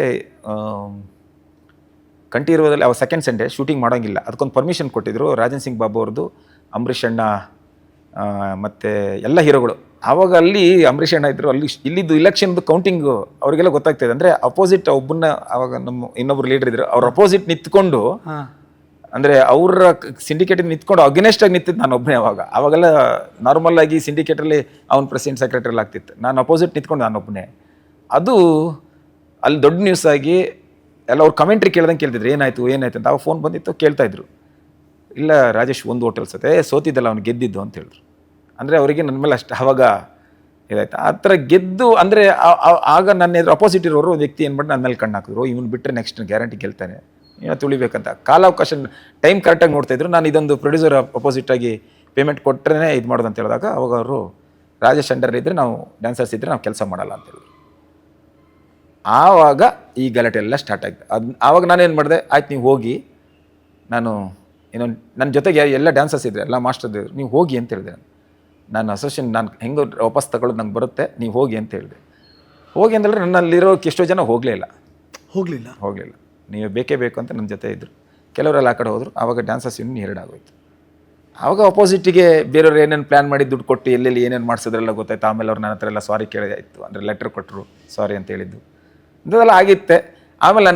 ಕಂಠೀರವದಲ್ಲಿ ಅವಾಗ ಸೆಕೆಂಡ್ ಸಂಡೇ ಶೂಟಿಂಗ್ ಮಾಡೋಂಗಿಲ್ಲ. ಅದಕ್ಕೊಂದು ಪರ್ಮಿಷನ್ ಕೊಟ್ಟಿದ್ರು ರಾಜನ್ ಸಿಂಗ್ ಬಾಬು ಅವ್ರದ್ದು, ಅಂಬರೀಷ್ ಅಣ್ಣ ಮತ್ತು ಎಲ್ಲ ಹೀರೋಗಳು. ಆವಾಗ ಅಲ್ಲಿ ಅಂಬರೀಷ್ ಅಣ್ಣ ಇದ್ದರು. ಅಲ್ಲಿ ಇಲ್ಲಿದ್ದು ಇಲೆಕ್ಷನ್ದು ಕೌಂಟಿಂಗು ಅವರಿಗೆಲ್ಲ ಗೊತ್ತಾಗ್ತಾಯಿದೆ. ಅಂದರೆ ಅಪೋಸಿಟ್ ಒಬ್ಬನ್ನ ಆವಾಗ ನಮ್ಮ ಇನ್ನೊಬ್ರು ಲೀಡರ್ ಇದ್ರು, ಅವ್ರ ಅಪೋಸಿಟ್ ನಿಂತ್ಕೊಂಡು, ಅಂದರೆ ಅವರ ಸಿಂಡಿಕೇಟಿಗೆ ನಿಂತ್ಕೊಂಡು ಅಗೇನೆಸ್ಟಾಗಿ ನಿಂತಿದ್ದು ನಾನು ಒಬ್ಬನೇ. ಅವಾಗೆಲ್ಲ ನಾರ್ಮಲ್ ಆಗಿ ಸಿಂಡಿಕೇಟಲ್ಲಿ ಅವ್ನು ಪ್ರೆಸಿಡೆಂಟ್ ಸೆಕ್ರೆಟರಿ ಆಗ್ತಿತ್ತು. ನಾನು ಅಪೋಸಿಟ್ ನಿಂತ್ಕೊಂಡು ನಾನೊಬ್ಬನೇ. ಅದು ಅಲ್ಲಿ ದೊಡ್ಡ ನ್ಯೂಸ್ ಆಗಿ ಎಲ್ಲ ಅವ್ರು ಕಮೆಂಟ್ರಿ ಕೇಳ್ದಂಗೆ ಕೇಳ್ತಿದ್ರು, ಏನಾಯಿತು ಅಂತ. ಅವಾಗ ಫೋನ್ ಬಂದಿತ್ತು, ಕೇಳ್ತಾಯಿದ್ರು, ಇಲ್ಲ ರಾಜೇಶ್ ಒಂದು ಹೋಟೆಲ್ ಸೋತಿದ್ದಲ್ಲ ಅವ್ನು ಗೆದ್ದಿದ್ದು ಅಂತ ಹೇಳಿದ್ರು. ಅಂದರೆ ಅವರಿಗೆ ನನ್ನ ಮೇಲೆ ಅಷ್ಟು ಆವಾಗ ಇದಾಯ್ತು. ಆ ಥರ ಗೆದ್ದು ಅಂದರೆ ಆಗ ನನ್ನ ಎದುರು ಅಪೋಸಿಟ್ ಇರೋರು ಒಂದು ವ್ಯಕ್ತಿ ಏನು ಮಾಡಿ ನನ್ನ ಮೇಲೆ ಕಣ್ಣು ಹಾಕಿದ್ರು, ಇವನು ಬಿಟ್ಟರೆ ನೆಕ್ಸ್ಟ್ ಗ್ಯಾರಂಟಿ ಗೆಲ್ತಾನೆ, ಏನೋ ತುಳಿಬೇಕಂತ. ಕಾಲಾವಕಾಶ ಟೈಮ್ ಕರೆಕ್ಟಾಗಿ ನೋಡ್ತಾಯಿದ್ರು. ನಾನು ಇದೊಂದು ಪ್ರೊಡ್ಯೂಸರ್ ಅಪೋಸಿಟಾಗಿ ಪೇಮೆಂಟ್ ಕೊಟ್ಟರೆ ಇದು ಮಾಡೋದು ಅಂತ ಹೇಳಿದಾಗ ಅವಾಗ ಅವರು ರಾಜೇಶ್ ಅಂಡರ್ ಇದ್ದರೆ ನಾವು ಡ್ಯಾನ್ಸರ್ಸ್ ಇದ್ದರೆ ನಾವು ಕೆಲಸ ಮಾಡಲ್ಲ ಅಂತ ಹೇಳಿದ್ರು. ಆವಾಗ ಈ ಗಲಾಟೆ ಎಲ್ಲ ಸ್ಟಾರ್ಟ್ ಆಗಿದೆ. ಆವಾಗ ನಾನೇನು ಮಾಡಿದೆ, ಆಯ್ತು ನೀವು ಹೋಗಿ, ನಾನು ಇನ್ನೊಂದು ನನ್ನ ಜೊತೆಗೆ ಎಲ್ಲ ಡ್ಯಾನ್ಸರ್ಸ್ ಇದ್ದರೆ ಎಲ್ಲ ಮಾಸ್ಟರ್ ಇದ್ದರು, ನೀವು ಹೋಗಿ ಅಂತ ಹೇಳಿದೆ. ನಾನು ಅಸೋಸಿಯೇಷನ್ ನಾನು ಹೆಂಗೆ ವಾಪಸ್ ತಗೊಳ್ಳೋದು ನಂಗೆ ಬರುತ್ತೆ, ನೀವು ಹೋಗಿ ಅಂತ ಹೇಳಿದೆ. ಹೋಗಿ ಅಂತಂದರೆ ನನ್ನಲ್ಲಿರೋಕ್ಕೆ ಎಷ್ಟೋ ಜನ ಹೋಗಲಿಲ್ಲ. ನೀವು ಬೇಕೇ ಬೇಕು ಅಂತ ನನ್ನ ಜೊತೆ ಇದ್ದರು. ಕೆಲವರೆಲ್ಲ ಆ ಕಡೆ ಹೋದರು. ಆವಾಗ ಡ್ಯಾನ್ಸರ್ಸ್ ಇನ್ನೂ 2 ಆಗೋಯ್ತು. ಆವಾಗ ಅಪೋಸಿಟಿಗೆ ಬೇರೆಯವ್ರು ಏನೇನು ಪ್ಲ್ಯಾನ್ ಮಾಡಿ ದುಡ್ಡು ಕೊಟ್ಟು ಎಲ್ಲೆಲ್ಲಿ ಏನೇನು ಮಾಡಿಸಿದ್ರೆಲ್ಲ ಗೊತ್ತಾಯ್ತು. ಆಮೇಲೆ ಅವ್ರು ನನ್ನ ಹತ್ರ ಎಲ್ಲ ಸಾರಿ ಕೇಳಿದಾಯಿತು, ಅಂದರೆ ಲೆಟ್ರ್ ಕೊಟ್ಟರು ಸಾರಿ ಅಂತ ಹೇಳಿದ್ದು. ಇಂಥದ್ದೆಲ್ಲ ಆಗಿತ್ತೆ. ಆಮೇಲೆ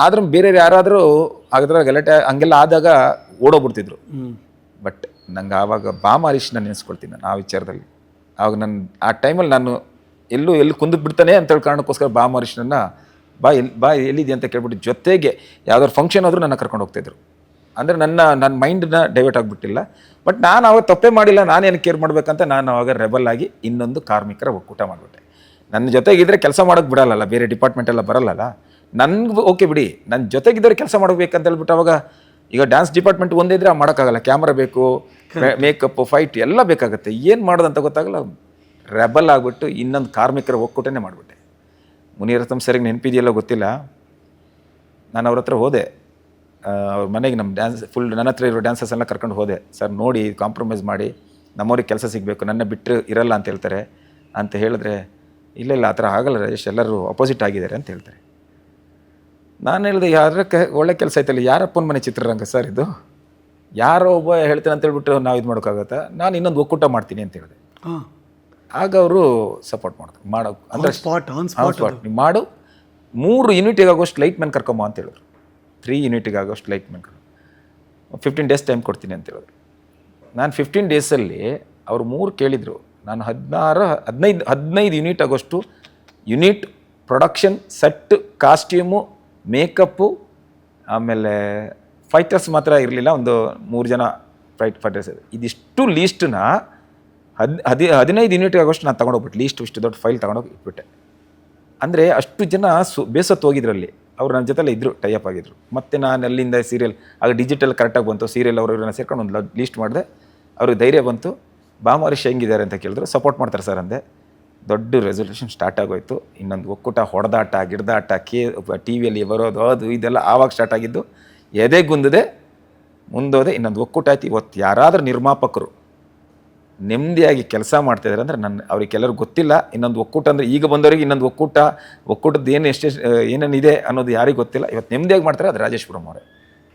ಆದ್ರೂ ಬೇರೆ ಯಾರಾದರೂ ಆಗಿದ್ರೆ ಗಲಾಟೆ ಹಂಗೆಲ್ಲ ಆದಾಗ ಓಡೋಗ್ಬಿಡ್ತಿದ್ರು. ಬಟ್ ನಂಗೆ ಆವಾಗ ಬಾಮಾರೀಶ್ನ ನೆನೆಸ್ಕೊಳ್ತೀನಿ ನಾನು ಆ ವಿಚಾರದಲ್ಲಿ. ಆವಾಗ ಆ ಟೈಮಲ್ಲಿ ನಾನು ಎಲ್ಲಿ ಕುಂದಕ್ಕೆ ಬಿಡ್ತಾನೆ ಅಂತೇಳಿ ಕಾರಣಕ್ಕೋಸ್ಕರ ಬಾಮಾರೀಶ್ನನ್ನು ಎಲ್ಲಿದೆ ಅಂತ ಕೇಳ್ಬಿಟ್ಟು ಜೊತೆಗೆ ಯಾವ್ದಾದ್ರು ಫಂಕ್ಷನ್ ಆದರೂ ನನ್ನ ಕರ್ಕೊಂಡು ಹೋಗ್ತಾಯಿದ್ರು. ಅಂದರೆ ನನ್ನ ಮೈಂಡನ್ನ ಡೈವರ್ಟ್ ಆಗಿಬಿಟ್ಟಿಲ್ಲ. ಬಟ್ ನಾನು ಅವಾಗ ತಪ್ಪೇ ಮಾಡಿಲ್ಲ, ನಾನೇನು ಕೇರ್ ಮಾಡಬೇಕಂತ ನಾನು ಅವಾಗ ರೆಬಲ್ ಆಗಿ ಇನ್ನೊಂದು ಕಾರ್ಮಿಕರ ಒಕ್ಕೂಟ ಮಾಡಿಬಿಟ್ಟೆ. ನನ್ನ ಜೊತೆಗಿದ್ರೆ ಕೆಲಸ ಮಾಡೋಕ್ಕೆ ಬಿಡಲ್ಲ, ಬೇರೆ ಡಿಪಾರ್ಟ್ಮೆಂಟ್ ಎಲ್ಲ ಬರಲ್ಲಲ್ಲ. ನನಗೆ ಓಕೆ ಬಿಡಿ, ನನ್ನ ಜೊತೆಗಿದ್ರೆ ಕೆಲಸ ಮಾಡಬೇಕಂತ ಹೇಳ್ಬಿಟ್ಟು ಅವಾಗ ಈಗ ಡ್ಯಾನ್ಸ್ ಡಿಪಾರ್ಟ್ಮೆಂಟ್ ಒಂದೇ ಇದ್ರೆ ಮಾಡೋಕ್ಕಾಗಲ್ಲ. ಕ್ಯಾಮ್ರಾ ಬೇಕು, ಮೇಕಪ್, ಫೈಟ್ ಎಲ್ಲ ಬೇಕಾಗುತ್ತೆ. ಏನು ಮಾಡೋದಂತ ಗೊತ್ತಾಗಲ್ಲ. ರೆಬಲ್ ಆಗಿಬಿಟ್ಟು ಇನ್ನೊಂದು ಕಾರ್ಮಿಕರ ಒಕ್ಕೂಟನೇ ಮಾಡಿಬಿಟ್ಟೆ. ಮುನಿರತ್ನಂ ಸರಿಗೆ ನೆನಪಿದೆಯಲ್ಲ ಗೊತ್ತಿಲ್ಲ, ನಾನು ಅವ್ರ ಹತ್ರ ಹೋದೆ. ಅವ್ರ ಮನೆಗೆ ನಮ್ಮ ಡ್ಯಾನ್ಸ್ ಫುಲ್ ನನ್ನ ಹತ್ರ ಇರೋ ಡ್ಯಾನ್ಸರ್ಸ್ ಎಲ್ಲ ಕರ್ಕೊಂಡು ಹೋದೆ. ಸರ್ ನೋಡಿ ಕಾಂಪ್ರಮೈಸ್ ಮಾಡಿ, ನಮ್ಮವ್ರಿಗೆ ಕೆಲಸ ಸಿಗಬೇಕು, ನನ್ನ ಬಿಟ್ಟರೆ ಇರಲ್ಲ ಅಂತ ಹೇಳ್ತಾರೆ ಅಂತ ಹೇಳಿದ್ರೆ, ಇಲ್ಲ ಆ ಥರ ಆಗಲ್ಲ ರಾಜೇಶ್, ಎಲ್ಲರೂ ಅಪೋಸಿಟ್ ಆಗಿದ್ದಾರೆ ಅಂತ ಹೇಳ್ತಾರೆ. ನಾನು ಹೇಳಿದೆ, ಒಳ್ಳೆ ಕೆಲಸ ಆಯ್ತಲ್ಲ, ಯಾರಪ್ಪನ ಮನೆ ಚಿತ್ರರಂಗ ಸರ್ ಇದು, ಯಾರೋ ಒಬ್ಬ ಹೇಳ್ತಾನೆ ಅಂತ ಹೇಳ್ಬಿಟ್ಟು ನಾವು ಇದು ಮಾಡೋಕ್ಕಾಗತ್ತಾ, ನಾನು ಇನ್ನೊಂದು ಒಕ್ಕೂಟ ಮಾಡ್ತೀನಿ ಅಂತ ಹೇಳಿದೆ. ಆಗ ಅವರು ಸಪೋರ್ಟ್ ಮಾಡಿದ್ರು. ಅಂದರೆ ಸ್ಪಾಟ್ ನೀವು ಮಾಡು, 3 ಯೂನಿಟಿಗೆ ಆಗೋಷ್ಟು ಲೈಟ್ ಮ್ಯಾನ್ ಕರ್ಕೊಂಬ ಅಂತ ಹೇಳಿದ್ರು. 3 ಯೂನಿಟಿಗೆ ಆಗೋಷ್ಟು ಲೈಟ್ ಮ್ಯಾನ್ 15 ಡೇಸ್ ಟೈಮ್ ಕೊಡ್ತೀನಿ ಅಂತ ಹೇಳಿದ್ರು. ನಾನು 15 ಡೇಸಲ್ಲಿ ಅವರು 3 ಕೇಳಿದರು. ನಾನು 15 ಯೂನಿಟ್ ಆಗೋಷ್ಟು unit production, set, costume, makeup, ಆಮೇಲೆ ಫೈಟರ್ಸ್ ಮಾತ್ರ ಇರಲಿಲ್ಲ, ಒಂದು 3 ಜನ ಫೈಟರ್ಸ್. ಇದಿಷ್ಟು ಲೀಸ್ಟನ್ನ 15 ಯೂನಿಟ್ ಆಗೋಷ್ಟು ನಾನು ತೊಗೊಂಡೋಗ್ಬಿಟ್ಟು ಲೀಸ್ಟ್ ಇಷ್ಟು ದೊಡ್ಡ ಫೈಲ್ ತೊಗೊಂಡೋಗಿ ಇಟ್ಬಿಟ್ಟೆ. ಅಂದರೆ ಅಷ್ಟು ಜನ ಬೇಸತ್ತು ಹೋಗಿದ್ರಲ್ಲಿ. ಅವ್ರು ನನ್ನ ಜೊತೆಲ್ಲ ಇದ್ದರು, ಟೈಅಪ್ ಆಗಿದ್ರು. ಮತ್ತು ನಾನು ಅಲ್ಲಿಂದ ಸೀರಿಯಲ್ ಆಗ ಡಿಜಿಟಲ್ ಕರೆಕ್ಟಾಗಿ ಬಂತು, ಸೀರಿಯಲ್ ಅವ್ರನ್ನ ಸೇರ್ಕೊಂಡು ಒಂದು ಲೀಸ್ಟ್ ಮಾಡಿದೆ. ಅವ್ರಿಗೆ ಧೈರ್ಯ ಬಂತು. ಬಾಮಾರೀಶ್ ಹೆಂಗಿದ್ದಾರೆ ಅಂತ ಕೇಳಿದ್ರು. ಸಪೋರ್ಟ್ ಮಾಡ್ತಾರೆ ಸರ್ ಅಂದೆ. ದೊಡ್ಡ ರೆಸಲ್ಯೂಷನ್ ಸ್ಟಾರ್ಟ್ ಆಗೋಯ್ತು. ಇನ್ನೊಂದು ಒಕ್ಕೂಟ, ಹೊಡೆದಾಟ, ಗಿಡದಾಟ, ಟಿ ವಿಯಲ್ಲಿ ಬರೋದು ಅದು ಇದೆಲ್ಲ ಆವಾಗ ಸ್ಟಾರ್ಟ್ ಆಗಿದ್ದು. ಎದೆಗುಂದಿದೆ, ಮುಂದೋದೆ, ಇನ್ನೊಂದು ಒಕ್ಕೂಟ ಆಯ್ತು. ಇವತ್ತು ಯಾರಾದರೂ ನಿರ್ಮಾಪಕರು ನೆಮ್ಮದಿಯಾಗಿ ಕೆಲಸ ಮಾಡ್ತಾಯಿದ್ದಾರೆ ಅಂದರೆ ಅವ್ರಿಗೆ ಕೆಲವ್ರು ಗೊತ್ತಿಲ್ಲ. ಇನ್ನೊಂದು ಒಕ್ಕೂಟ ಅಂದರೆ ಈಗ ಬಂದವರಿಗೆ ಇನ್ನೊಂದು ಒಕ್ಕೂಟದ್ದು ಏನೇನಿದೆ ಅನ್ನೋದು ಯಾರಿಗೂ ಗೊತ್ತಿಲ್ಲ. ಇವತ್ತು ನೆಮ್ಮದಿಯಾಗಿ ಮಾಡ್ತಾರೆ, ಅದು ರಾಜೇಶ್ಪುರಂ ಅವರೇ.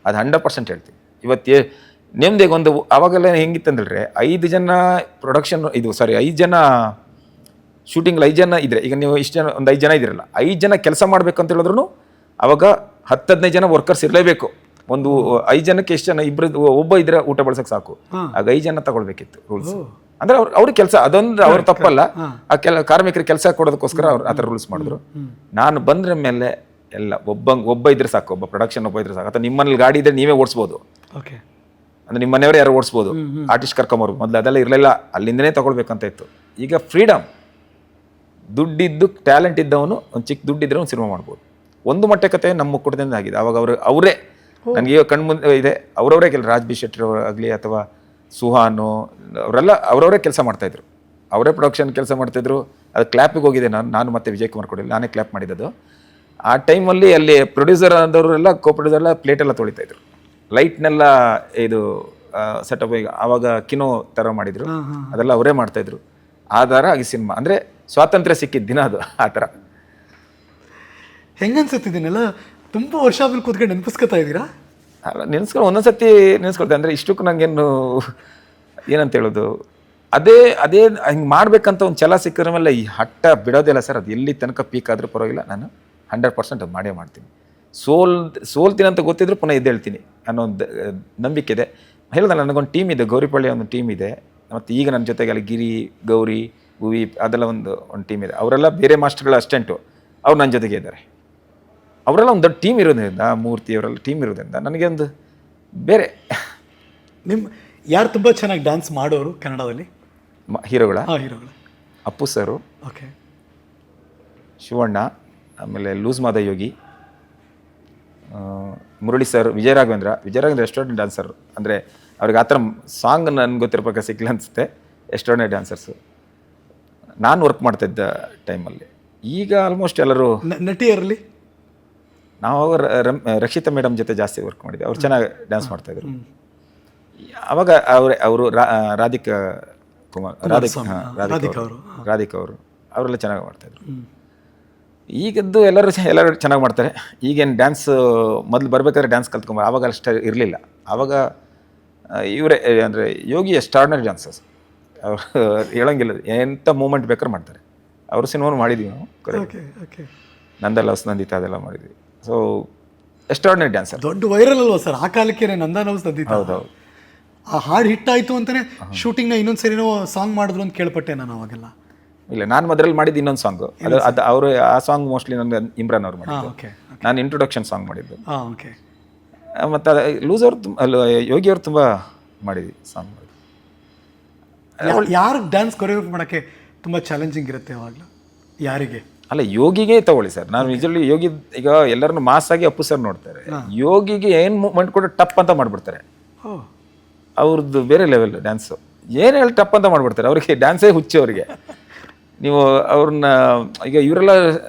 ಅದು 100% ಹೇಳ್ತೀನಿ. ಇವತ್ತು ನೆಮ್ಮದಿಯಾಗಿ ಒಂದು ಆವಾಗೆಲ್ಲ ಹೆಂಗಿತ್ತಂದ್ರೆ 5 ಜನ ಪ್ರೊಡಕ್ಷನ್ 5 ಜನ ಶೂಟಿಂಗ್ಲಿ 5 ಜನ ಇದ್ದರೆ, ಈಗ ನೀವು ಇಷ್ಟು ಜನ ಒಂದು 5 ಜನ ಇದ್ದೀರಲ್ಲ, 5 ಜನ ಕೆಲಸ ಮಾಡಬೇಕು ಅಂತ ಹೇಳಿದ್ರು ಅವಾಗ 10-15 ಜನ ವರ್ಕರ್ಸ್ ಇರಲೇಬೇಕು. ಒಂದು 5 ಜನಕ್ಕೆ ಎಷ್ಟು ಜನ, ಒಬ್ಬ ಇದ್ರೆ ಊಟ ಬಳಸಕ್ಕೆ ಸಾಕು. ಆಗ 5 ಜನ ತಗೊಳ್ಬೇಕಿತ್ತು ರೂಲ್ಸ್. ಅಂದ್ರೆ ಅವ್ರಿಗೆ ಕೆಲಸ, ಅದೊಂದು ಅವ್ರ ತಪ್ಪಲ್ಲ. ಆ ಕಾರ್ಮಿಕರಿಗೆ ಕೆಲಸ ಕೊಡೋದಕ್ಕೋಸ್ಕರ ಅವ್ರು ಆ ಥರ ರೂಲ್ಸ್ ಮಾಡಿದ್ರು. ನಾನು ಬಂದ್ರ ಮೇಲೆ ಎಲ್ಲ ಒಬ್ಬ ಇದ್ರೆ ಸಾಕು, ಒಬ್ಬ ಪ್ರೊಡಕ್ಷನ್ ಒಬ್ಬ ಇದ್ರೆ ಸಾಕು. ಅಥವಾ ನಿಮ್ಮಲ್ಲಿ ಗಾಡಿ ಇದ್ರೆ ನೀವೇ ಓಡಿಸ್ಬೋದು, ಅಂದ್ರೆ ನಿಮ್ಮ ಮನೆಯವರೇ ಯಾರು ಓಡಿಸ್ಬೋದು, ಆರ್ಟಿಸ್ಟ್ ಕರ್ಕೊಂಬರ್ಬೋದು. ಮೊದಲು ಅದೆಲ್ಲ ಇರಲಿಲ್ಲ, ಅಲ್ಲಿಂದನೇ ತಗೊಳ್ಬೇಕಂತ ಇತ್ತು. ಈಗ ಫ್ರೀಡಮ್, ದುಡ್ಡಿದ್ದು ಟ್ಯಾಲೆಂಟ್ ಇದ್ದವನು ಒಂದು ಚಿಕ್ಕ ದುಡ್ಡಿದ್ರೆ ಒಂದು ಸಿನಿಮಾ ಮಾಡ್ಬೋದು. ಒಂದು ಮಟ್ಟಕ್ಕೆ ನಮ್ಮ ಒಕ್ಕೂಟದಿಂದ ಆಗಿದೆ. ಅವಾಗ ಅವರೇ ನನಗೆ ಕಣ್ಮುಂದೆ ಇದೆ, ಅವರವರೇ ರಾಜ್ ಬಿ ಶೆಟ್ಟಿ ಆಗಲಿ ಅಥವಾ ಸುಹಾನು ಅವರೆಲ್ಲ ಅವರವರೇ ಕೆಲಸ ಮಾಡ್ತಾಯಿದ್ರು. ಅವರೇ ಪ್ರೊಡಕ್ಷನ್ ಕೆಲಸ ಮಾಡ್ತಿದ್ರು. ಅದು ಕ್ಲ್ಯಾಪಿಗೆ ಹೋಗಿದೆ ನಾನು ಮತ್ತೆ ವಿಜಯ್ ಕುಮಾರ್ ಕೊಡಿಲ್ಲ, ನಾನೇ ಕ್ಲ್ಯಾಪ್ ಮಾಡಿದ್ದು. ಆ ಟೈಮಲ್ಲಿ ಅಲ್ಲಿ ಪ್ರೊಡ್ಯೂಸರ್ ಆದವರೆಲ್ಲ ಪ್ರೊಡ್ಯೂಸರ್ ಎಲ್ಲ ಪ್ಲೇಟೆಲ್ಲ ತೊಳಿತಾಯಿದ್ರು, ಲೈಟ್ನೆಲ್ಲ ಇದು ಸೆಟಪ್. ಈಗ ಆವಾಗ ಕಿನೋ ಥರ ಮಾಡಿದರು, ಅದೆಲ್ಲ ಅವರೇ ಮಾಡ್ತಾಯಿದ್ರು. ಆಧಾರ ಆಗಿ ಸಿನಿಮಾ ಅಂದರೆ ಸ್ವಾತಂತ್ರ್ಯ ಸಿಕ್ಕಿದ ದಿನ ಅದು. ಆ ಥರ ಹೆಂಗನ್ಸುತ್ತಿದ್ದೀನಲ್ಲ, ತುಂಬ ವರ್ಷ ಆದ್ಮೇಲೆ ಕೂತ್ಕೊಂಡು ನೆನಪಿಸ್ಕೊತಾ ಇದ್ದೀರಾ? ಅಲ್ಲ, ನೆನೆಸ್ಕೊಂಡು ಒಂದೊಂದು ಸತಿ ನೆನೆಸ್ಕೊಳ್ತೆ. ಅಂದರೆ ಇಷ್ಟಕ್ಕೂ ನನಗೇನು ಏನಂತ ಹೇಳೋದು, ಅದೇ ಹಿಂಗೆ ಮಾಡ್ಬೇಕಂತ ಒಂದು ಛಲ ಸಿಕ್ಕಿದ್ರ ಮೇಲೆ ಈ ಹಠ ಬಿಡೋದಿಲ್ಲ ಸರ್. ಅದು ಎಲ್ಲಿ ತನಕ ಪೀಕ್ ಆದರೂ ಪರವಾಗಿಲ್ಲ, ನಾನು 100% ಅದು ಮಾಡೇ ಮಾಡ್ತೀನಿ. ಸೋಲ್ತೀನಿ ಅಂತ ಗೊತ್ತಿದ್ರು ಪುನಃ ಎದ್ದೇಳ್ತೀನಿ ಅನ್ನೋ ಒಂದು ನಂಬಿಕೆ ಇದೆ. ಹೇಳಿದ ನನಗೊಂದು ಟೀಮ್ ಇದೆ, ಗೌರಿಪಳ್ಳಿಯ ಒಂದು ಟೀಮ್ ಇದೆ. ಮತ್ತು ಈಗ ನನ್ನ ಜೊತೆಗೆ ಅಲ್ಲಿ ಗಿರಿ, ಗೌರಿ, ಭುವಿ ಅದೆಲ್ಲ ಒಂದು ಟೀಮ್ ಇದೆ. ಅವರೆಲ್ಲ ಬೇರೆ ಮಾಸ್ಟರ್ಗಳ ಅಸ್ಟೆಂಟು, ಅವ್ರು ನನ್ನ ಜೊತೆಗೆ ಇದ್ದಾರೆ. ಅವರೆಲ್ಲ ಒಂದು ದೊಡ್ಡ ಟೀಮ್ ಇರೋದ್ರಿಂದ, ಮೂರ್ತಿ ಅವರೆಲ್ಲ ಟೀಮ್ ಇರೋದ್ರಿಂದ ನನಗೆ ಒಂದು ಬೇರೆ. ಯಾರು ತುಂಬ ಚೆನ್ನಾಗಿ ಡ್ಯಾನ್ಸ್ ಮಾಡೋರು ಕನ್ನಡದಲ್ಲಿ ಹೀರೋಗಳ? ಹೀರೋಗಳು ಅಪ್ಪು ಸರು, ಓಕೆ, ಶಿವಣ್ಣ, ಆಮೇಲೆ ಲೂಸ್ ಮಾದ ಯೋಗಿ, ಮುರಳಿ ಸರ್, ವಿಜಯ ರಾಘವೇಂದ್ರ ಎಕ್ಸ್ಟ್ರಾರ್ಡಿನರಿ ಡ್ಯಾನ್ಸರ್. ಅಂದರೆ ಅವ್ರಿಗೆ ಆ ಥರ ಸಾಂಗ್ ನನಗೆ ಗೊತ್ತಿರೋ ಪ್ರಕಾರ ಸಿಕ್ಕಿಲ್ಲ ಅನಿಸುತ್ತೆ. ಎಕ್ಸ್ಟ್ರಾರ್ಡಿನರಿ ಡ್ಯಾನ್ಸರ್ಸು ನಾನು ವರ್ಕ್ ಮಾಡ್ತಾಯಿದ್ದ ಟೈಮಲ್ಲಿ. ಈಗ ಆಲ್ಮೋಸ್ಟ್ ಎಲ್ಲರೂ ನಟಿಯರಲ್ಲಿ ನಾವು ರಕ್ಷಿತಾ ಮೇಡಮ್ ಜೊತೆ ಜಾಸ್ತಿ ವರ್ಕ್ ಮಾಡಿದ್ದೆ. ಅವ್ರು ಚೆನ್ನಾಗಿ ಡ್ಯಾನ್ಸ್ ಮಾಡ್ತಾಯಿದ್ರು. ಆವಾಗ ಅವರು ರಾಧಿಕಾ ಕುಮಾರ್, ರಾಧಿಕಾ ಅವರು ಅವರೆಲ್ಲ ಚೆನ್ನಾಗಿ ಮಾಡ್ತಾಯಿದ್ರು. ಈಗದ್ದು ಎಲ್ಲರೂ ಚೆನ್ನಾಗಿ ಮಾಡ್ತಾರೆ. ಈಗೇನು ಡ್ಯಾನ್ಸ್ ಮೊದಲು ಬರಬೇಕಾದ್ರೆ ಡ್ಯಾನ್ಸ್ ಕಲ್ತ್ಕೊಂಬ, ಆವಾಗ ಅಷ್ಟೇ ಇರಲಿಲ್ಲ. ಆವಾಗ ಇವರೇ ಅಂದರೆ ಯೋಗಿ ಎಕ್ಸ್ಟ್ರಾರ್ಡಿನರಿ ಡ್ಯಾನ್ಸರ್ಸ್. ಅವರು ಹೇಳೋಂಗಿಲ್ಲ, ಎಂಥ ಮೂಮೆಂಟ್ ಬೇಕಾದ್ರೆ ಮಾಡ್ತಾರೆ. ಅವ್ರ ಸಿನಿಮಾನು ಮಾಡಿದ್ವಿ ನಾವು, ನಂದ ಲವ್ಸ್ ನಂದಿತಾ ಅದೆಲ್ಲ ಮಾಡಿದ್ವಿ. ಸೊ ಎಕ್ಸ್ಟ್ರಾರ್ಡಿನರಿ ಡ್ಯಾನ್ಸರ್, ದೊಡ್ಡ ವೈರಲ್ ಅಲ್ವಾ ಸರ್ ಆ ಕಾಲಕ್ಕೆ ನಂದ ಲವ್ಸ್ ನಂದಿತಾ. ಹೌದೌದು, ಆ ಹಾಡು ಹಿಟ್ಟಾಯಿತು ಅಂತಲೇ ಶೂಟಿಂಗ್ನ ಇನ್ನೊಂದು ಸರಿನೋ ಸಾಂಗ್ ಮಾಡಿದ್ರು ಅಂತ ಕೇಳ್ಪಟ್ಟೆ ನಾನು ಅವಾಗೆಲ್ಲ. ಇಲ್ಲ, ನಾನು ಮೊದಲಲ್ಲಿ ಮಾಡಿದ್ದು ಇನ್ನೊಂದು ಸಾಂಗು, ಅದು ಅವರು ಆ ಸಾಂಗ್ ಮೋಸ್ಟ್ಲಿ ನನಗೆ ಇಮ್ರಾನ್ ಅವ್ರು ಮಾಡಿದ್ದು. ನಾನು ಇಂಟ್ರೊಡಕ್ಷನ್ ಸಾಂಗ್ ಮಾಡಿದ್ದು. ಮತ್ತು ಲೂಸ್ ಅವ್ರು ಯೋಗಿ ಅವ್ರು ತುಂಬ ಮಾಡಿದ್ವಿ ಸಾಂಗ್. ಯಾರು ಡ್ಯಾನ್ಸ್ ಕೊರಿಯೋಗ್ರಫಿ ಮಾಡೋಕ್ಕೆ ತುಂಬ ಚಾಲೆಂಜಿಂಗ್ ಇರುತ್ತೆ ಯಾವಾಗಲೂ? ಯಾರಿಗೆ? ಅಲ್ಲ, ಯೋಗಿಗೆ ತಗೊಳ್ಳಿ ಸರ್. ನಾನು ನಿಜಲ್ಲಿ ಯೋಗಿ ಈಗ ಎಲ್ಲರನ್ನು ಮಾಸ್ ಆಗಿ ಅಪ್ಪು ಸರ್ ನೋಡ್ತಾರೆ. ಯೋಗಿಗೆ ಏನು ಮೂಮೆಂಟ್ ಕೂಡ ಟಪ್ ಅಂತ ಮಾಡಿಬಿಡ್ತಾರೆ. ಅವ್ರದ್ದು ಬೇರೆ ಲೆವೆಲ್ ಡ್ಯಾನ್ಸು. ಏನು ಹೇಳಿ ಟಪ್ ಅಂತ ಮಾಡಿಬಿಡ್ತಾರೆ. ಅವ್ರಿಗೆ ಡ್ಯಾನ್ಸೇ ಹುಚ್ಚು ಅವರಿಗೆ. ನೀವು ಅವ್ರನ್ನ ಈಗ ಇವರೆಲ್ಲ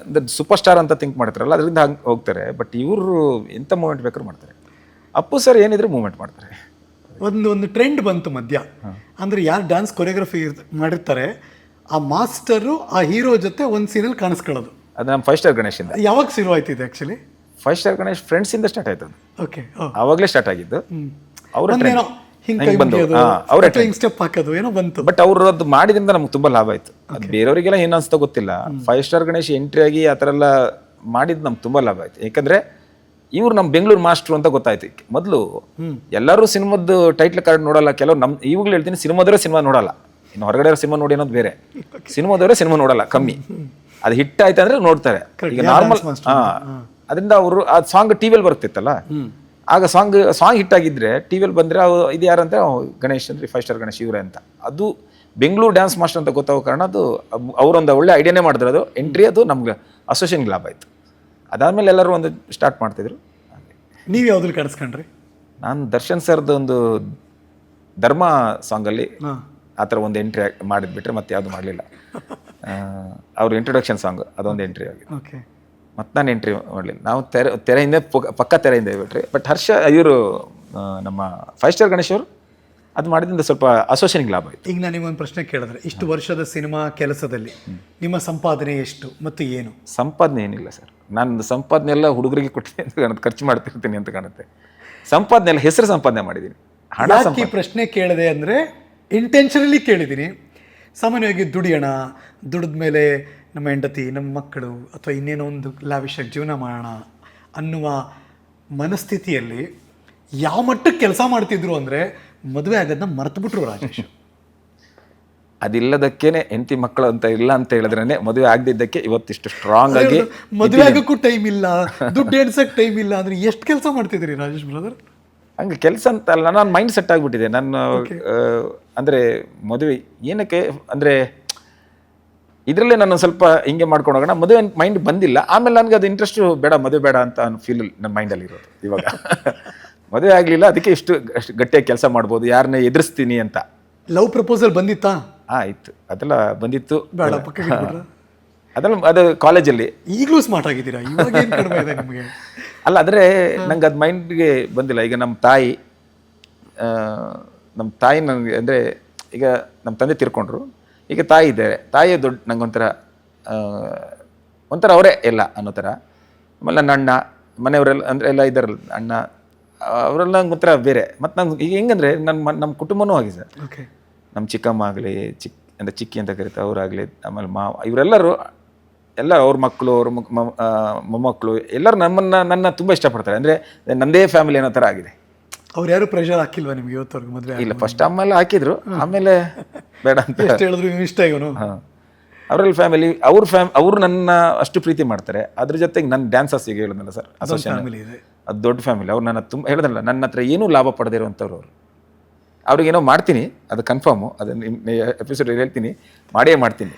ಸೂಪರ್ ಸ್ಟಾರ್ ಅಂತ ಥಿಂಕ್ ಮಾಡ್ತಾರಲ್ಲ, ಅದರಿಂದ ಹಂಗೆ ಹೋಗ್ತಾರೆ. ಬಟ್ ಇವರು ಎಂಥ ಮೂಮೆಂಟ್ ಬೇಕಾದ್ರೂ ಮಾಡ್ತಾರೆ. ಅಪ್ಪು ಸರ್ ಏನಿದ್ರು ಮೂಮೆಂಟ್ ಮಾಡ್ತಾರೆ. ಒಂದು ಟ್ರೆಂಡ್ ಬಂತು ಮಧ್ಯ, ಅಂದರೆ ಯಾರು ಡ್ಯಾನ್ಸ್ ಕೊರಿಯೋಗ್ರಫಿ ಮಾಡಿರ್ತಾರೆ ಆ ಮಾಸ್ಟರು ಆ ಹೀರೋ ಜೊತೆ ಒಂದು ಸೀನಲ್ಲಿ ಕಾಣಿಸ್ಕೊಳ್ಳೋದು. ಅದು ನಮ್ಮ 5 ಸ್ಟಾರ್ ಗಣೇಶಿಂದ. ಯಾವಾಗ ಶುರು ಆಯ್ತಿದೆ ಆ್ಯಕ್ಚುಲಿ? 5 ಸ್ಟಾರ್ ಗಣೇಶ್ ಫ್ರೆಂಡ್ಸಿಂದ ಸ್ಟಾರ್ಟ್ ಆಯ್ತು. ಓಕೆ, ಆವಾಗಲೇ ಸ್ಟಾರ್ಟ್ ಆಗಿದ್ದು. ಅವರು ಸ್ಟೆಪ್ ಹಾಕೋದು ಏನೋ ಬಂತು. ಬಟ್ ಅವರು ಅದು ಮಾಡಿದ್ರಿಂದ ನಮ್ಗೆ ತುಂಬ ಲಾಭ ಆಯಿತು. ಅದು ಬೇರೆಯವರಿಗೆಲ್ಲ ಏನು ಅನ್ಸ್ತೋ ಗೊತ್ತಿಲ್ಲ. 5 ಸ್ಟಾರ್ ಗಣೇಶ್ ಎಂಟ್ರಿ ಆಗಿ ಆ ಥರ ಎಲ್ಲ ಮಾಡಿದ್ದು ನಮ್ಗೆ ತುಂಬ ಲಾಭ ಆಯಿತು. ಯಾಕಂದರೆ ಇವ್ರು ನಮ್ಮ ಬೆಂಗಳೂರು ಮಾಸ್ಟ್ರು ಅಂತ ಗೊತ್ತಾಯ್ತು. ಮೊದಲು ಎಲ್ಲರೂ ಸಿನಿಮಾದ್ದು ಟೈಟ್ಲ್ ಕಾರ್ಡ್ ನೋಡಲ್ಲ. ಕೆಲವರು ಇವಾಗಲೂ ಹೇಳ್ತೀನಿ, ಸಿನಿಮಾದವರೇ ಸಿನಿಮಾ ನೋಡಲ್ಲ. ಇನ್ನು ಹೊರಗಡೆ ಸಿನಿಮಾ ನೋಡಿ ಅನ್ನೋದು ಬೇರೆ. ಸಿನಿಮಾದವರೇ ಸಿನಿಮಾ ನೋಡಲ್ಲ, ಕಮ್ಮಿ. ಅದು ಹಿಟ್ ಆಯ್ತು ಅಂದರೆ ನೋಡ್ತಾರೆ. ಈಗ ನಾರ್ಮಲ್ ಅದರಿಂದ ಅವರು ಆ ಸಾಂಗ್ ಟಿವಿಯಲ್ಲಿ ಬರ್ತಿತ್ತಲ್ಲ, ಆಗ ಸಾಂಗ್ ಹಿಟ್ ಆಗಿದ್ರೆ ಟಿವಿಯಲ್ಲಿ ಬಂದರೆ ಇದು ಯಾರಂತ ಗಣೇಶ್ ಅಂದರೆ 5 ಸ್ಟಾರ್ ಗಣೇಶ್ ಇವರೇ ಅಂತ. ಅದು ಬೆಂಗಳೂರು ಡ್ಯಾನ್ಸ್ ಮಾಸ್ಟರ್ ಅಂತ ಗೊತ್ತಾಗೋ ಕಾರಣ ಅದು ಅವರೊಂದು ಒಳ್ಳೆ ಐಡಿಯಾನೇ ಮಾಡಿದ್ರು. ಅದು ಎಂಟ್ರಿ, ಅದು ನಮ್ಗೆ ಅಸೋಸಿಯೇಷನ್ಗೆ ಲಾಭ ಆಯಿತು. ಅದಾದಮೇಲೆ ಎಲ್ಲರೂ ಒಂದು ಸ್ಟಾರ್ಟ್ ಮಾಡ್ತಿದ್ರು. ನೀವು ಯಾವ್ದ್ರಲ್ಲಿ ಕಾಣಿಸ್ಕೊಂಡ್ರಿ? ನಾನು ದರ್ಶನ್ ಸರ್ದು ಒಂದು ಧರ್ಮ ಸಾಂಗಲ್ಲಿ ಆ ಥರ ಒಂದು ಎಂಟ್ರಿ ಮಾಡಿದ್ಬಿಟ್ರೆ ಮತ್ತೆ ಯಾವುದು ಮಾಡಲಿಲ್ಲ. ಅವ್ರ ಇಂಟ್ರೊಡಕ್ಷನ್ ಸಾಂಗ್ ಅದೊಂದು ಎಂಟ್ರಿ ಆಗಿದೆ. ಓಕೆ, ಮತ್ತು ನಾನು ಎಂಟ್ರಿ ಮಾಡಲಿಲ್ಲ. ನಾವು ತೆರೆ ಹಿಂದೆ ಪಕ್ಕ ತೆರೆ ಹಿಂದೆ ಬಿಟ್ರಿ. ಬಟ್ ಹರ್ಷ ಇವರು ನಮ್ಮ 5 ಸ್ಟಾರ್ ಗಣೇಶ್ ಅವರು ಅದು ಮಾಡಿದ್ರಿಂದ ಸ್ವಲ್ಪ ಅಸೋಸಿಯೇಷನ್ಗೆ ಲಾಭ ಆಯಿತು. ಈಗ ನಾನು ನಿಮ್ಮೊಂದು ಪ್ರಶ್ನೆ ಕೇಳಿದ್ರೆ, ಇಷ್ಟು ವರ್ಷದ ಸಿನಿಮಾ ಕೆಲಸದಲ್ಲಿ ನಿಮ್ಮ ಸಂಪಾದನೆ ಎಷ್ಟು ಮತ್ತು ಏನು? ಸಂಪಾದನೆ ಏನಿಲ್ಲ ಸರ್. ನಾನು ಸಂಪಾದನೆ ಎಲ್ಲ ಹುಡುಗರಿಗೆ ಕೊಟ್ಟಿದ್ದೀನಿ ಅಂತ ಕಾಣುತ್ತೆ, ಖರ್ಚು ಮಾಡ್ತಿರ್ತೀನಿ ಅಂತ ಕಾಣುತ್ತೆ. ಸಂಪಾದನೆ ಎಲ್ಲ ಹೆಸರು ಸಂಪಾದನೆ ಮಾಡಿದ್ದೀನಿ. ಹಣ ಈ ಪ್ರಶ್ನೆ ಕೇಳಿದೆ ಅಂದರೆ ಇಂಟೆನ್ಷನಲಿ ಕೇಳಿದ್ದೀನಿ. ಸಾಮಾನ್ಯವಾಗಿ ದುಡಿದ ಮೇಲೆ ನಮ್ಮ ಹೆಂಡತಿ, ನಮ್ಮ ಮಕ್ಕಳು ಅಥವಾ ಇನ್ನೇನೋ ಒಂದು ಲಾವಿಷಾಗಿ ಜೀವನ ಮಾಡೋಣ ಅನ್ನುವ ಮನಸ್ಥಿತಿಯಲ್ಲಿ ಯಾವ ಮಟ್ಟಕ್ಕೆ ಕೆಲಸ ಮಾಡ್ತಿದ್ರು ಅಂದರೆ ಮದುವೆ ಆಗೋದನ್ನ ಮರೆತುಬಿಟ್ರು ರಾಜೇಶ್. ಅದಿಲ್ಲದಕ್ಕೇನೆ ಹೆಂಡತಿ ಮಕ್ಕಳು ಅಂತ ಇಲ್ಲ ಅಂತ ಹೇಳಿದ್ರೇನೆ ಮದುವೆ ಆಗದಿದ್ದಕ್ಕೆ ಇವತ್ತಿಷ್ಟು ಸ್ಟ್ರಾಂಗ್ ಆಗಿ. ಮದುವೆ ಆಗೋಕ್ಕೂ ಟೈಮ್ ಇಲ್ಲ, ದುಡ್ಡು ಎಡ್ಸಕ್ಕೆ ಟೈಮ್ ಇಲ್ಲ ಅಂದರೆ ಎಷ್ಟು ಕೆಲಸ ಮಾಡ್ತಿದ್ರಿ ರಾಜೇಶ್ ಬ್ರದರ್? ಹಂಗೆ ಕೆಲಸ ಅಂತ ಅಲ್ಲ, ನಾನು ಮೈಂಡ್ ಸೆಟ್ ಆಗಿಬಿಟ್ಟಿದೆ. ನಾನು ಅಂದರೆ ಮದುವೆ ಏನಕ್ಕೆ ಅಂದರೆ ಇದರಲ್ಲೇ ನಾನು ಸ್ವಲ್ಪ ಹಿಂಗೆ ಮಾಡ್ಕೊಂಡು ಹೋಗೋಣ, ಮದುವೆ ಮೈಂಡ್ ಬಂದಿಲ್ಲ. ಆಮೇಲೆ ನನಗೆ ಅದು ಇಂಟ್ರೆಸ್ಟ್ ಬೇಡ, ಮದುವೆ ಬೇಡ ಅಂತ ಫೀಲ್ ನನ್ನ ಮೈಂಡಲ್ಲಿ ಇರೋದು ಇವಾಗ. ಮದುವೆ ಆಗಲಿಲ್ಲ, ಅದಕ್ಕೆ ಅಷ್ಟು ಗಟ್ಟಿಯಾಗಿ ಕೆಲಸ ಮಾಡ್ಬೋದು, ಯಾರನ್ನೇ ಎದುರಿಸ್ತೀನಿ ಅಂತ. ಲವ್ ಪ್ರಪೋಸಲ್ ಬಂದಿತ್ತಾ? ಆಯಿತು, ಅದೆಲ್ಲ ಬಂದಿತ್ತು. ಬೇಡ ಪಕ್ಕಕ್ಕೆ ಇಟ್ಬಿಟ್ರಾ? ಅದೆಲ್ಲ ಅದು ಕಾಲೇಜಲ್ಲಿ. ಈಗಲೂ ಸ್ಮಾರ್ಟ್ ಆಗಿದ್ದೀರಾ, ಇವಾಗ ಏನು ಕಡಿಮೆ ಇದೆ ನಿಮಗೆ? ಅಲ್ಲ, ಆದರೆ ನಂಗೆ ಅದು ಮೈಂಡ್ಗೆ ಬಂದಿಲ್ಲ. ಈಗ ನಮ್ಮ ತಾಯಿ ನನಗೆ ಅಂದರೆ, ಈಗ ನಮ್ಮ ತಂದೆ ತೀರ್ಕೊಂಡ್ರು, ಈಗ ತಾಯಿ ಇದ್ದಾರೆ. ತಾಯಿಯೇ ದೊಡ್ಡ ನಂಗೆ ಒಂಥರ ಅವರೇ ಎಲ್ಲ ಅನ್ನೋ ಥರ. ಆಮೇಲೆ ನನ್ನ ಅಣ್ಣ, ಮನೆಯವರೆಲ್ಲ ಅಂದರೆ ಎಲ್ಲ ಇದ್ದಾರಲ್ಲ ಅಣ್ಣ, ಅವರೆಲ್ಲ ನಂಗೆ ಒಂಥರ ಬೇರೆ. ಮತ್ತು ನಂಗೆ ಈಗ ಹೆಂಗಂದರೆ ನಮ್ಮ ಕುಟುಂಬನೂ ಆಗಿದೆ ಸರ್. ಓಕೆ. ನಮ್ಮ ಚಿಕ್ಕಮ್ಮ ಆಗಲಿ, ಚಿಕ್ಕಿ ಅಂತ ಕರೀತಾರೆ ಅವರಾಗಲಿ, ಆಮೇಲೆ ಮಾವ, ಇವರೆಲ್ಲರೂ ಎಲ್ಲ ಅವ್ರ ಮಕ್ಕಳು, ಅವ್ರ ಮೊಮ್ಮಕ್ಕಳು ಎಲ್ಲರೂ ನನ್ನ ತುಂಬ ಇಷ್ಟಪಡ್ತಾರೆ. ಅಂದರೆ ನನ್ನದೇ ಫ್ಯಾಮಿಲಿ ಅನ್ನೋ ಥರ ಆಗಿದೆ. ಅವ್ರು ಯಾರು ಪ್ರೆಷರ್ ಹಾಕಿಲ್ವಾ ನಿಮ್ಗೆ ಇವತ್ತವರೆಗೂ ಮದುವೆ? ಇಲ್ಲ, ಫಸ್ಟ್ ಅಮ್ಮೆಲ್ಲ ಹಾಕಿದ್ರು, ಆಮೇಲೆ ಬೇಡ ಅಂತ ಎಷ್ಟು ಹೇಳಿದ್ರು ಇವ್ನು ಇಷ್ಟ ಇವನು. ಹಾಂ, ಅವರಲ್ಲಿ ಫ್ಯಾಮಿಲಿ, ಅವರು ನನ್ನ ಅಷ್ಟು ಪ್ರೀತಿ ಮಾಡ್ತಾರೆ. ಅದ್ರ ಜೊತೆಗೆ ನನ್ನ ಡ್ಯಾನ್ಸರ್ಸ್ ಈಗ ಹೇಳಿದ್ನಲ್ಲ ಸರ್, ಅಸೋಸಿಯೇಷನ್, ಫ್ಯಾಮಿಲಿ ಇದೆ. ಅದು ದೊಡ್ಡ ಫ್ಯಾಮಿಲಿ. ಅವ್ರು ನನ್ನ ತುಂಬ ಹೇಳಿದ್ನಲ್ಲ, ನನ್ನ ಹತ್ರ ಏನೂ ಲಾಭ ಪಡೆದೇ ಇರುವಂಥವ್ರು ಅವರು. ಅವ್ರಿಗೇನೋ ಮಾಡ್ತೀನಿ, ಅದು ಕನ್ಫರ್ಮು, ಅದನ್ನು ಎಪಿಸೋಡ್ ಹೇಳ್ತೀನಿ, ಮಾಡೇ ಮಾಡ್ತೀನಿ.